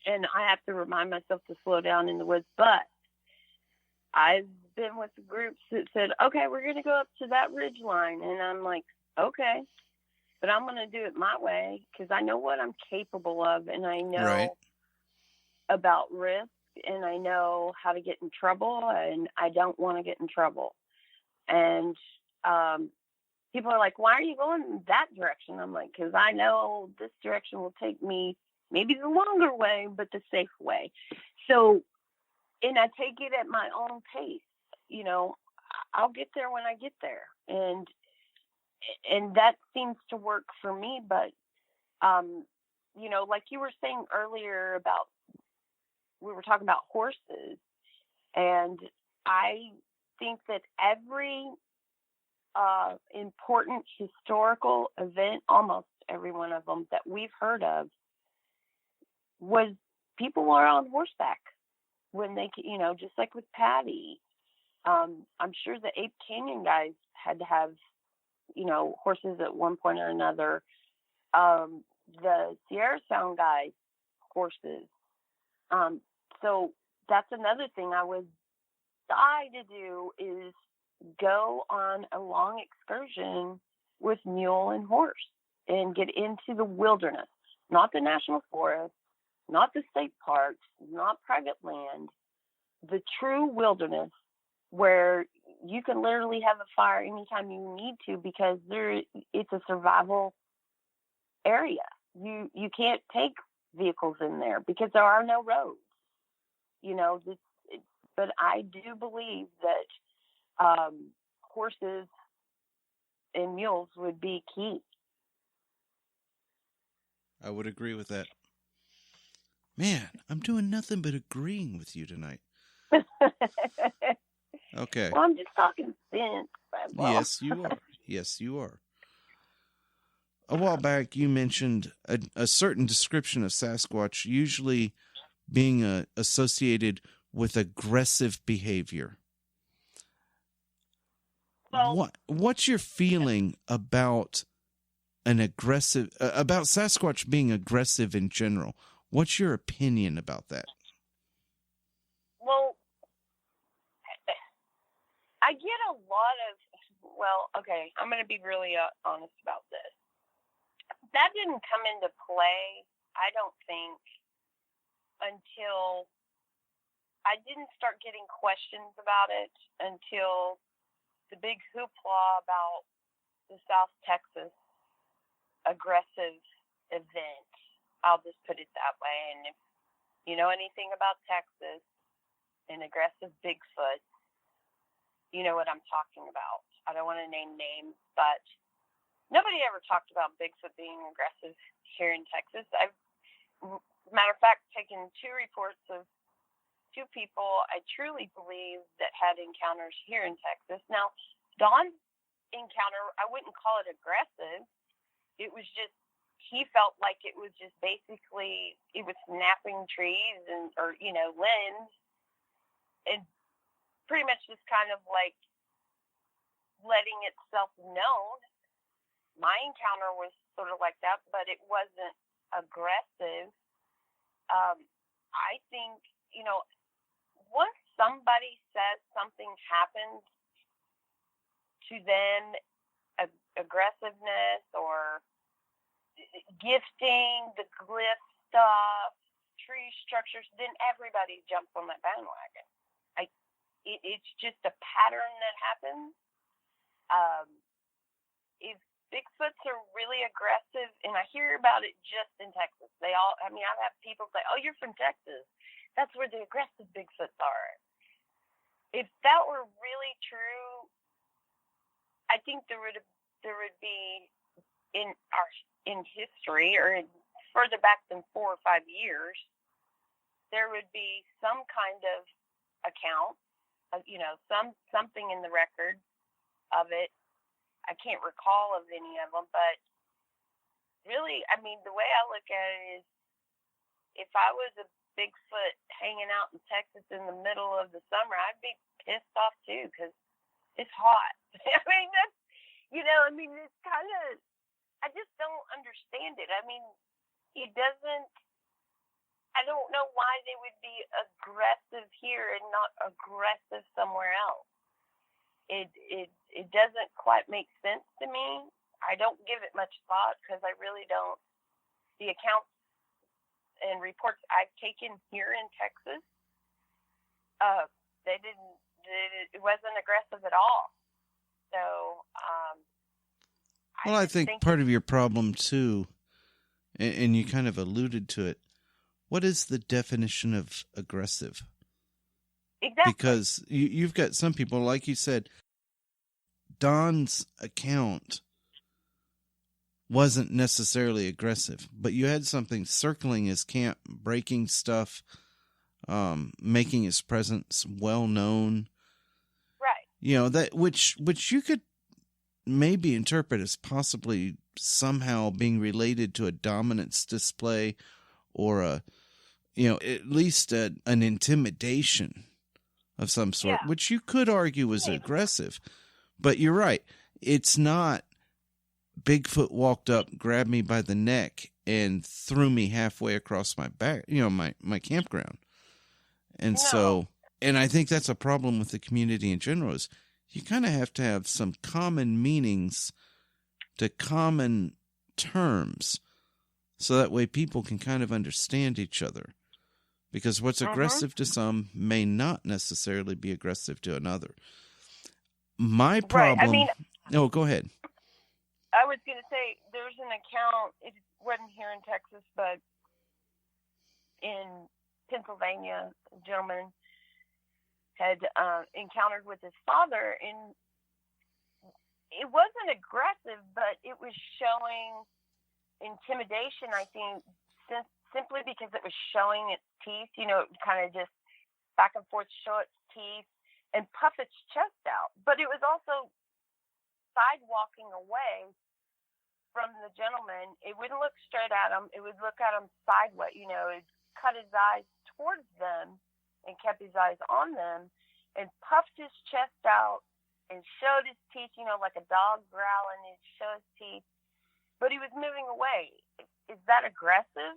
and I have to remind myself to slow down in the woods, but I've been with groups that said, okay, we're going to go up to that ridge line, and I'm like, okay, but I'm going to do it my way, because I know what I'm capable of, and I know about risk, and I know how to get in trouble, and I don't want to get in trouble. And people are like, why are you going in that direction? I'm like, because I know this direction will take me maybe the longer way, but the safe way. So, and I take it at my own pace. You know, I'll get there when I get there. And that seems to work for me. But, you know, like you were saying earlier about, we were talking about horses. And I think that every important historical event, almost every one of them that we've heard of, was people were on horseback when they, you know, just like with Patty. I'm sure the Ape Canyon guys had to have, you know, horses at one point or another. The Sierra Sound guys, horses. So that's another thing I would die to do, is go on a long excursion with mule and horse and get into the wilderness, not the national forest, not the state parks, not private land, the true wilderness where you can literally have a fire anytime you need to because it's a survival area. You can't take vehicles in there because there are no roads. But I do believe that horses and mules would be key. I would agree with that. Man, I'm doing nothing but agreeing with you tonight. Okay. Well, I'm just talking sense. Well. Yes, you are. Yes, you are. A while back, you mentioned a certain description of Sasquatch usually being associated with aggressive behavior. Well, what's your feeling about about Sasquatch being aggressive in general? What's your opinion about that? Well, I get a lot of, okay, I'm going to be really honest about this. That didn't come into play, I don't think, until I didn't start getting questions about it until the big hoopla about the South Texas aggressive event. I'll just put it that way. And if you know anything about Texas and aggressive Bigfoot, you know what I'm talking about. I don't want to name names, but nobody ever talked about Bigfoot being aggressive here in Texas. I've, matter of fact, taken 2 reports of 2 people I truly believe that had encounters here in Texas. Now, Don's encounter, I wouldn't call it aggressive. It was just, he felt like it was just basically, it was snapping trees or limbs, and pretty much just kind of like letting itself known. My encounter was sort of like that, but it wasn't aggressive. I think, once somebody says something happened to them, aggressiveness or gifting, the glyph stuff, tree structures, then everybody jumps on that bandwagon. It's just a pattern that happens. If Bigfoots are really aggressive, and I hear about it just in Texas. I've had people say, "Oh, you're from Texas. That's where the aggressive Bigfoots are." If that were really true, I think there would be in history, or further back than 4 or 5 years, there would be some kind of account, something in the record of it. I can't recall of any of them, but really, the way I look at it is, if I was a Bigfoot hanging out in Texas in the middle of the summer, I'd be pissed off too, because it's hot. It's kind of, I just don't understand it. It doesn't, I don't know why they would be aggressive here and not aggressive somewhere else. It doesn't quite make sense to me. I don't give it much thought because I really don't. The accounts and reports I've taken here in Texas, it wasn't aggressive at all. So, I think part of your problem too, and you kind of alluded to it, what is the definition of aggressive? Exactly. Because you've got some people, like you said, Don's account wasn't necessarily aggressive, but you had something circling his camp, breaking stuff, making his presence well known. Right. That which you could maybe interpret as possibly somehow being related to a dominance display, or at least an intimidation of some sort, Yeah. which you could argue was aggressive. But you're right. It's not Bigfoot walked up, grabbed me by the neck, and threw me halfway across my back, my campground. And so, and I think that's a problem with the community in general, is you kind of have to have some common meanings to common terms, so that way people can kind of understand each other. Because what's aggressive to some may not necessarily be aggressive to another. My problem... Right. I mean... No, go ahead. I was going to say, there's an account, it wasn't here in Texas, but in Pennsylvania, a gentleman had encountered with his father, and it wasn't aggressive, but it was showing intimidation, I think, simply because it was showing its teeth, you know, kind of just back and forth, show its teeth, and puff its chest out. But it was also sidewalking away from the gentleman. It wouldn't look straight at him. It would look at him sideways, you know, it cut his eyes towards them and kept his eyes on them and puffed his chest out and showed his teeth, you know, like a dog growling, and showed his teeth. But he was moving away. Is that aggressive?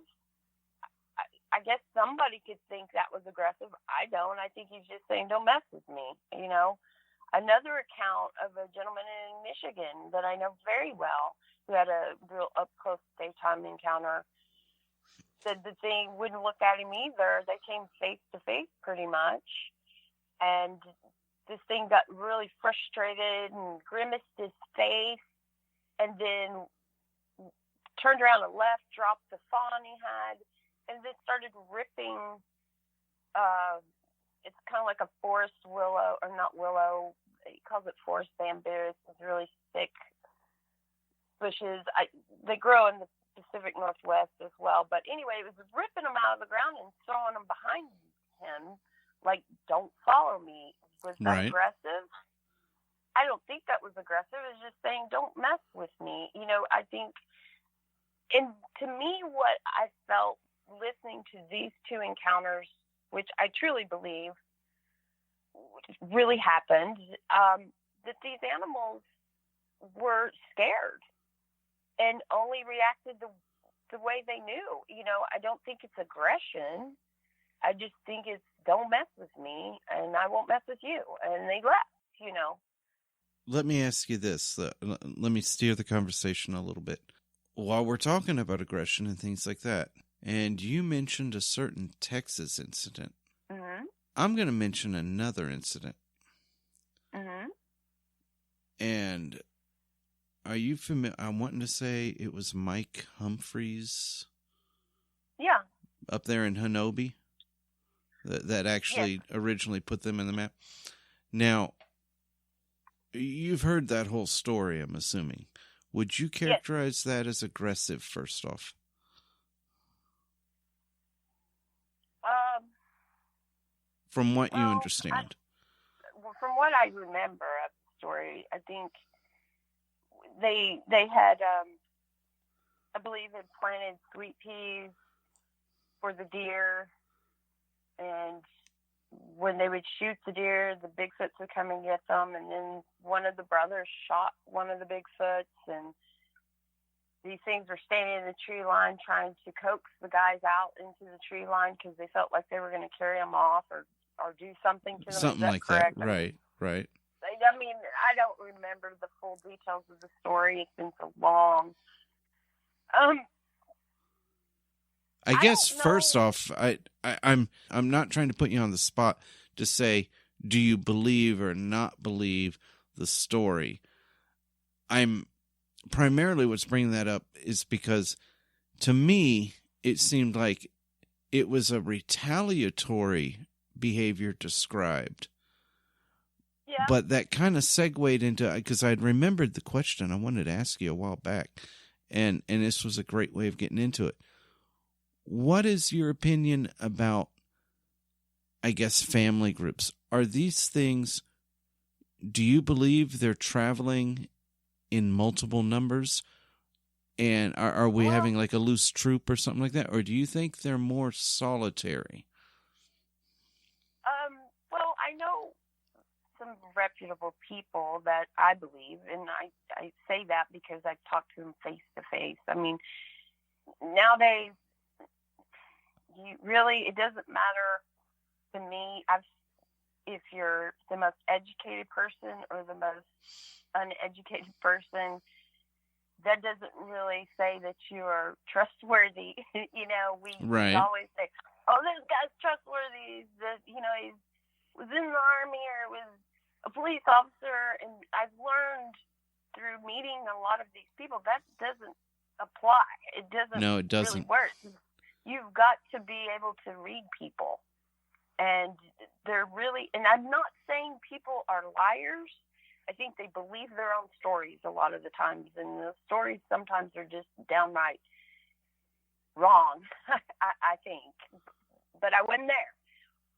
I guess somebody could think that was aggressive. I don't. I think he's just saying, don't mess with me, you know. Another account of a gentleman in Michigan that I know very well who had a real up-close daytime encounter said the thing wouldn't look at him either. They came face-to-face pretty much. And this thing got really frustrated and grimaced his face and then turned around and left, dropped the fawn he had, and then started ripping it's kind of like a forest willow, or not willow, he calls it forest bamboo. It's really thick bushes. They grow in the Pacific Northwest as well. But anyway, it was ripping them out of the ground and throwing them behind him, like, don't follow me. Was that aggressive? I don't think that was aggressive. It was just saying, don't mess with me. You know, I think, and to me, what I felt listening to these two encounters, which I truly believe really happened, that these animals were scared and only reacted the way they knew. You know, I don't think it's aggression. I just think it's, don't mess with me and I won't mess with you. And they left, you know. Let me ask you this. Let me steer the conversation a little bit. While we're talking about aggression and things like that, and you mentioned a certain Texas incident, mm-hmm. I'm going to mention another incident. Mm-hmm. And are you familiar? I'm wanting to say it was Mike Humphreys. Yeah. Up there in Hanobi. That actually originally put them in the map. Now, you've heard that whole story, I'm assuming. Would you characterize that as aggressive, first off? From what you understand. From what I remember of the story, I think they had, I believe, had planted sweet peas for the deer, and when they would shoot the deer, the Bigfoots would come and get them, and then one of the brothers shot one of the Bigfoots, and these things were standing in the tree line trying to coax the guys out into the tree line because they felt like they were going to carry them off or do something to them. Something like correct? that, right. I mean, I don't remember the full details of the story. It's been so long. I guess first off, I'm not trying to put you on the spot to say, do you believe or not believe the story? I'm primarily what's bringing that up is because to me, it seemed like it was a retaliatory behavior described. Yeah. But that kind of segued into, because I'd remembered the question I wanted to ask you a while back, and this was a great way of getting into it. What is your opinion about, I guess, family groups? Are these things, do you believe they're traveling in multiple numbers? And are we having like a loose troop or something like that? Or do you think they're more solitary? Well, I know some reputable people that I believe, and I say that because I've talked to them face to face. I mean, nowadays, it doesn't matter to me if you're the most educated person or the most uneducated person. That doesn't really say that you are trustworthy. You know, we always say, "Oh, this guy's trustworthy. He was in the army or was a police officer, and I've learned through meeting a lot of these people that doesn't apply. It doesn't. No, it doesn't. Really work. You've got to be able to read people, and they're really. And I'm not saying people are liars. I think they believe their own stories a lot of the times, and the stories sometimes are just downright wrong. I think, but I wasn't there.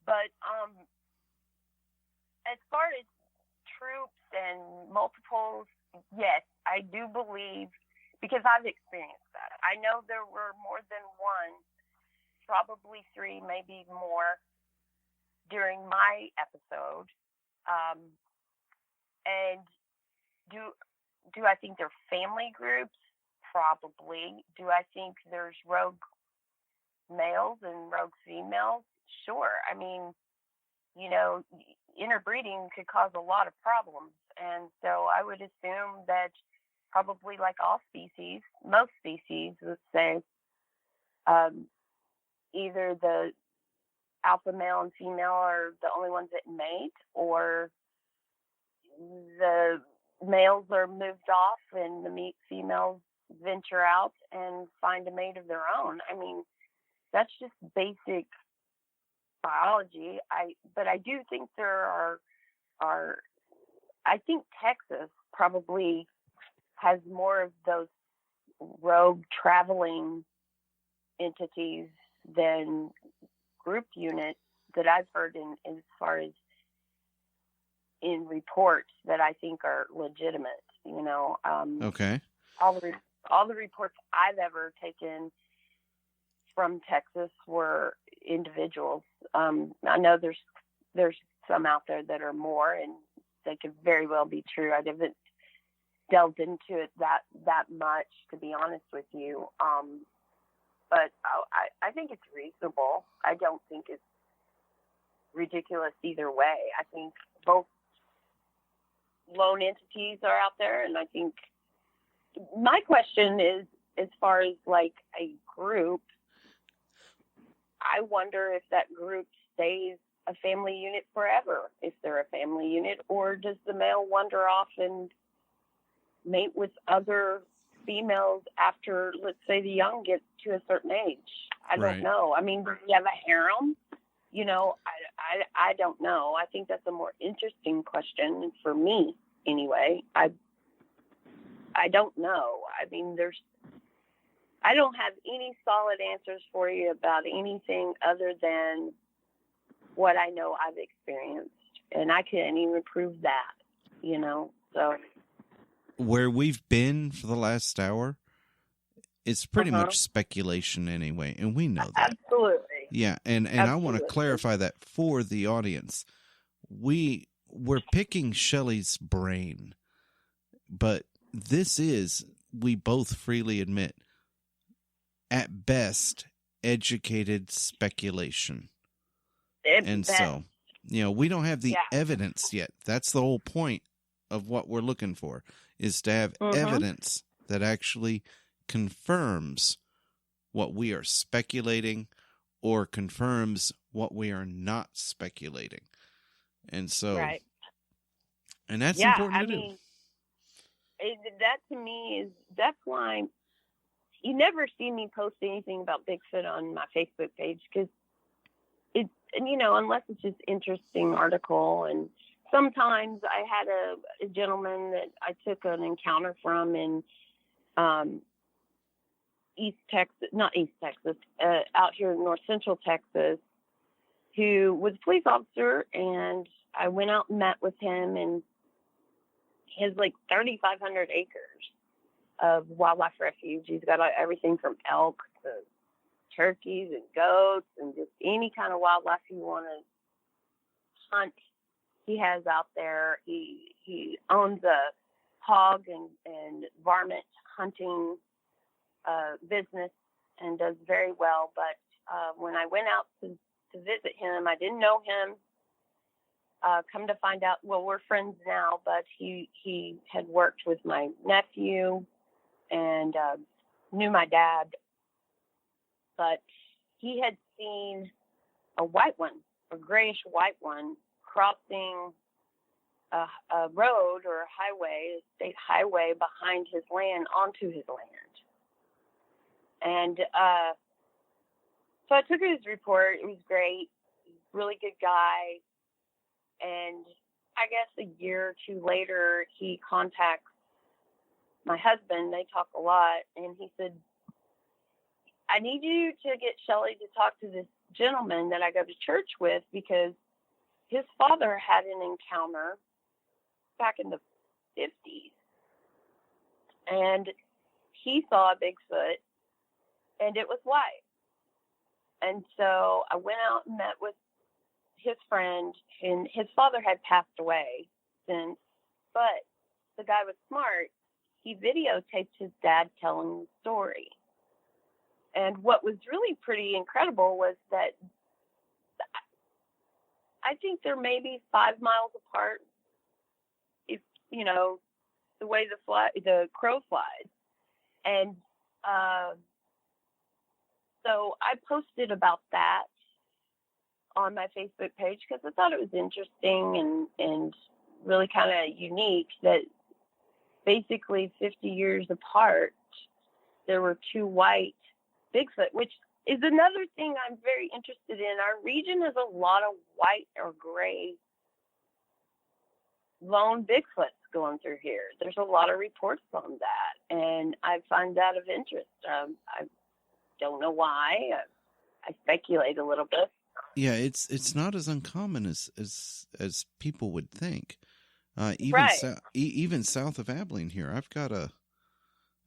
But as far as troops and multiples, yes, I do believe, because I've experienced that. I know there were more than one, probably 3, maybe more, during my episode. And do I think they're family groups? Probably. Do I think there's rogue males and rogue females? Sure. I mean, interbreeding could cause a lot of problems. And so I would assume that probably like all species, most species, let's say, either the alpha male and female are the only ones that mate, or the males are moved off and the females venture out and find a mate of their own. I mean, that's just basic biology. But I do think there are I think Texas probably has more of those rogue traveling entities than group units that I've heard as far as in reports that I think are legitimate. Okay. All the reports I've ever taken from Texas were individuals. I know there's some out there that are more, and they could very well be true. I haven't delved into it that much, to be honest with you. But I think it's reasonable. I don't think it's ridiculous either way. I think both lone entities are out there, and I think my question is, as far as like a group, I wonder if that group stays a family unit forever, if they're a family unit, or does the male wander off and mate with other females after, let's say, the young get to a certain age? I don't know. I mean, do you have a harem? I don't know. I think that's a more interesting question for me, anyway. I don't know. I mean, I don't have any solid answers for you about anything other than what I know I've experienced, and I can't even prove that, so. Where we've been for the last hour, it's pretty much speculation anyway, and we know that. Absolutely. Yeah, and I want to clarify that for the audience. We're picking Shelly's brain, but this is, we both freely admit, at best, educated speculation. So, we don't have the evidence yet. That's the whole point of what we're looking for, is to have evidence that actually confirms what we are speculating or confirms what we are not speculating. And so, and that's important to do. That to me that's why you never see me post anything about Bigfoot on my Facebook page, because it's, unless it's just interesting article. And sometimes I had a gentleman that I took an encounter from in out here in North Central Texas, who was a police officer, and I went out and met with him, and he has like 3,500 acres of wildlife refuge. He's got everything from elk to turkeys and goats and just any kind of wildlife you want to hunt. He has out there. He owns a hog and varmint hunting business and does very well. But when I went out to visit him, I didn't know him. Come to find out, well, we're friends now, but he had worked with my nephew and knew my dad. But he had seen a white one, a grayish white one, crossing a road or a highway, a state highway behind his land onto his land. And so I took his report. It was great. Really good guy. And I guess a year or two later, he contacts my husband. They talk a lot. And he said, I need you to get Shelly to talk to this gentleman that I go to church with, because his father had an encounter back in the 50s. And he saw a Bigfoot, and it was white. And so I went out and met with his friend, and his father had passed away since, but the guy was smart. He videotaped his dad telling the story. And what was really pretty incredible was that I think they're maybe 5 miles apart, if, you know, the way the crow flies. And so I posted about that on my Facebook page because I thought it was interesting and really kind of unique that basically 50 years apart, there were 2 white Bigfoot, which is another thing I'm very interested in. Our region has a lot of white or gray lone Bigfoots going through here. There's a lot of reports on that, and I find that of interest. I don't know why. I speculate a little bit. Yeah, it's not as uncommon as people would think. Even right. Even south of Abilene here, I've got a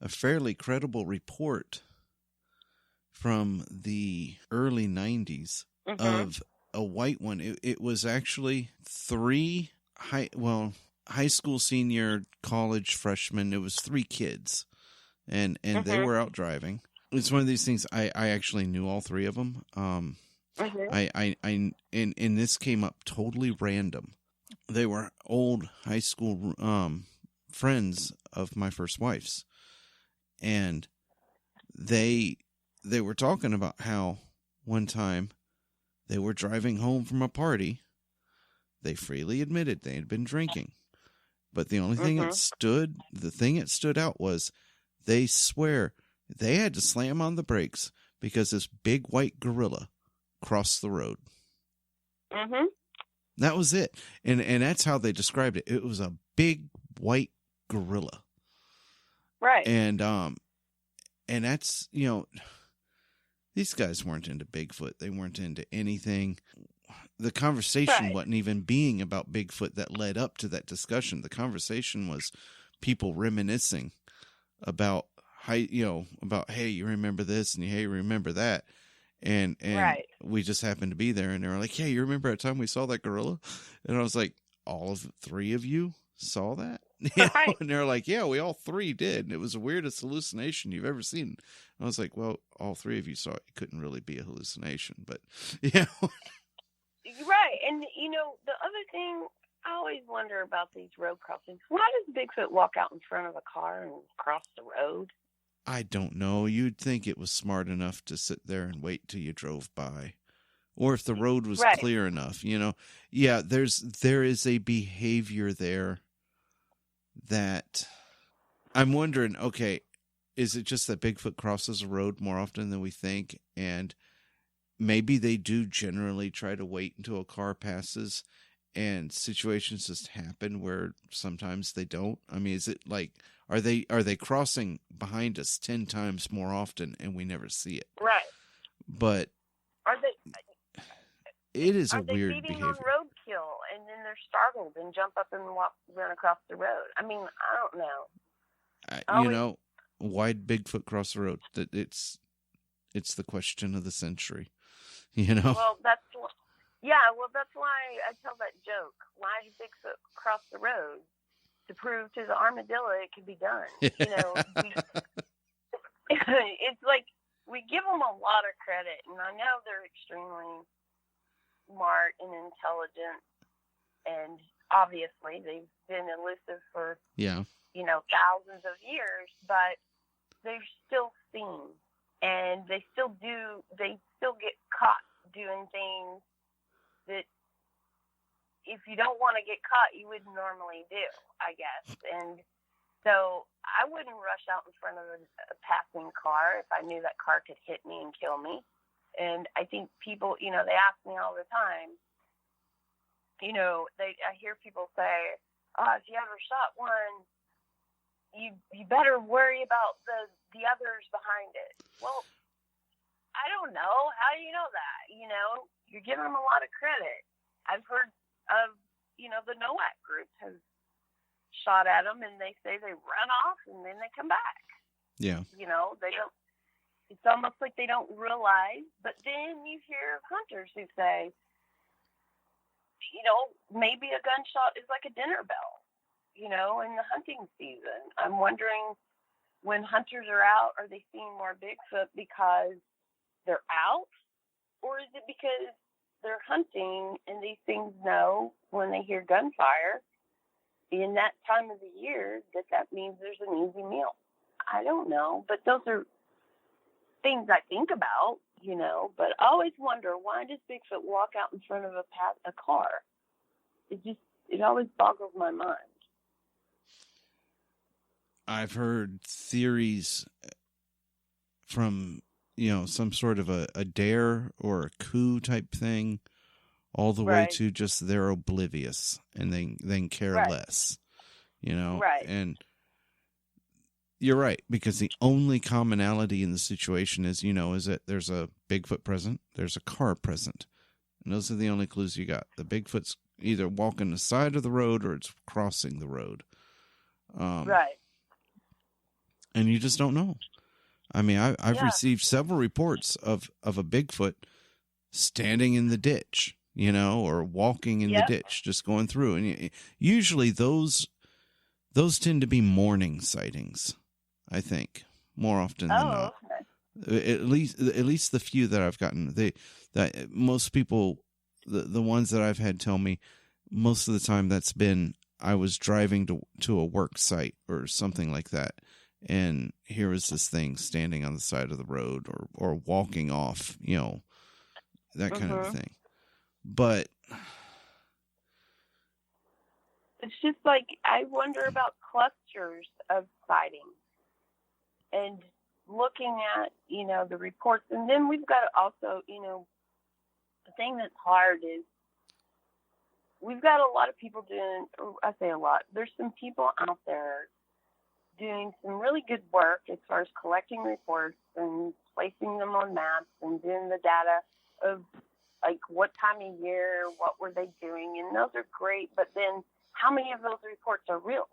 fairly credible report from the early 90s of a white one. It was actually 3 high school senior, college freshmen. It was 3 kids, and they were out driving. It's one of these things. I actually knew all 3 of them. And this came up totally random. They were old high school friends of my first wife's, and they were talking about how one time they were driving home from a party. They freely admitted they had been drinking, but the only thing that stood out was they swear they had to slam on the brakes because this big white gorilla crossed the road. That was it. And that's how they described it. It was a big white gorilla. Right. And that's, you know, these guys weren't into Bigfoot. They weren't into anything. The conversation wasn't even being about Bigfoot that led up to that discussion. The conversation was people reminiscing about hey, you remember this, and hey, you remember that. And we just happened to be there, and they were like, "Hey, you remember that time we saw that gorilla?" And I was like, "All of 3 of you saw that?" Right. And they're like, "Yeah, we all 3 did, and it was the weirdest hallucination you've ever seen." And I was like, "Well, all 3 of you saw it. It couldn't really be a hallucination, but yeah." Right, and you know the other thing I always wonder about these road crossings: why does Bigfoot walk out in front of a car and cross the road? I don't know. You'd think it was smart enough to sit there and wait till you drove by. Or if the road was clear enough, you know. Yeah, there is a behavior there that I'm wondering, okay, is it just that Bigfoot crosses a road more often than we think? And maybe they do generally try to wait until a car passes, and situations just happen where sometimes they don't. I mean, is it like, are they crossing behind us 10 times more often and we never see it? Right. But it is a weird behavior. Are they feeding on roadkill and then they're startled and jump up and run across the road? I mean, I don't know. You know, why'd Bigfoot cross the road? It's the question of the century. You know. Well, that's why I tell that joke. Why did Bigfoot cross the road? To prove to the armadillo it can be done. You know, it's like we give them a lot of credit, and I know they're extremely smart and intelligent, and obviously they've been elusive for thousands of years, but they're still seen, and they still get caught doing things that if you don't want to get caught, you wouldn't normally do, I guess. And so I wouldn't rush out in front of a passing car if I knew that car could hit me and kill me. And I think people, they ask me all the time, I hear people say, oh, if you ever shot one, you better worry about the others behind it. Well, I don't know. How do you know that? You're giving them a lot of credit. I've heard of, the NOAC group has shot at them and they say they run off and then they come back. Yeah. They don't, it's almost like they don't realize, but then you hear hunters who say, maybe a gunshot is like a dinner bell, in the hunting season. I'm wondering, when hunters are out, are they seeing more Bigfoot because they're out? Or is it because they're hunting and these things know when they hear gunfire in that time of the year that means there's an easy meal? I don't know, but those are things I think about, but I always wonder, why does Bigfoot walk out in front of a car? It always boggles my mind. I've heard theories from, some sort of a dare or a coup type thing, all the way to just they're oblivious and they care less, Right. And you're right, because the only commonality in the situation is, is that there's a Bigfoot present, there's a car present, and those are the only clues you got. The Bigfoot's either walking the side of the road or it's crossing the road. Right. And you just don't know. I mean, I've received several reports of a Bigfoot standing in the ditch, or walking in the ditch, just going through. And usually those tend to be morning sightings, I think, more often than not. Okay. At least the few that I've gotten, that most people, the ones that I've had tell me, most of the time that's been, I was driving to a work site or something like that, and here was this thing standing on the side of the road or walking off, that kind of thing. But it's just like, I wonder about clusters of sightings and looking at, the reports. And then we've got to also, the thing that's hard is we've got a lot of people doing, I say a lot, there's some people out there doing some really good work as far as collecting reports and placing them on maps and doing the data of, like, what time of year, what were they doing, and those are great, but then how many of those reports are real?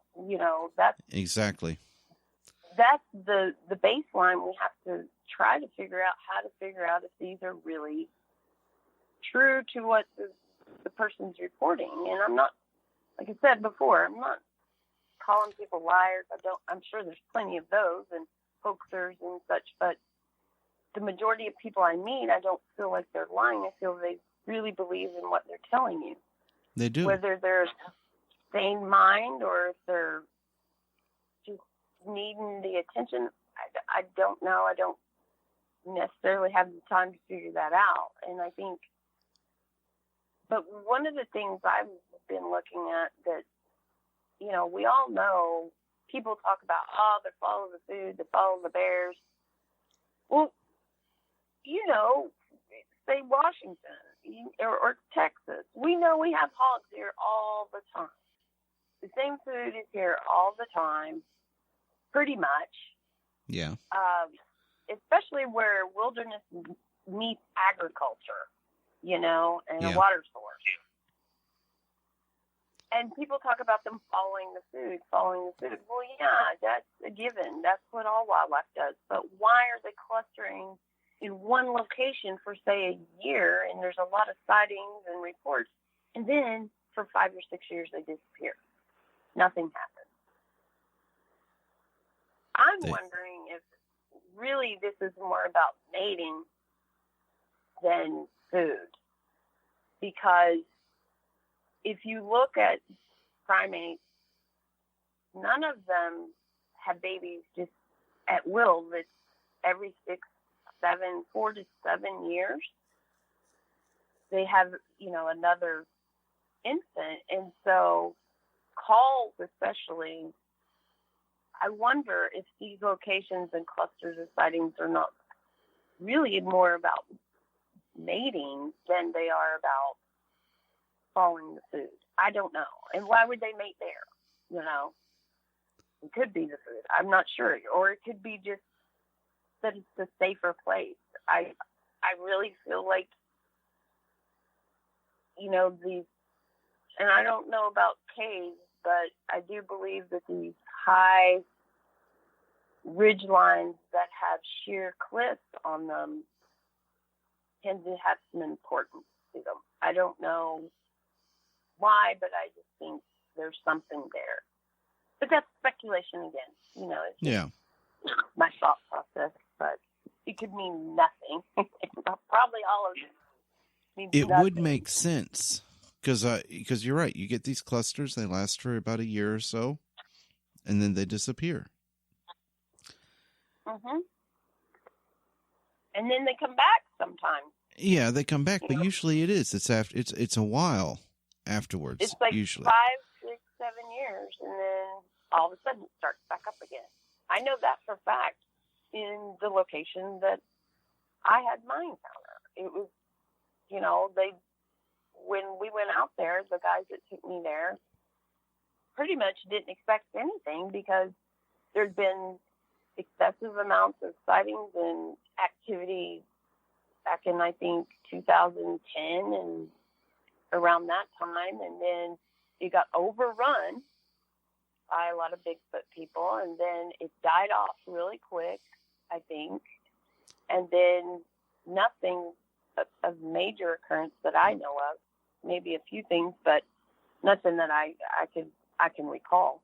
That's exactly. That's the baseline. We have to try to figure out how to figure out if these are really true to what the person's reporting. And I'm not, like I said before, I'm not calling people liars. I'm sure there's plenty of those and hoaxers and such, but the majority of people I meet, I don't feel like they're lying. I feel they really believe in what they're telling you. They do. Whether they're sane mind or if they're just needing the attention, I don't know. I don't necessarily have the time to figure that out. And I think, but one of the things I've been looking at that, we all know, people talk about, they follow the food, they follow the bears. Well, say Washington or Texas, we know we have hogs here all the time. The same food is here all the time, pretty much. Yeah. Especially where wilderness meets agriculture, and a water source. And people talk about them following the food. Well, yeah, that's a given. That's what all wildlife does. But why are they clustering in one location for, say, a year, and there's a lot of sightings and reports, and then for 5 or 6 years they disappear? Nothing happens. I'm wondering if really this is more about mating than food. Because if you look at primates, none of them have babies just at will. That's every 4 to 7 years. They have, another infant. And so calls especially, I wonder if these locations and clusters of sightings are not really more about mating than they are about following the food. I don't know. And why would they mate there? You know, it could be the food. I'm not sure. Or it could be just that it's a safer place. I really feel like, you know, these, and I don't know about caves, but I do believe that these high ridge lines that have sheer cliffs on them tend to have some importance to them. I don't know why, but I just think there's something there. But that's speculation again. You know, it's just my thought process, but it could mean nothing. Probably all of it means it nothing. would make sense because you're right. You get these clusters, they last for about a year or so, and then they disappear. Mm-hmm. And then they come back sometimes. Yeah, they come back, but usually it's a while afterwards. It's like usually 5, 6, 7 years, and then all of a sudden it starts back up again. I know that for a fact in the location that I had my encounter. It was, you know, when we went out there, the guys that took me there pretty much didn't expect anything because there'd been excessive amounts of sightings and activity back in, I think, 2010 and around that time. And then it got overrun by a lot of Bigfoot people. And then it died off really quick, I think. And then nothing of major occurrence that I know of. Maybe a few things, but nothing that I can recall.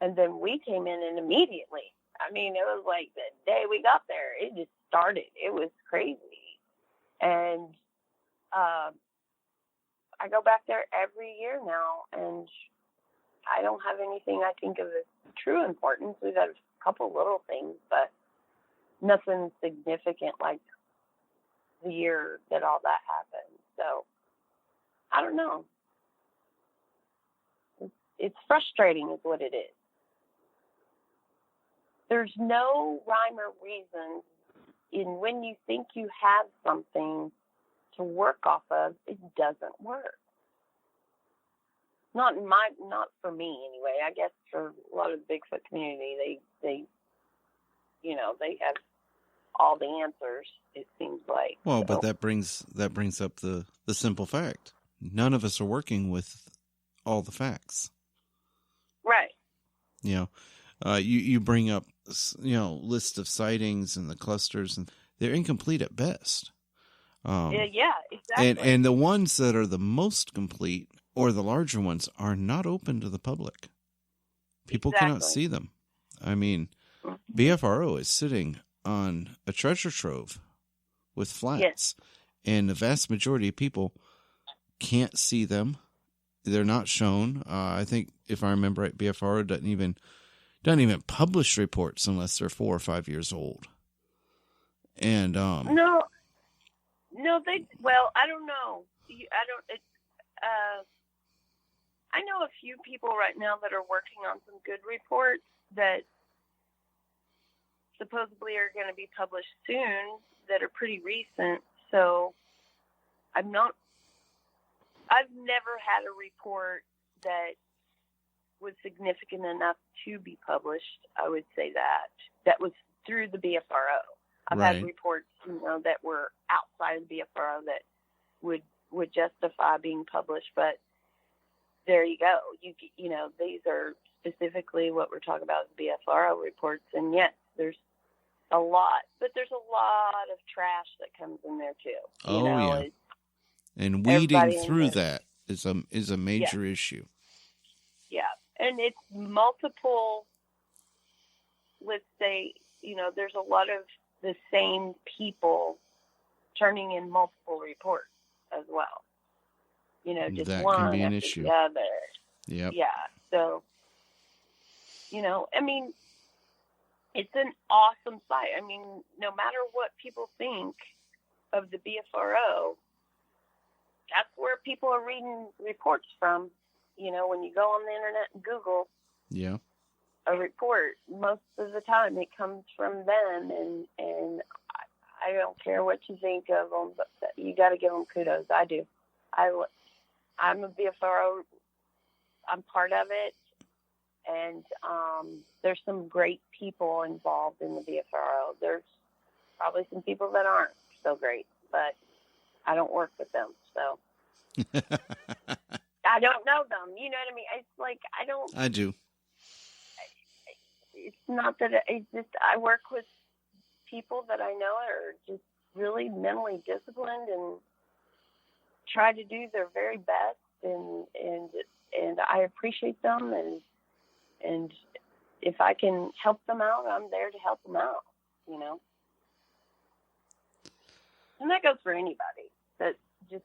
And then we came in and immediately, I mean, it was like the day we got there, it just started. It was crazy. And I go back there every year now, and I don't have anything I think of as true importance. We've got a couple little things, but nothing significant like the year that all that happened. So I don't know. It's frustrating is what it is. There's no rhyme or reason in when you think you have something to work off of, it doesn't work. Not for me anyway. I guess for a lot of the Bigfoot community, they you know, they have all the answers, it seems like. Well, so. But that brings up the simple fact. None of us are working with all the facts. Right. You know, you bring up, you know, list of sightings and the clusters, and they're incomplete at best. Yeah, exactly. And the ones that are the most complete, or the larger ones, are not open to the public. People cannot see them. I mean, BFRO is sitting on a treasure trove with flats, and the vast majority of people can't see them. They're not shown. I think, if I remember right, BFRO doesn't even publish reports unless they're 4 or 5 years old. And no, they. Well, I don't know. I know a few people right now that are working on some good reports that supposedly are going to be published soon that are pretty recent. So I've never had a report that was significant enough to be published. I would say that was through the BFRO. I've had reports, you know, that were outside of the BFRO that would justify being published, but there you go. You know, these are specifically what we're talking about, BFRO reports, and yes, there's a lot, but there's a lot of trash that comes in there too. And weeding through that is a major issue. Yeah, and it's multiple. Let's say, you know, there's a lot of the same people turning in multiple reports as well. You know, just that one can be an after issue. the other. Yep. Yeah. So, you know, I mean, it's an awesome site. I mean, no matter what people think of the BFRO, that's where people are reading reports from. You know, when you go on the internet and Google a report, most of the time it comes from them, and I don't care what you think of them, but you got to give them kudos. I do. I'm a BFRO. I'm part of it, and there's some great people involved in the BFRO. There's probably some people that aren't so great, but I don't work with them, so I don't know them. You know what I mean? It's like I do. It's not that it's just I work with people that I know are just really mentally disciplined and try to do their very best, and I appreciate them, and if I can help them out, I'm there to help them out, you know. And that goes for anybody that just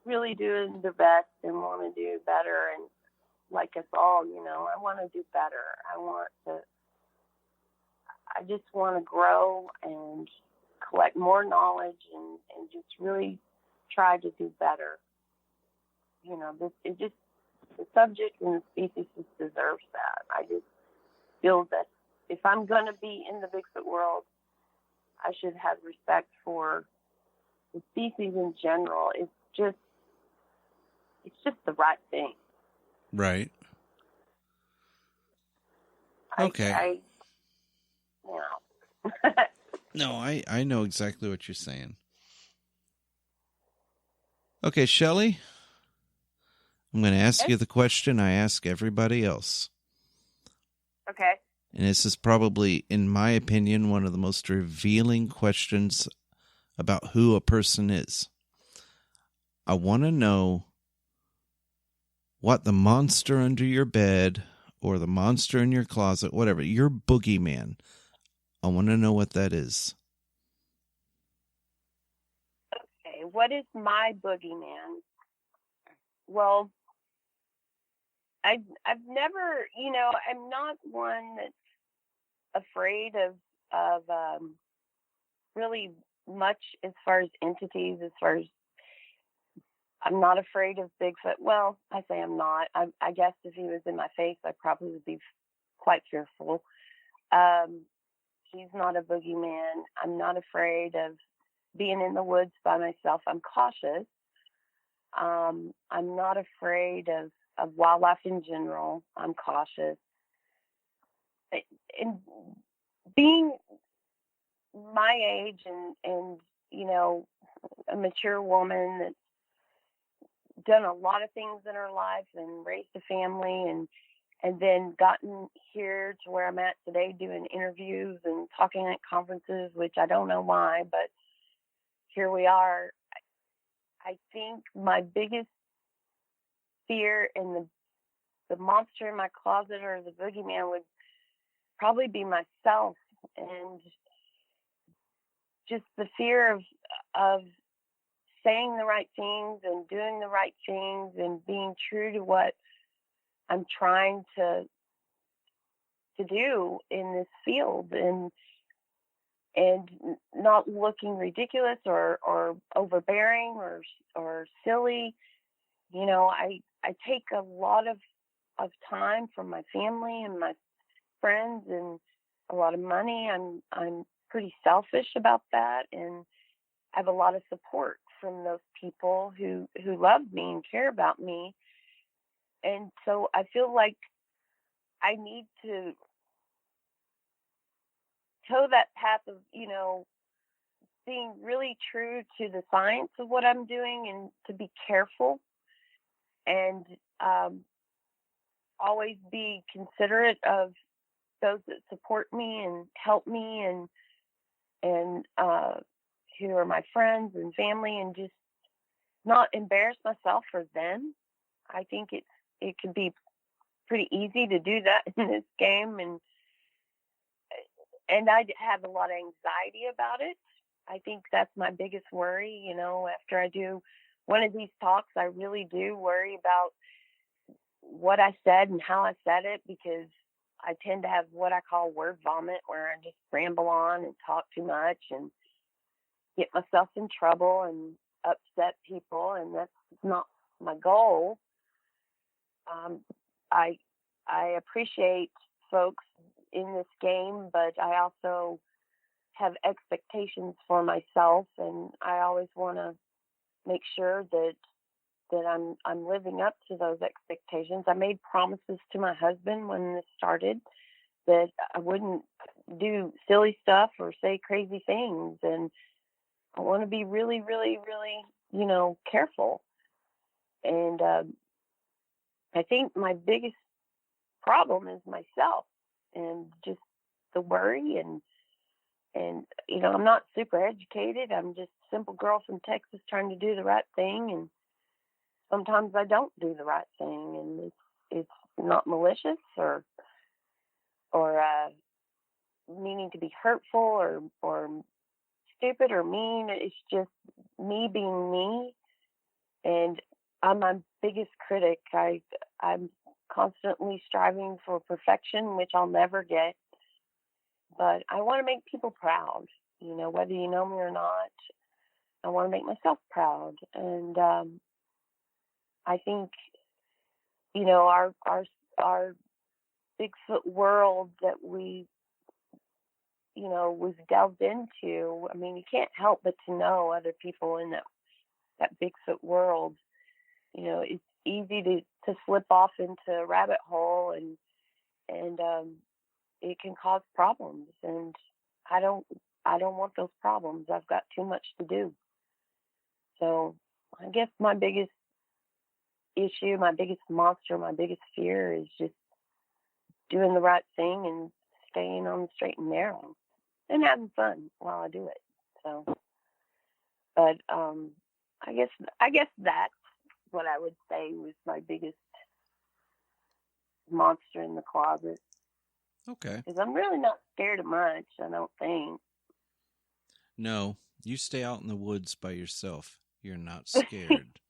really doing their best and want to do better, and like us all, you know, I want to do better. I just want to grow and collect more knowledge and just really try to do better. You know, the subject and the species just deserves that. I just feel that if I'm going to be in the Bigfoot world, I should have respect for the species in general. It's just the right thing. Right. Okay. You know. No, I know exactly what you're saying. Okay, Shelly, I'm going to ask you the question I ask everybody else. Okay. And this is probably, in my opinion, one of the most revealing questions about who a person is. I want to know what the monster under your bed or the monster in your closet, whatever, your boogeyman, I want to know what that is. Okay, what is my boogeyman? Well, I've never, you know, I'm not one that's afraid of really much as far as entities, I'm not afraid of Bigfoot. Well, I say I'm not. I guess if he was in my face, I probably would be quite fearful. He's not a boogeyman. I'm not afraid of being in the woods by myself. I'm cautious. I'm not afraid of wildlife in general. I'm cautious. And being my age and you know, a mature woman that's done a lot of things in her life and raised a family and then gotten here to where I'm at today doing interviews and talking at conferences, which I don't know why, but here we are. I think my biggest fear in the monster in my closet or the boogeyman would probably be myself, and just the fear of saying the right things and doing the right things and being true to what I'm trying to do in this field, and not looking ridiculous or overbearing or silly. You know, I take a lot of time from my family and my friends and a lot of money. I'm pretty selfish about that, and I have a lot of support from those people who love me and care about me. And so I feel like I need to toe that path of, you know, being really true to the science of what I'm doing and to be careful and always be considerate of those that support me and help me and who are my friends and family, and just not embarrass myself for them. I think it can be pretty easy to do that in this game, and I have a lot of anxiety about it. I think that's my biggest worry. You know, after I do one of these talks, I really do worry about what I said and how I said it, because I tend to have what I call word vomit, where I just ramble on and talk too much and get myself in trouble. And upset people, and that's not my goal. I appreciate folks in this game, but I also have expectations for myself, and I always want to make sure that I'm living up to those expectations. I made promises to my husband when this started that I wouldn't do silly stuff or say crazy things, and I want to be really, really, really, careful. And I think my biggest problem is myself and just the worry and I'm not super educated. I'm just a simple girl from Texas trying to do the right thing, and sometimes I don't do the right thing, and it's not malicious or meaning to be hurtful or stupid or mean. It's just me being me, and I'm my biggest critic. I'm constantly striving for perfection, which I'll never get. But I want to make people proud, whether you know me or not. I want to make myself proud. And I think, our Bigfoot world that we, was delved into, I mean, you can't help but to know other people in that Bigfoot world. It's easy to slip off into a rabbit hole and it can cause problems, and I don't want those problems. I've got too much to do. So I guess my biggest issue, my biggest monster, my biggest fear is just doing the right thing and staying on the straight and narrow and having fun while I do it. So, but I guess that's what I would say was my biggest monster in the closet. Okay. Because I'm really not scared of much, I don't think. No, you stay out in the woods by yourself. You're not scared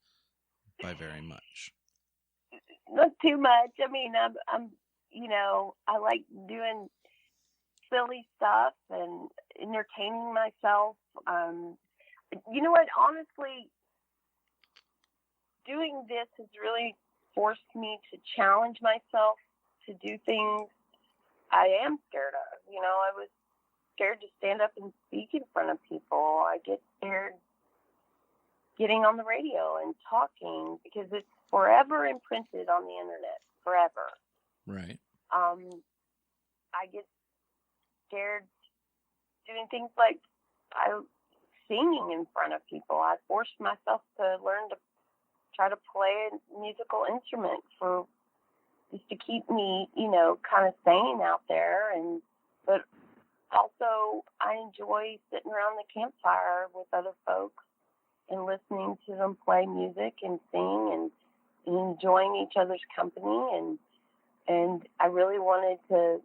by very much. Not too much. I mean, I'm I like doing silly stuff and entertaining myself. You know what? Honestly, doing this has really forced me to challenge myself to do things I am scared of. I was scared to stand up and speak in front of people. I get scared getting on the radio and talking because it's forever imprinted on the internet, forever. Right. I get scared doing things like singing in front of people. I forced myself to learn to try to play a musical instrument just to keep me, kind of sane out there. But also I enjoy sitting around the campfire with other folks and listening to them play music and sing and enjoying each other's company. And I really wanted to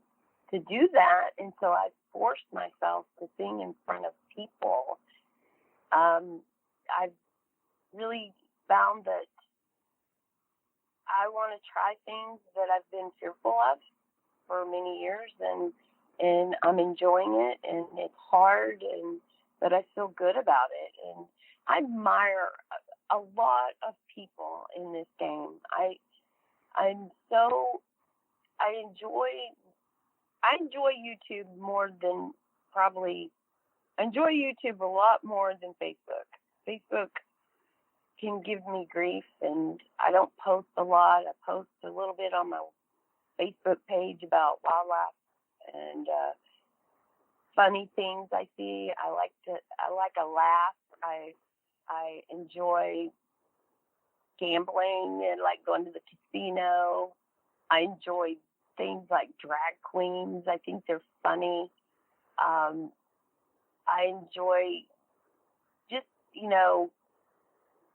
do that. And so I forced myself to sing in front of people. I've really found that I want to try things that I've been fearful of for many years, and I'm enjoying it, and it's hard, but I feel good about it. And I admire a lot of people in this game. I enjoy YouTube more than I enjoy YouTube a lot more than Facebook. Facebook can give me grief, and I don't post a lot. I post a little bit on my Facebook page about wildlife and funny things I see. I like a laugh. I enjoy gambling and like going to the casino. I enjoy things like drag queens. I think they're funny. I enjoy just,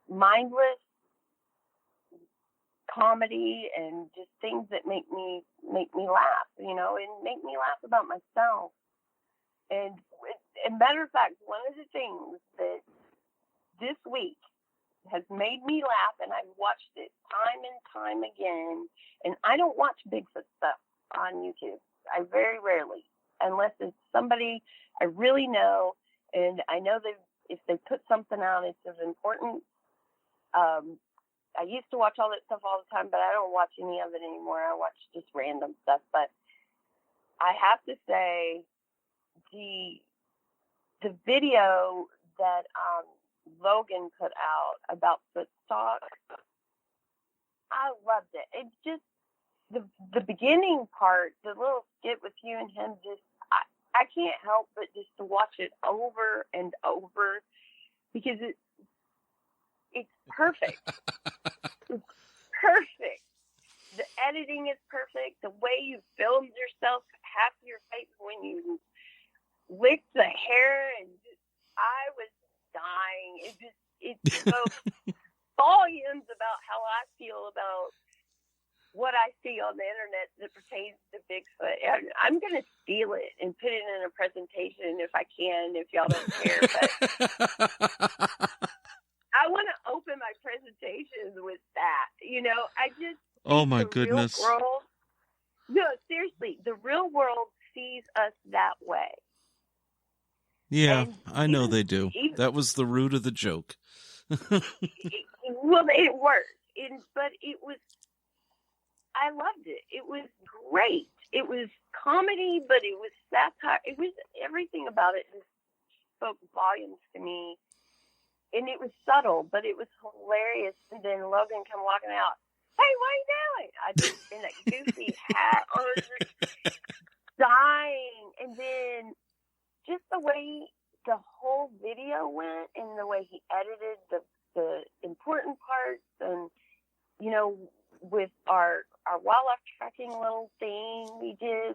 mindless comedy and just things that make me laugh, and make me laugh about myself. And matter of fact, one of the things that this week has made me laugh, and I've watched it time and time again, and I don't watch Bigfoot stuff on YouTube. I very rarely, unless it's somebody I really know, and I know if they put something out, it's of importance. I used to watch all that stuff all the time, but I don't watch any of it anymore. I watch just random stuff. But I have to say, the video that Logan put out about footstock, I loved it. It's just the beginning part, the little skit with you and him, just I can't help but just to watch it over and over because it's perfect. It's perfect. The editing is perfect. The way you filmed yourself, half your face when you licked the hair, and I was dying. It spoke volumes about how I feel about what I see on the internet that pertains to Bigfoot. I'm going to steal it and put it in a presentation if I can, if y'all don't care. But I want to open my presentations with that. You know, I just Oh my the goodness. Real world, no, seriously, the real world sees us that way. Yeah, And I know they do. even- That was the root of the joke. Well, it worked, but it was. I loved it. It was great. It was comedy, but it was satire. It was everything about it just spoke volumes to me. And it was subtle, but it was hilarious. And then Logan come walking out. Hey, what are you doing? I just in that goofy hat on, dying. And then just the way the whole video went and the way he edited the important parts, and you know, with our wildlife tracking little thing we did,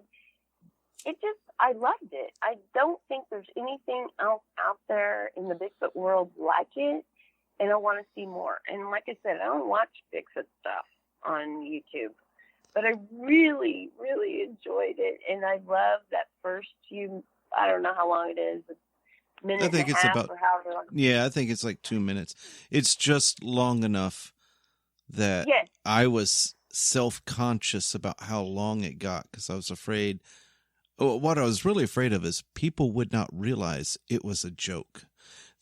I loved it. I don't think there's anything else out there in the Bigfoot world like it, and I want to see more. And like I said, I don't watch Bigfoot stuff on YouTube, but I really, really enjoyed it, and I love that first few, I don't know how long it is, a minute I think and a it's half about, or however long. yeah, I think it's like 2 minutes. It's just long enough that Yes. I was self-conscious about how long it got because I was afraid. What I was really afraid of is people would not realize it was a joke.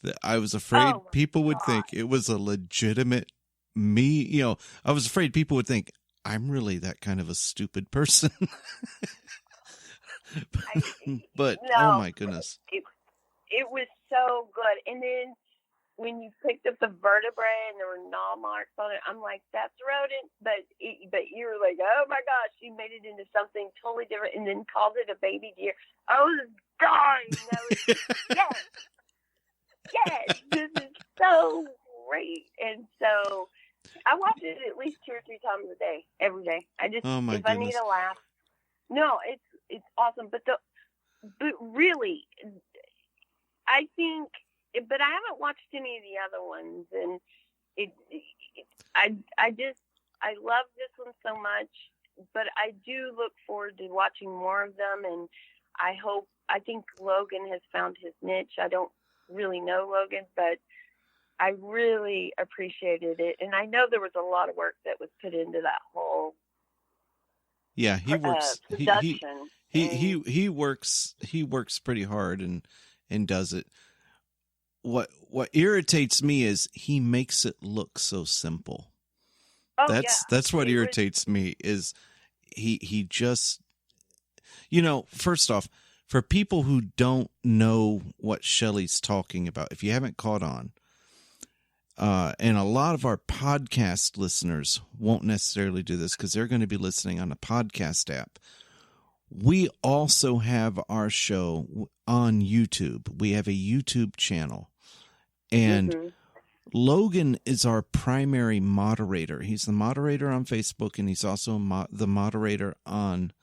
That I was afraid Oh, my people would God. think it was a legitimate me. You know, I was afraid people would think I'm really that kind of a stupid person. But No. oh my goodness. It was so good. And then when you picked up the vertebrae and there were gnaw marks on it, I'm like, that's rodent. But you were like, oh my gosh, you made it into something totally different, and then called it a baby deer. I was dying. I was, yes, this is so great. And so I watch it at least 2 or 3 times a day, every day. I just, Oh, my if I need goodness. a laugh. No, it's awesome. But really, I think, but I haven't watched any of the other ones, and I love this one so much, but I do look forward to watching more of them, and I think Logan has found his niche. I don't really know Logan, but I really appreciated it, and I know there was a lot of work that was put into that whole Yeah, he works. production. He works pretty hard and does it. What irritates me is he makes it look so simple. Oh, That's what irritates me is he just, you know, first off, for people who don't know what Shelly's talking about, if you haven't caught on, and a lot of our podcast listeners won't necessarily do this because they're going to be listening on a podcast app. We also have our show on YouTube. We have a YouTube channel, and Logan is our primary moderator. He's the moderator on Facebook, and he's also the moderator on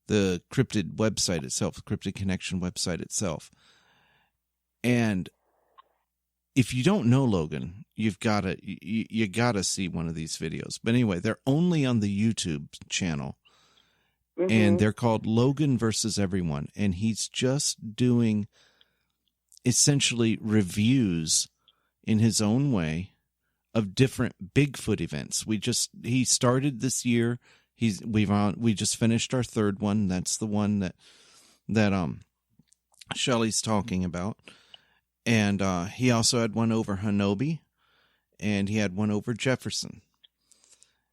the Cryptid website itself, Cryptid Connection website itself. And if you don't know Logan, you gotta see one of these videos. But anyway, they're only on the YouTube channel. And they're called Logan versus Everyone. And he's just doing essentially reviews in his own way of different Bigfoot events. He started this year. We just finished our 3rd one. That's the one that Shelly's talking about. And he also had one over Hanobi, and he had one over Jefferson.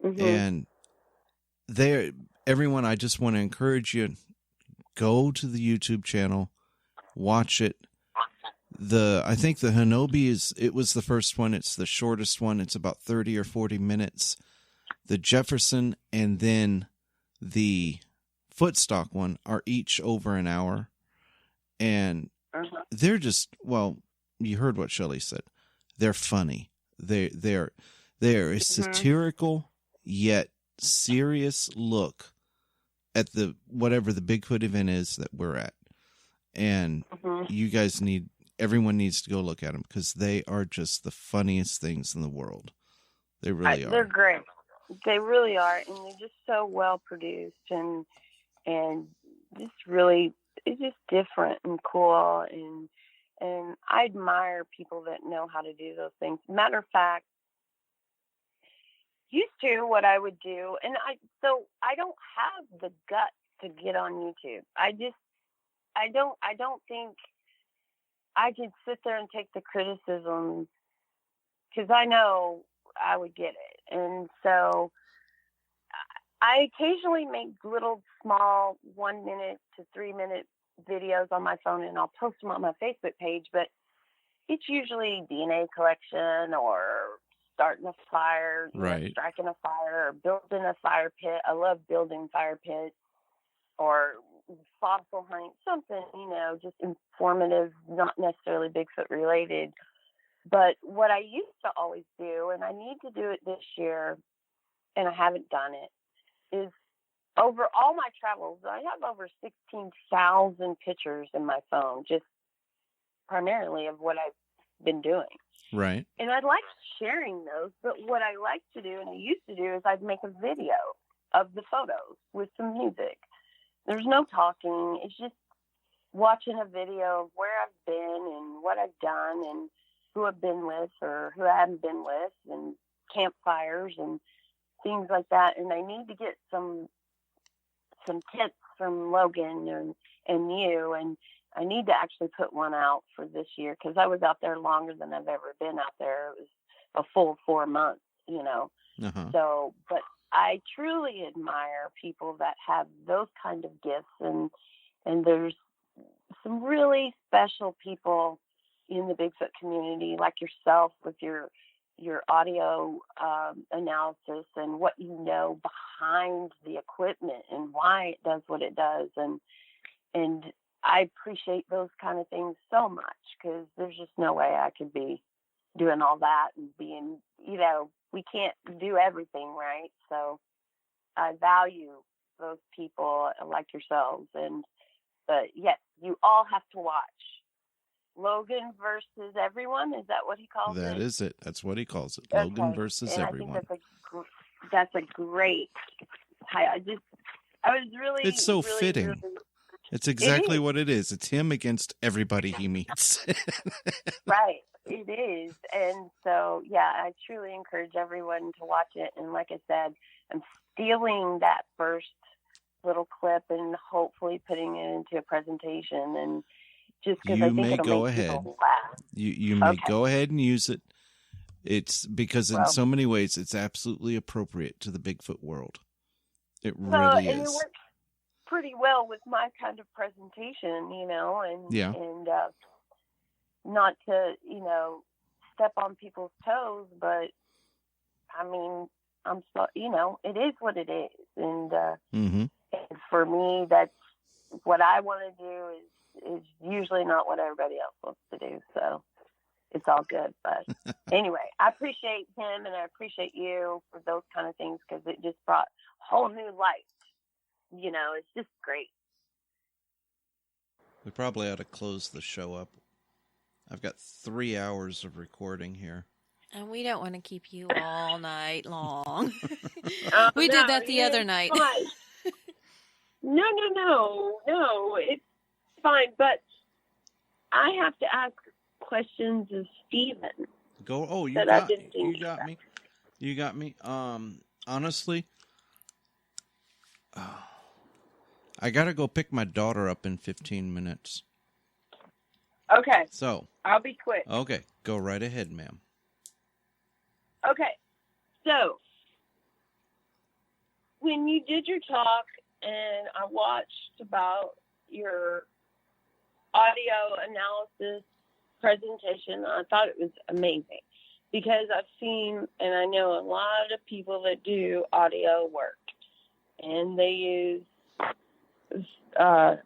And everyone, I just want to encourage you, go to the YouTube channel, watch it. I think the Hanobi it was the first one. It's the shortest one. It's about 30 or 40 minutes. The Jefferson and then the Footstock one are each over an hour. And they're just, well, you heard what Shelly said. They're funny. They're a satirical yet serious look at whatever the Bigfoot event is that we're at. And you guys everyone needs to go look at them because they are just the funniest things in the world. They really are. They're great. They really are. And they're just so well produced and just really, it's just different and cool. And I admire people that know how to do those things. Matter of fact, used to what I would do, and I don't have the guts to get on YouTube. I don't think I could sit there and take the criticism because I know I would get it. And so I occasionally make little small 1 minute to 3 minute videos on my phone, and I'll post them on my Facebook page, but it's usually DNA collection or starting a fire, striking a fire, or building a fire pit. I love building fire pits, or fossil hunt, something, just informative, not necessarily Bigfoot related. But what I used to always do, and I need to do it this year, and I haven't done it, is over all my travels, I have over 16,000 pictures in my phone, just primarily of what I've been doing. Right. And I like sharing those, but what I like to do, and I used to do, is I'd make a video of the photos with some music. There's no talking. It's just watching a video of where I've been and what I've done and who I've been with or who I haven't been with, and campfires and things like that. And I need to get some tips from Logan and you, and I need to actually put one out for this year because I was out there longer than I've ever been out there. It was a full 4 months, So, but I truly admire people that have those kind of gifts, and there's some really special people in the Bigfoot community, like yourself, with your audio analysis and what you know behind the equipment and why it does what it does, and I appreciate those kind of things so much because there's just no way I could be doing all that and being, we can't do everything, right? So I value those people like yourselves. But yes, you all have to watch Logan versus everyone. Is that what he calls it? That is it. That's what he calls it. Okay. Logan versus everyone. I think that's a great. I was really. It's so really, fitting. really, it's exactly what it is. It's him against everybody he meets. Right. It is. And so, yeah, I truly encourage everyone to watch it. And like I said, I'm stealing that first little clip and hopefully putting it into a presentation. And just because I think it'll make people laugh. You may go ahead and use it. It's because in so many ways, it's absolutely appropriate to the Bigfoot world. It really is. And it works pretty well with my kind of presentation, and not to, step on people's toes, but I mean, it is what it is. And, and for me, that's what I want to do is usually not what everybody else wants to do. So it's all good. But anyway, I appreciate him and I appreciate you for those kind of things because it just brought a whole new light. It's just great. We probably ought to close the show up. I've got 3 hours of recording here. And we don't want to keep you all night long. We did that the other night. No, it's fine. But I have to ask questions of Steven. Go. Oh, you got me. You got me. Honestly, I got to go pick my daughter up in 15 minutes. Okay. So, I'll be quick. okay, go right ahead, ma'am. Okay. So, when you did your talk and I watched about your audio analysis presentation, I thought it was amazing because I've seen and I know a lot of people that do audio work and they use all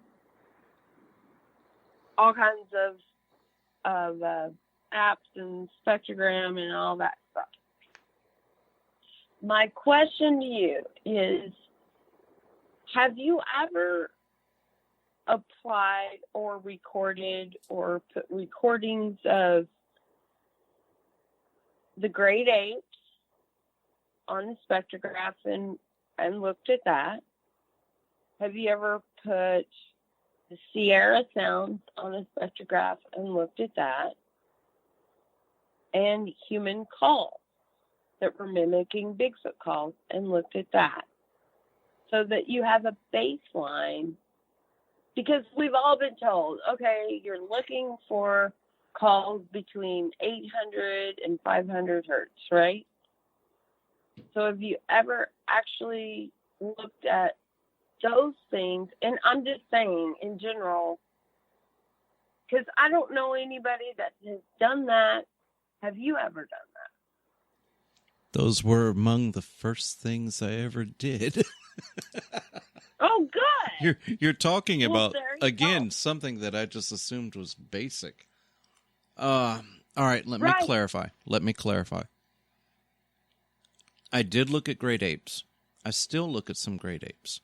kinds of apps and spectrogram and all that stuff. My question to you is, have you ever applied or recorded or put recordings of the great apes on the spectrograph and looked at that? Have you ever put the Sierra sounds on a spectrograph and looked at that? And human calls that were mimicking Bigfoot calls and looked at that. So that you have a baseline, because we've all been told, okay, you're looking for calls between 800 and 500 hertz, right? So have you ever actually looked at those things? And I'm just saying in general, because I don't know anybody that has done that. Have you ever done that? Those were among the first things I ever did. Oh, good. You're talking about, again, go. something that I just assumed was basic. All right, let me clarify. I did look at great apes. I still look at some great apes.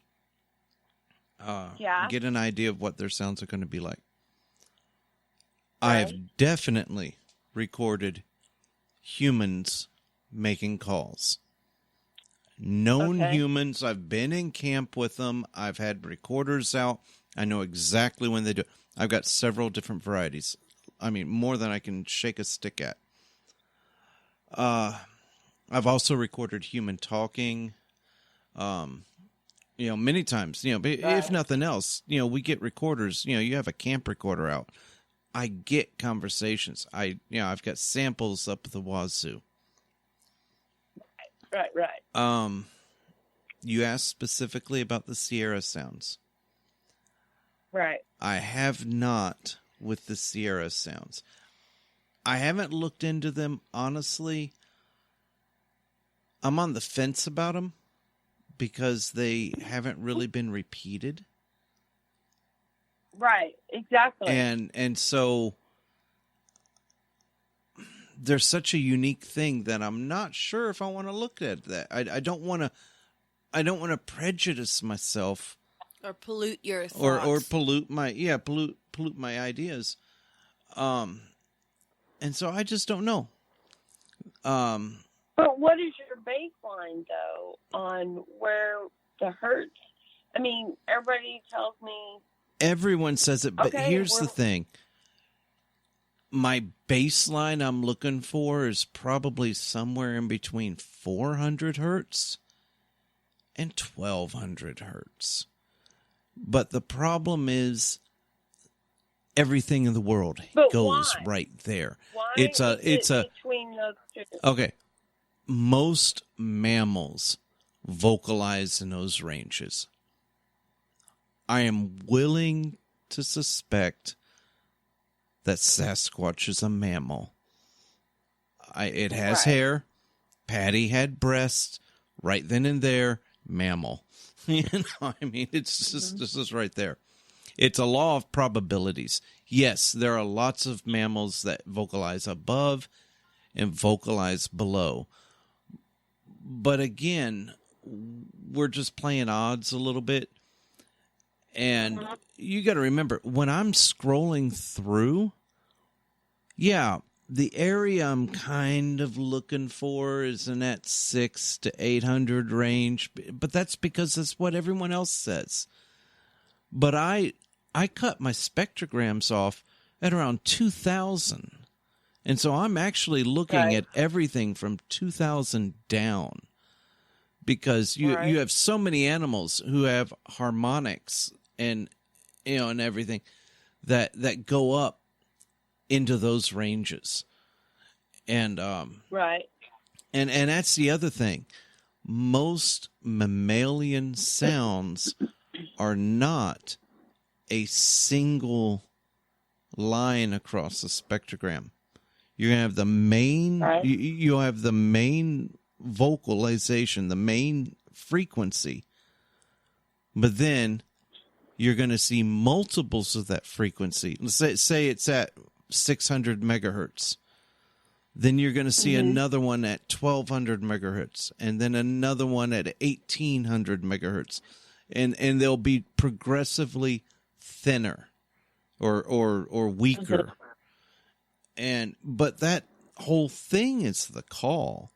Get an idea of what their sounds are going to be like. I have definitely recorded humans making calls. Known humans. I've been in camp with them. I've had recorders out. I know exactly when they do it. I've got several different varieties. I mean, more than I can shake a stick at. I've also recorded human talking. Many times, if nothing else, we get recorders, you have a camp recorder out. I get conversations. I've got samples up the wazoo. Right. You asked specifically about the Sierra sounds. Right. I have not with the Sierra sounds. I haven't looked into them, honestly. I'm on the fence about them because they haven't really been repeated. Right, exactly. And so there's such a unique thing that I'm not sure if I want to look at that. I don't want to prejudice myself or pollute your thoughts. or pollute my ideas. And so I just don't know. But what is your baseline though on where the hertz? I mean, everybody tells me. Everyone says it, but here's the thing. My baseline I'm looking for is probably somewhere in between 400 hertz and 1200 hertz. But the problem is everything in the world goes right there. Why it's a between those two? Okay. Most mammals vocalize in those ranges. I am willing to suspect that Sasquatch is a mammal. It has hair. Patty had breasts. Right then and there, mammal. It's just this is right there. It's a law of probabilities. Yes, there are lots of mammals that vocalize above and vocalize below. But again, we're just playing odds a little bit. And you got to remember, when I'm scrolling through, the area I'm kind of looking for is in that 600 to 800 range. But that's because that's what everyone else says. But I cut my spectrograms off at around 2,000. And so I'm actually looking at everything from 2,000 down. Because you have so many animals who have harmonics and and everything that go up into those ranges. And Right. And that's the other thing. Most mammalian sounds are not a single line across the spectrogram. You're going to have the main, right. you have the main vocalization, the main frequency, but then you're going to see multiples of that frequency. Let's say it's at 600 megahertz. Then you're going to see another one at 1200 megahertz, and then another one at 1800 megahertz. And they'll be progressively thinner or weaker. But that whole thing is the call.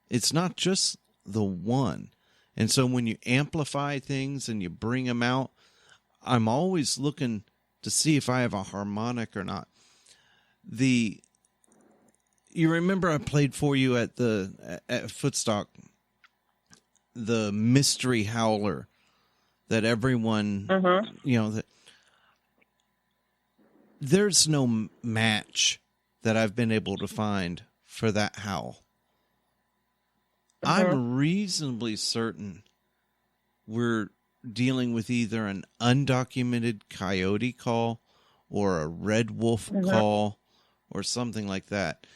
It's not just the one. And so when you amplify things and you bring them out, I'm always looking to see if I have a harmonic or not. You remember I played for you at Footstock, the mystery howler that everyone, that there's no match that I've been able to find for that howl. I'm reasonably certain we're dealing with either an undocumented coyote call or a red wolf call or something like that.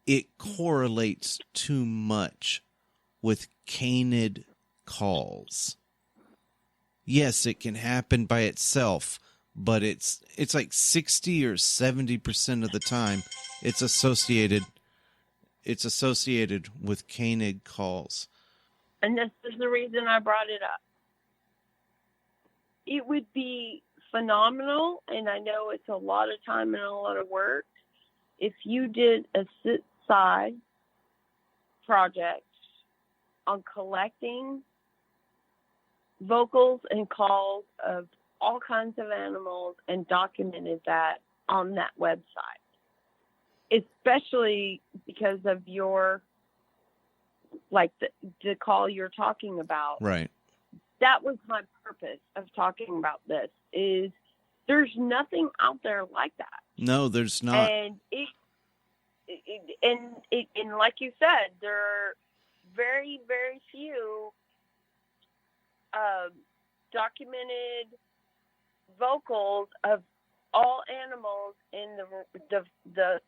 It correlates too much with candid calls. Yes, it can happen by itself, but it's like 60 or 70% of the time it's associated with candid calls. And this is the reason I brought it up. It would be phenomenal, and I know it's a lot of time and a lot of work, if you did a sit-side project on collecting vocals and calls of all kinds of animals and documented that on that website, especially because of your, like the call you're talking about. Right. That was my purpose of talking about this, is there's nothing out there like that. No, there's not. And and like you said, there are very, very few documented vocals of all animals in the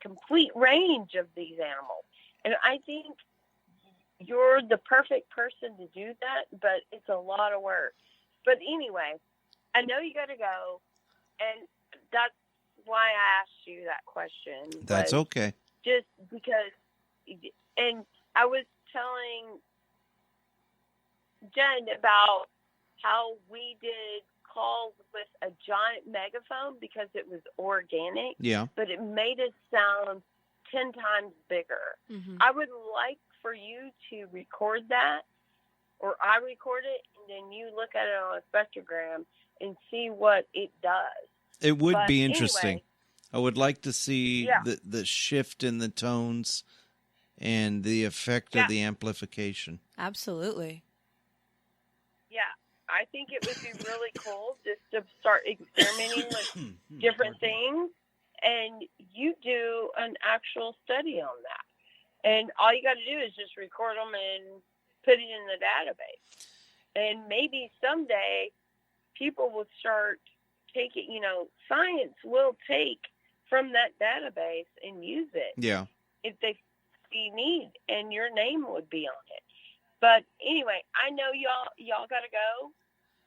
complete range of these animals. And I think you're the perfect person to do that, but it's a lot of work. But anyway, I know you got to go, and that's why I asked you that question. That's okay. Just because, and I was telling Jen about how we did calls with a giant megaphone because it was organic. Yeah. But it made it sound 10 times bigger. Mm-hmm. I would like for you to record that, or I record it, and then you look at it on a spectrogram and see what it does. It would be interesting. Anyway, I would like to see the shift in the tones and the effect of the amplification. Absolutely. Yeah, I think it would be really cool just to start experimenting with different things, and you do an actual study on that. And all you got to do is just record them and put it in the database. And maybe someday people will start taking, science will take from that database and use it. Yeah. If they see need, and your name would be on it. But anyway, I know y'all got to go.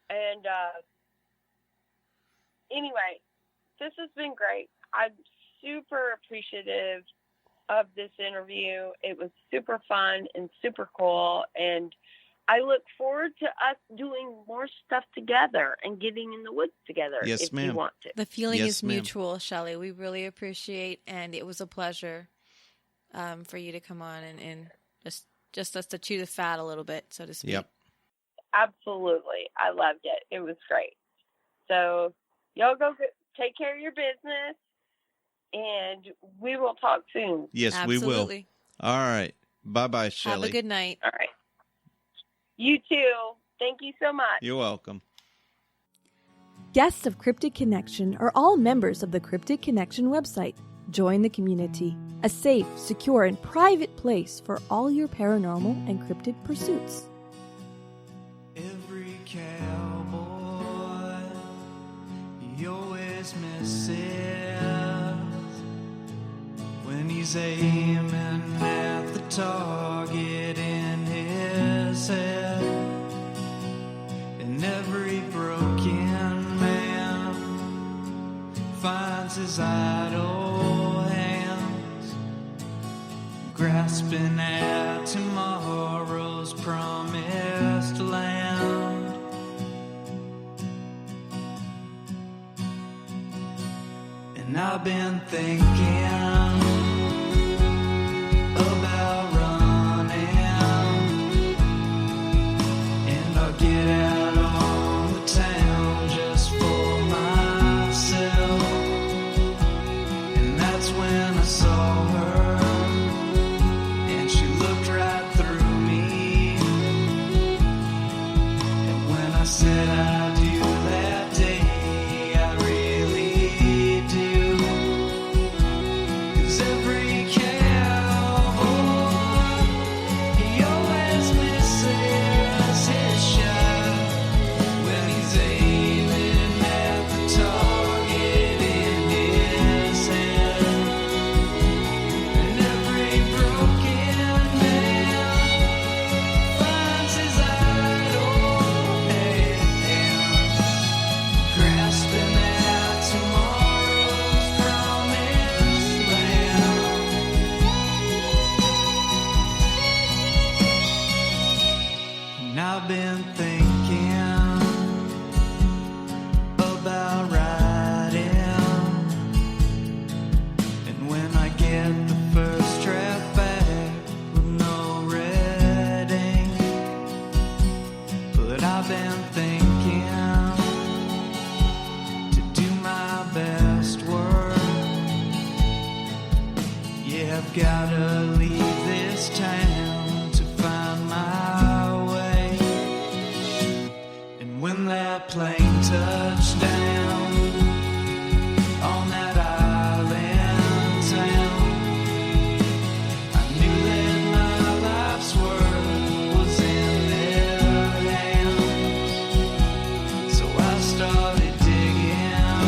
And anyway, this has been great. I'm super appreciative of this interview. It was super fun and super cool, and I look forward to us doing more stuff together and getting in the woods together. Yes, if ma'am. you want to. The feeling Yes, is ma'am. mutual, Shelly. We really appreciate, and it was a pleasure for you to come on and just us to chew the fat a little bit, so to speak. Yep. Absolutely. I loved it. It was great. So y'all go take care of your business, and we will talk soon. Yes, Absolutely. we will. All right. Bye-bye, Shelly. Have a good night. All right. You too. Thank you so much. You're welcome. Guests of Cryptid Connection are all members of the Cryptid Connection website. Join the community, a safe, secure, and private place for all your paranormal and cryptid pursuits. Every cowboy, he always misses when he's aiming at the target in his head. And every broken man finds his idle hands grasping at tomorrow's promised land. And I've been thinking about running, and I'll get out on the town just for myself. And that's when I saw her, and she looked right through me. And when I said I do that day, I really do. 'Cause every cowboy, he always misses his shot when he's aiming at the target in his head. And every broken man finds his idle hands grasping at tomorrow's promised land. And I've been thinking about riding, and when I get the first draft back with no red ink, but I've been thinking to do my best work. Yeah, I've gotta leave this town to find my way. And when that plane touched down on that island town, I knew that my life's work was in their hands. So I started digging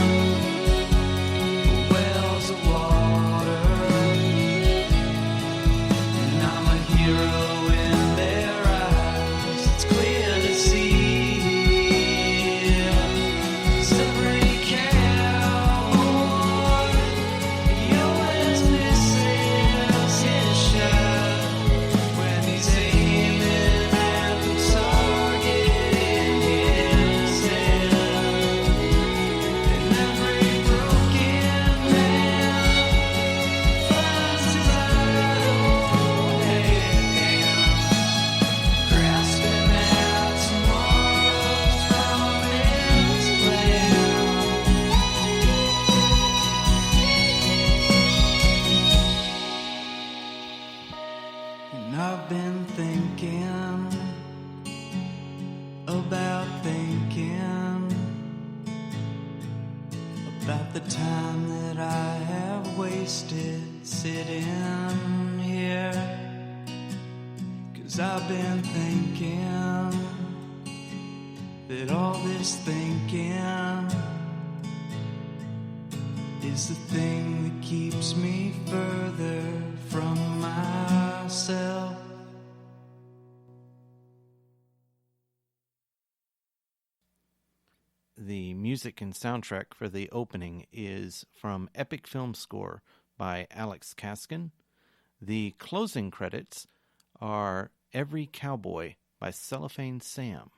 for wells of water, and I'm a hero in their eyes. It's clear to see. 'Cause every cowboy, he always misses his shot when he's aiming at the target in his head. And every broken man finds his idle hands grasping at tomorrow's promised land. And I've been thinking about the time that I have wasted sitting here. 'Cause I've been thinking that all this thinking is the thing that keeps me further from myself. The music and soundtrack for the opening is from Epic Film Score by Alex Kaskin. The closing credits are Every Cowboy by Cellophane Sam.